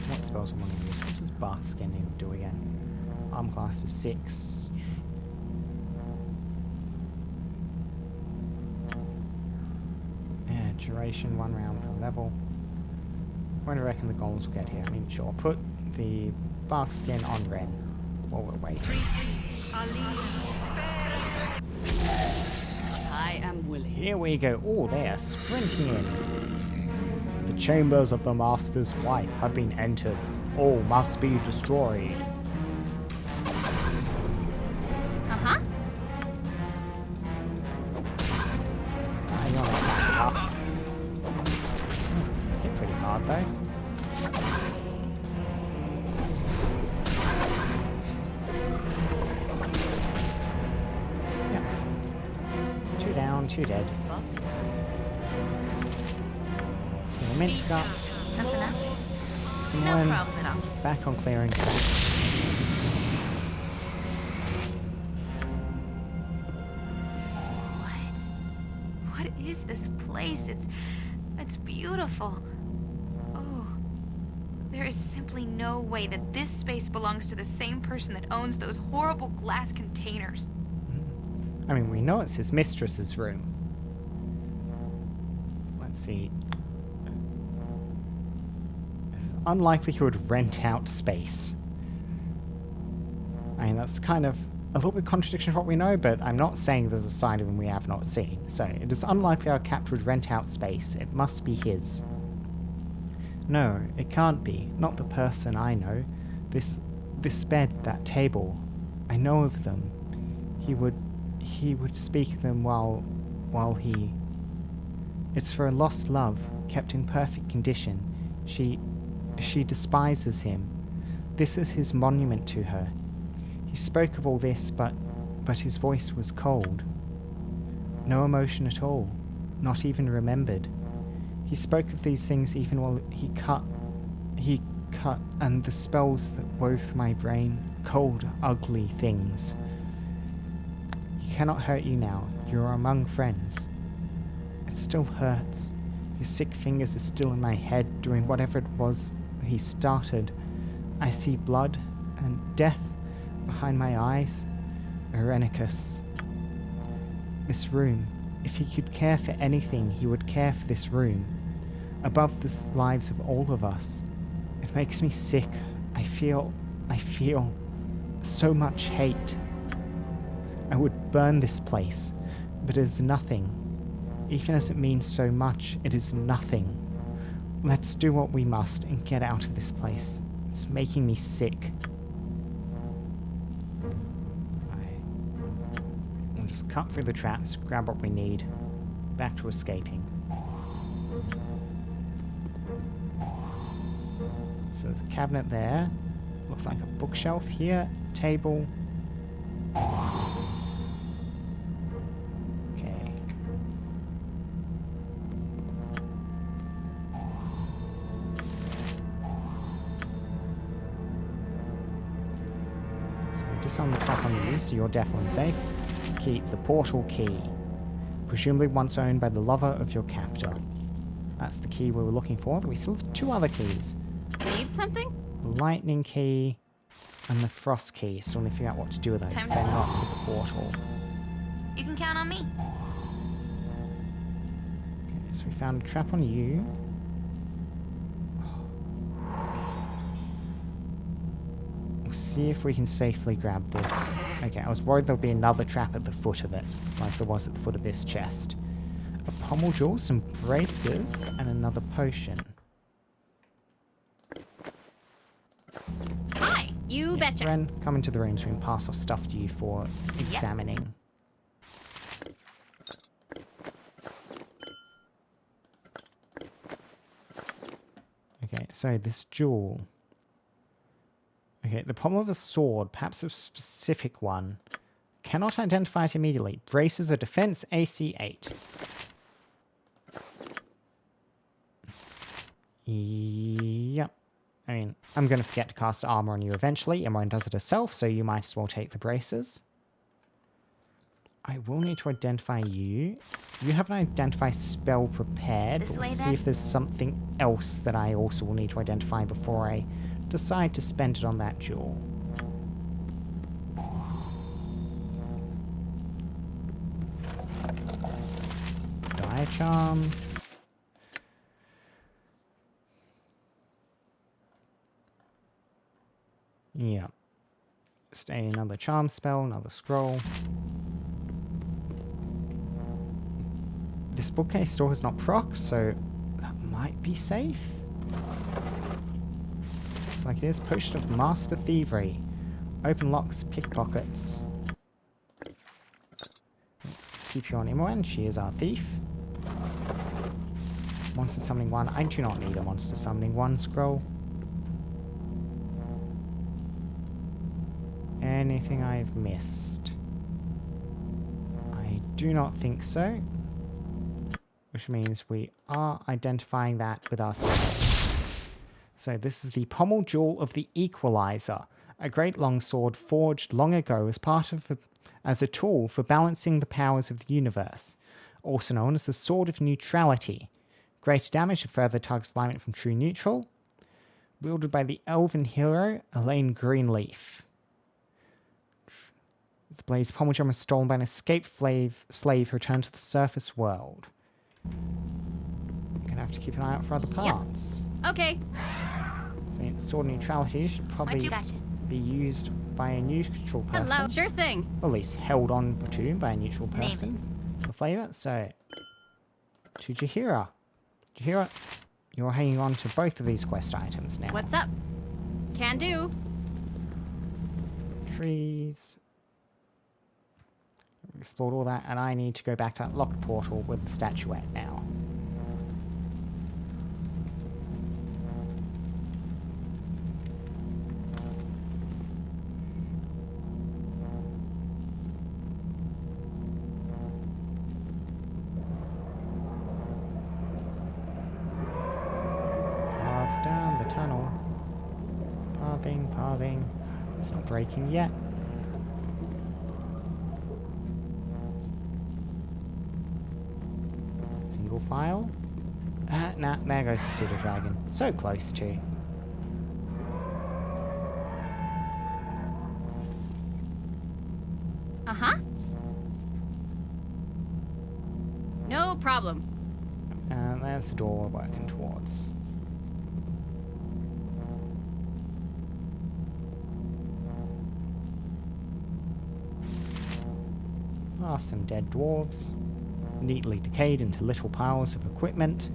What spells am I going to use? What does Bark Skin even do again? Arm class is 6. Yeah, duration 1 round per level. When do I reckon the goals will get here? I mean, sure, put the Bark Skin on Ren while we're waiting. I am willing. Here we go. Oh, they are sprinting in. The chambers of the Master's wife have been entered. All must be destroyed. aren't you dead? Little mince up. Something else? Come No on. problem at all. Back on clearing tracks. What is this place? It's beautiful. Oh, there is simply no way that this space belongs to the same person that owns those horrible glass containers. I mean, we know it's his mistress's room. Let's see. It's unlikely he would rent out space. I mean, that's kind of a little bit contradiction of what we know, but I'm not saying there's a side of him we have not seen. So, it is unlikely our captor would rent out space. It must be his. No, it can't be. Not the person I know. This bed, that table. I know of them. He would speak of them while he... It's for a lost love, kept in perfect condition. She despises him. This is his monument to her. He spoke of all this, but his voice was cold. No emotion at all, not even remembered. He spoke of these things even while he cut, and the spells that wove through my brain, cold, ugly things. He cannot hurt you now. You are among friends. It still hurts. His sick fingers are still in my head, doing whatever it was he started. I see blood and death behind my eyes. Irenicus. This room. If he could care for anything, he would care for this room. Above the lives of all of us. It makes me sick. I feel so much hate. I would burn this place, but it is nothing. Even as it means so much, it is nothing. Let's do what we must and get out of this place. It's making me sick. We'll just cut through the traps, grab what we need. Back to escaping. So there's a cabinet there. Looks like a bookshelf here. Table. Okay. So we disarm the clock on you, so you're definitely safe. Keep the portal key. Presumably once owned by the lover of your captor. That's the key we were looking for. We still have 2 other keys. Need something? Lightning key and the frost key. Still need to figure out what to do with those. They're not for the portal. You can count on me. Okay, so we found a trap on you. We'll see if we can safely grab this. Okay, I was worried there'll be another trap at the foot of it, like there was at the foot of this chest. A pommel jewel, some braces, and another potion. Hi, you betcha. Ren, come into the room so we can pass our stuff to you for examining. Okay, so this jewel. Okay, the pommel of a sword, perhaps a specific one. Cannot identify it immediately. Braces a defense AC 8. Yep. I mean, I'm going to forget to cast armor on you eventually. Imran does it herself, so you might as well take the braces. I will need to identify you. You have an identify spell prepared, but we'll see if there's something else that I also will need to identify before I decide to spend it on that jewel. Dire charm. Yeah. Stay another charm spell, another scroll. This bookcase still has not proc, so that might be safe. Looks like it is. Potion of Master Thievery. Open locks, pickpockets. Keep you on Imoen, she is our thief. Monster Summoning 1. I do not need a Monster Summoning 1 scroll. Anything I've missed? I do not think so. which means we are identifying that with our symbol. So this is the pommel jewel of the Equalizer, a great longsword forged long ago as a tool for balancing the powers of the universe, also known as the Sword of Neutrality. Greater damage if further targets alignment from true neutral. Wielded by the elven hero Elaine Greenleaf. The blade's pommel gem was stolen by an escaped slave who returned to the surface world. You're gonna have to keep an eye out for other parts. Yep. Okay. So Sword of Neutrality should probably be used by a neutral person. Hello. Sure thing. Or at least held on to by a neutral person for flavor. So, to Jaheira. Jaheira, you're hanging on to both of these quest items now. What's up? Can do. Trees. We've explored all that, and I need to go back to that locked portal with the statuette now. Path down the tunnel. Pathing. It's not breaking yet. Single file. Nah, there goes the pseudo dragon. So close to. Uh-huh. No problem. And there's the door we're working towards. Past some dead dwarves, neatly decayed into little piles of equipment.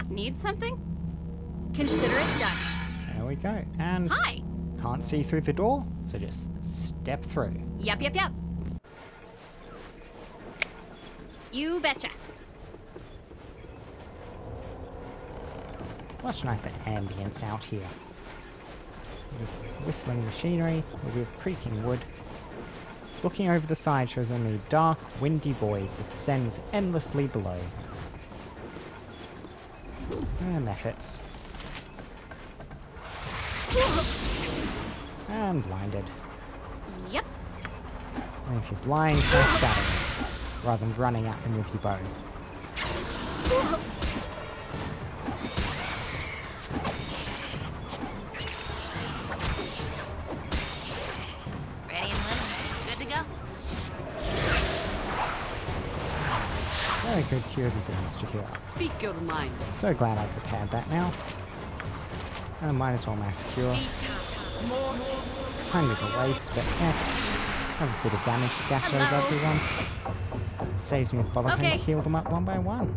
Need something? Consider it done. There we go. And Hi. can't see through the door, so just step through. Yep. You betcha. Much nicer ambience out here. Just whistling machinery, with creaking wood. Looking over the side shows only a dark, windy void that descends endlessly below. Methods. And blinded. Yep. And if you're blind, try stabbing them, rather than running at them with your bow. Ready and willing. Good to go. Very good cure disease, Jaheira. Speak your mind. So glad I prepared that now. And I might as well mass cure. Kind of a waste, but have a bit of damage scattered over everyone. It saves me the bother having to heal them up one by one.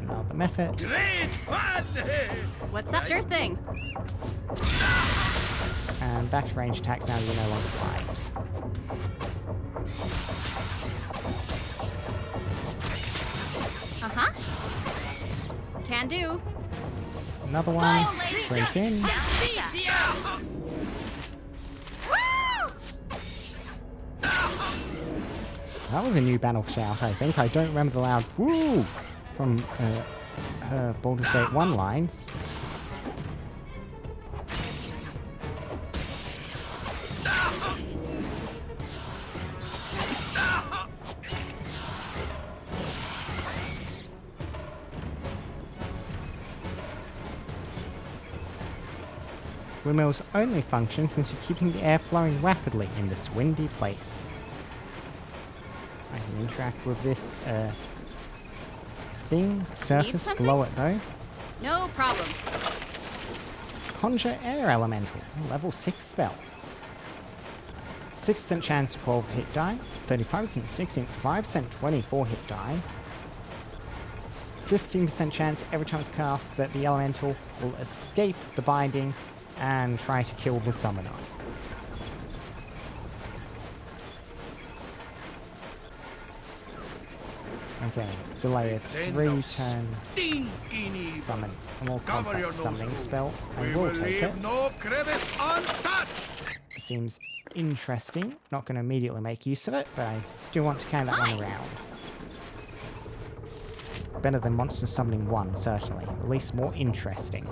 Another method. Great fun! What's up? Sure thing. And back to range attacks now you're no longer flying. Uh-huh. Can do. Another one. Sprint in. That was a new battle shout, I think. I don't remember the loud woo from her Baldur's Gate 1 lines. Windmills only function since you're keeping the air flowing rapidly in this windy place. I can interact with this surface below it though. No problem. Conjure Air Elemental, level 6 spell. 6% chance 12 hit die, 35% 16, 5% 24 hit die. 15% chance every time it's cast that the elemental will escape the binding and try to kill the summoner. Okay, delay a 3-turn Stinking summon. And we'll Cover your contact summoning nose. spell. We I will will take it. leave no crevice untouched. Seems interesting. Not going to immediately make use of it, but I do want to carry that one around. Better than monster summoning 1, certainly. At least more interesting.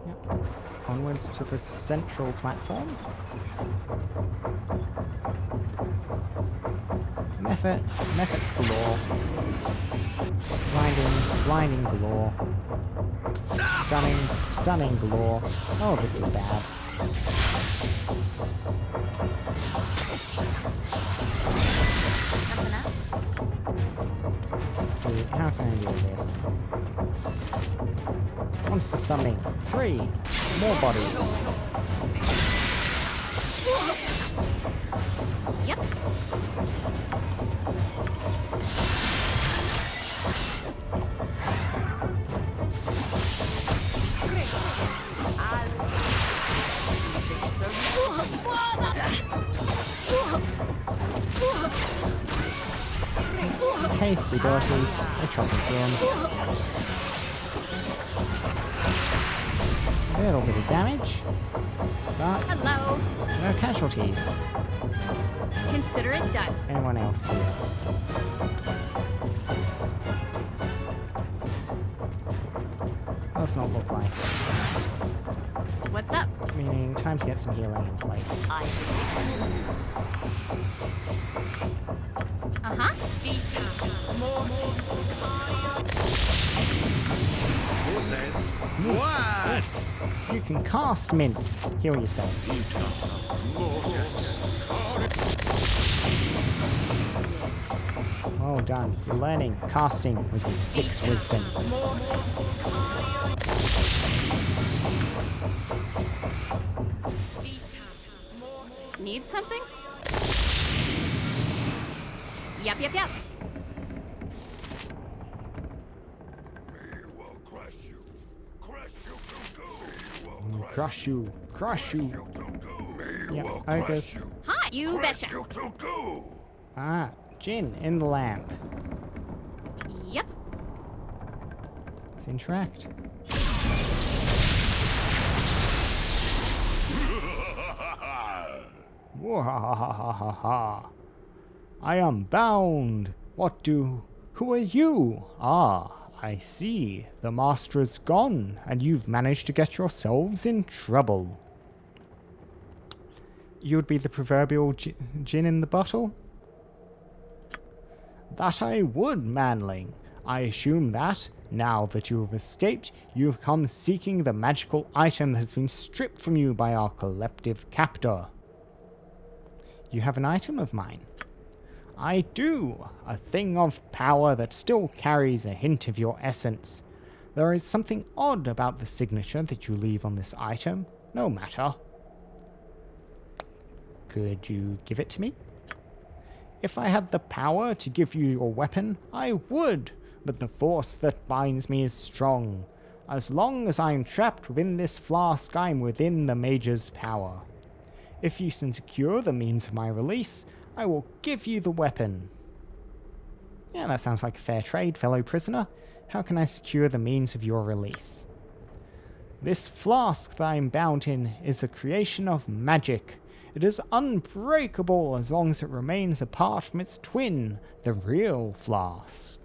Yep. Onwards to the central platform. Methods galore. Blinding galore. Stunning galore. Oh, this is bad. See, how can I do this? Monster summoning. 3 more bodies. Yep. Hasty abilities. I chop through them. A little bit of damage. But Hello. no casualties. Consider it done. Anyone else here? Does not look like. What's up? Meaning, time to get some healing in place. Uh-huh. What? You can cast Minsk. Heal yourself. Well done. You're learning casting with your 6 wisdom. Need something? Yep. Crush you. Yep, ogres. Hi, you betcha. Ah, Jin in the lamp. Yep. Let's interact. Wahahaha. I am bound. Who are you? Ah, I see. The master is gone, and you've managed to get yourselves in trouble. You would be the proverbial gin in the bottle? That I would, manling. I assume that, now that you have escaped, you have come seeking the magical item that has been stripped from you by our collective captor. You have an item of mine? I do, a thing of power that still carries a hint of your essence. There is something odd about the signature that you leave on this item. No matter. Could you give it to me? If I had the power to give you your weapon, I would, but the force that binds me is strong. As long as I am trapped within this flask, I am within the Mage's power. If you can secure the means of my release, I will give you the weapon. Yeah, that sounds like a fair trade, fellow prisoner. How can I secure the means of your release? This flask that I am bound in is a creation of magic. It is unbreakable as long as it remains apart from its twin, the real flask.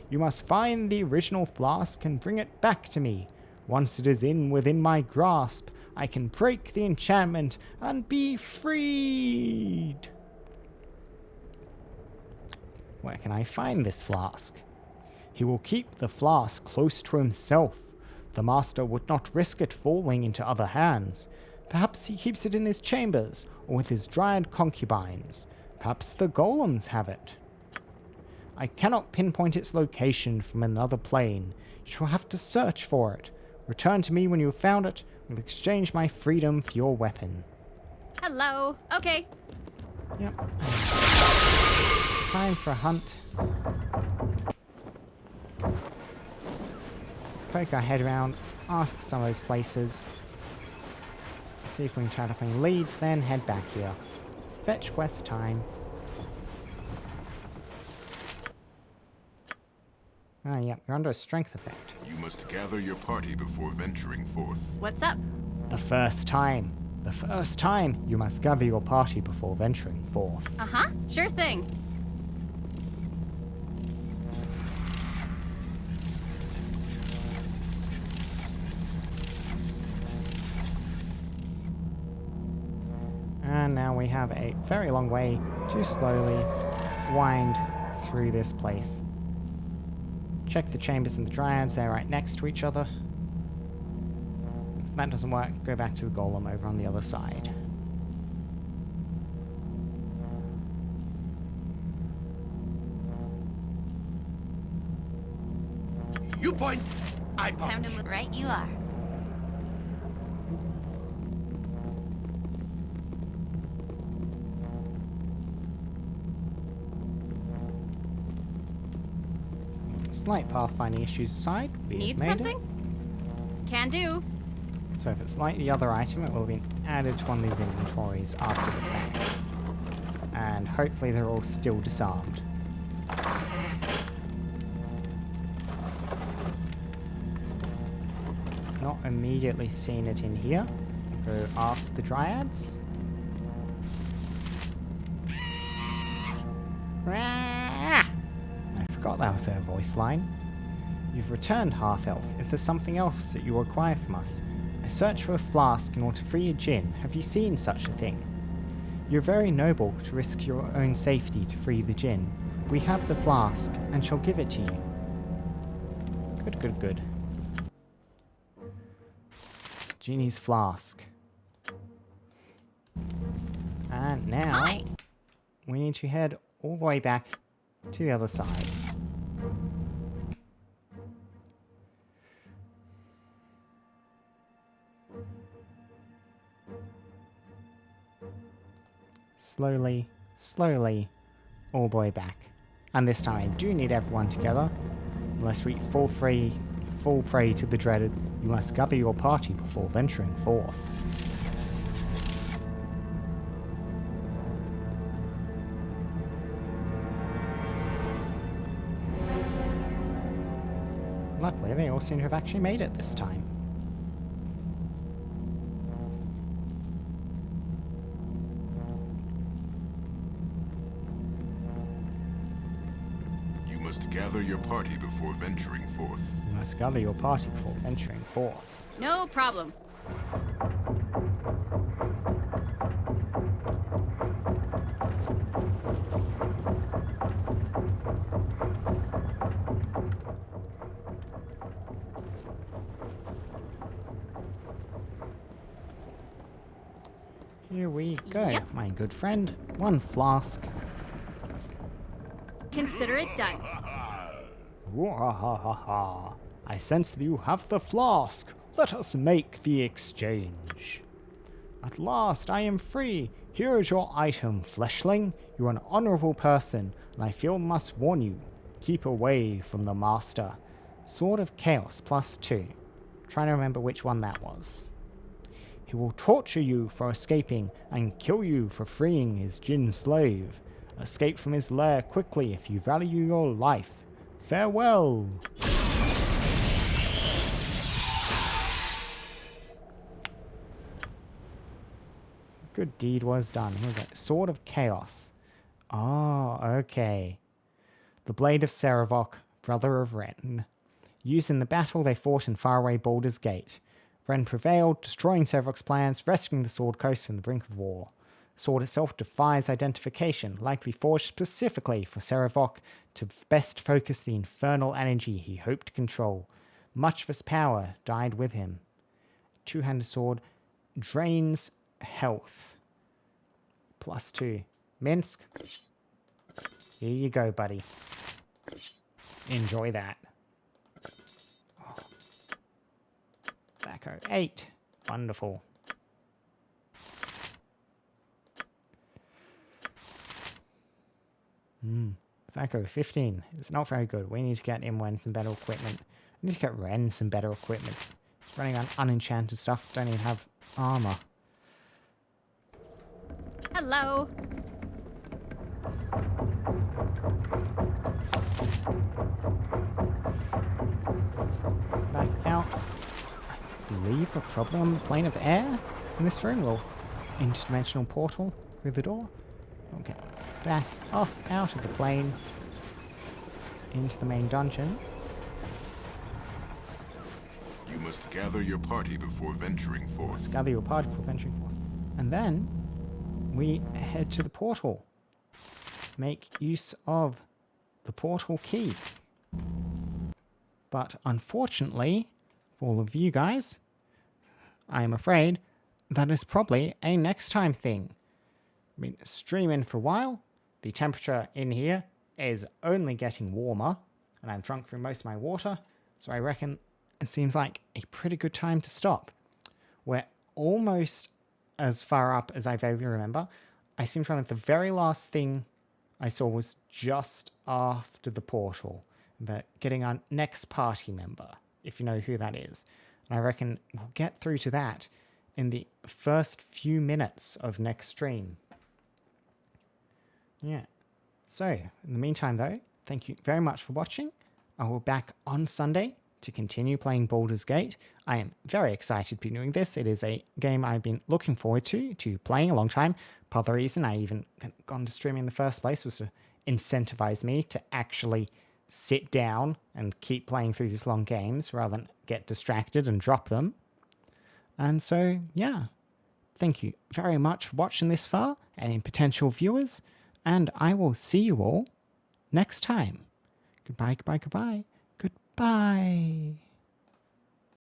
You must find the original flask and bring it back to me. Once it is within my grasp, I can break the enchantment and be freed. Where can I find this flask? He will keep the flask close to himself. The master would not risk it falling into other hands. Perhaps he keeps it in his chambers, or with his dryad concubines. Perhaps the golems have it. I cannot pinpoint its location from another plane. You shall have to search for it. Return to me when you have found it. We'll exchange my freedom for your weapon. Hello. Okay. Yep. Time for a hunt. Poke our head around. ask some of those places. See if we can chat up any leads, then head back here. Fetch quest time. Ah, yeah, you're under a strength effect. You must gather your party before venturing forth. What's up? The first time. The first time you must gather your party before venturing forth. Uh-huh. Sure thing. And now we have a very long way to slowly wind through this place. Check the chambers and the dryads, they're right next to each other. If that doesn't work, go back to the golem over on the other side. You point, I punch. Time to move. Right you are. Slight pathfinding issues aside, we Need have made something? Can do. it. So if it's like the other item, it will have been added to one of these inventories after the fact. And hopefully they're all still disarmed. Not immediately seeing it in here. Go ask the dryads. I forgot that was their voice line. You've returned, half-elf. If there's something else that you require from us, I search for a flask in order to free a djinn. Have you seen such a thing? You're very noble to risk your own safety to free the djinn. We have the flask, and shall give it to you. Good, good, good. Genie's flask. And now, Hi. we need to head all the way back to the other side. Slowly, slowly, all the way back. And this time I do need everyone together. Unless we fall prey to the dreaded, you must gather your party before venturing forth. Luckily, they all seem to have actually made it this time. You must gather your party before venturing forth. You must gather your party before venturing forth. No problem. Here we go, Yep. my good friend. One flask. Consider it done. Wahahaha. I sense that you have the flask. Let us make the exchange. At last, I am free. Here is your item, fleshling. You are an honorable person, and I feel must warn you. Keep away from the master. Sword of Chaos +2. Trying to remember which one that was. He will torture you for escaping and kill you for freeing his djinn slave. Escape from his lair quickly if you value your life. Farewell! Good deed was done. Here we go. Sword of Chaos. Ah, okay. The Blade of Sarevok, brother of Ren. Used in the battle they fought in faraway Baldur's Gate. Ren prevailed, destroying Sarevok's plans, rescuing the Sword Coast from the brink of war. The sword itself defies identification, likely forged specifically for Sarevok to best focus the infernal energy he hoped to control. Much of his power died with him. Two-handed sword drains health. +2. Minsk. Here you go, buddy. Enjoy that. Tobacco 8. Wonderful. Tobacco 15. It's not very good. We need to get Imwen some better equipment. We need to get Ren some better equipment. running on unenchanted stuff. Don't even have armor. Hello. Back out. I believe we're probably on the plane of air in this room. Little interdimensional portal through the door. Okay. Back off out of the plane into the main dungeon. You must gather your party before venturing forth. Let's gather your party before venturing forth. And then we head to the portal. Make use of the portal key. But unfortunately, for all of you guys, I am afraid that is probably a next time thing. I've been streaming for a while. The temperature in here is only getting warmer, and I've drunk through most of my water, so I reckon it seems like a pretty good time to stop. We're almost as far up as I vaguely remember. I seem to remember the very last thing I saw was just after the portal, but getting our next party member, if you know who that is. And I reckon we'll get through to that in the first few minutes of next stream. Yeah. So, in the meantime though, thank you very much for watching. I will be back on Sunday to continue playing Baldur's Gate. I am very excited to be doing this. It is a game I've been looking forward to playing a long time. Part of the reason I even got into streaming in the first place was to incentivize me to actually sit down and keep playing through these long games rather than get distracted and drop them. And so, yeah, thank you very much for watching this far, any potential viewers, and I will see you all next time. Goodbye, goodbye, goodbye. Goodbye.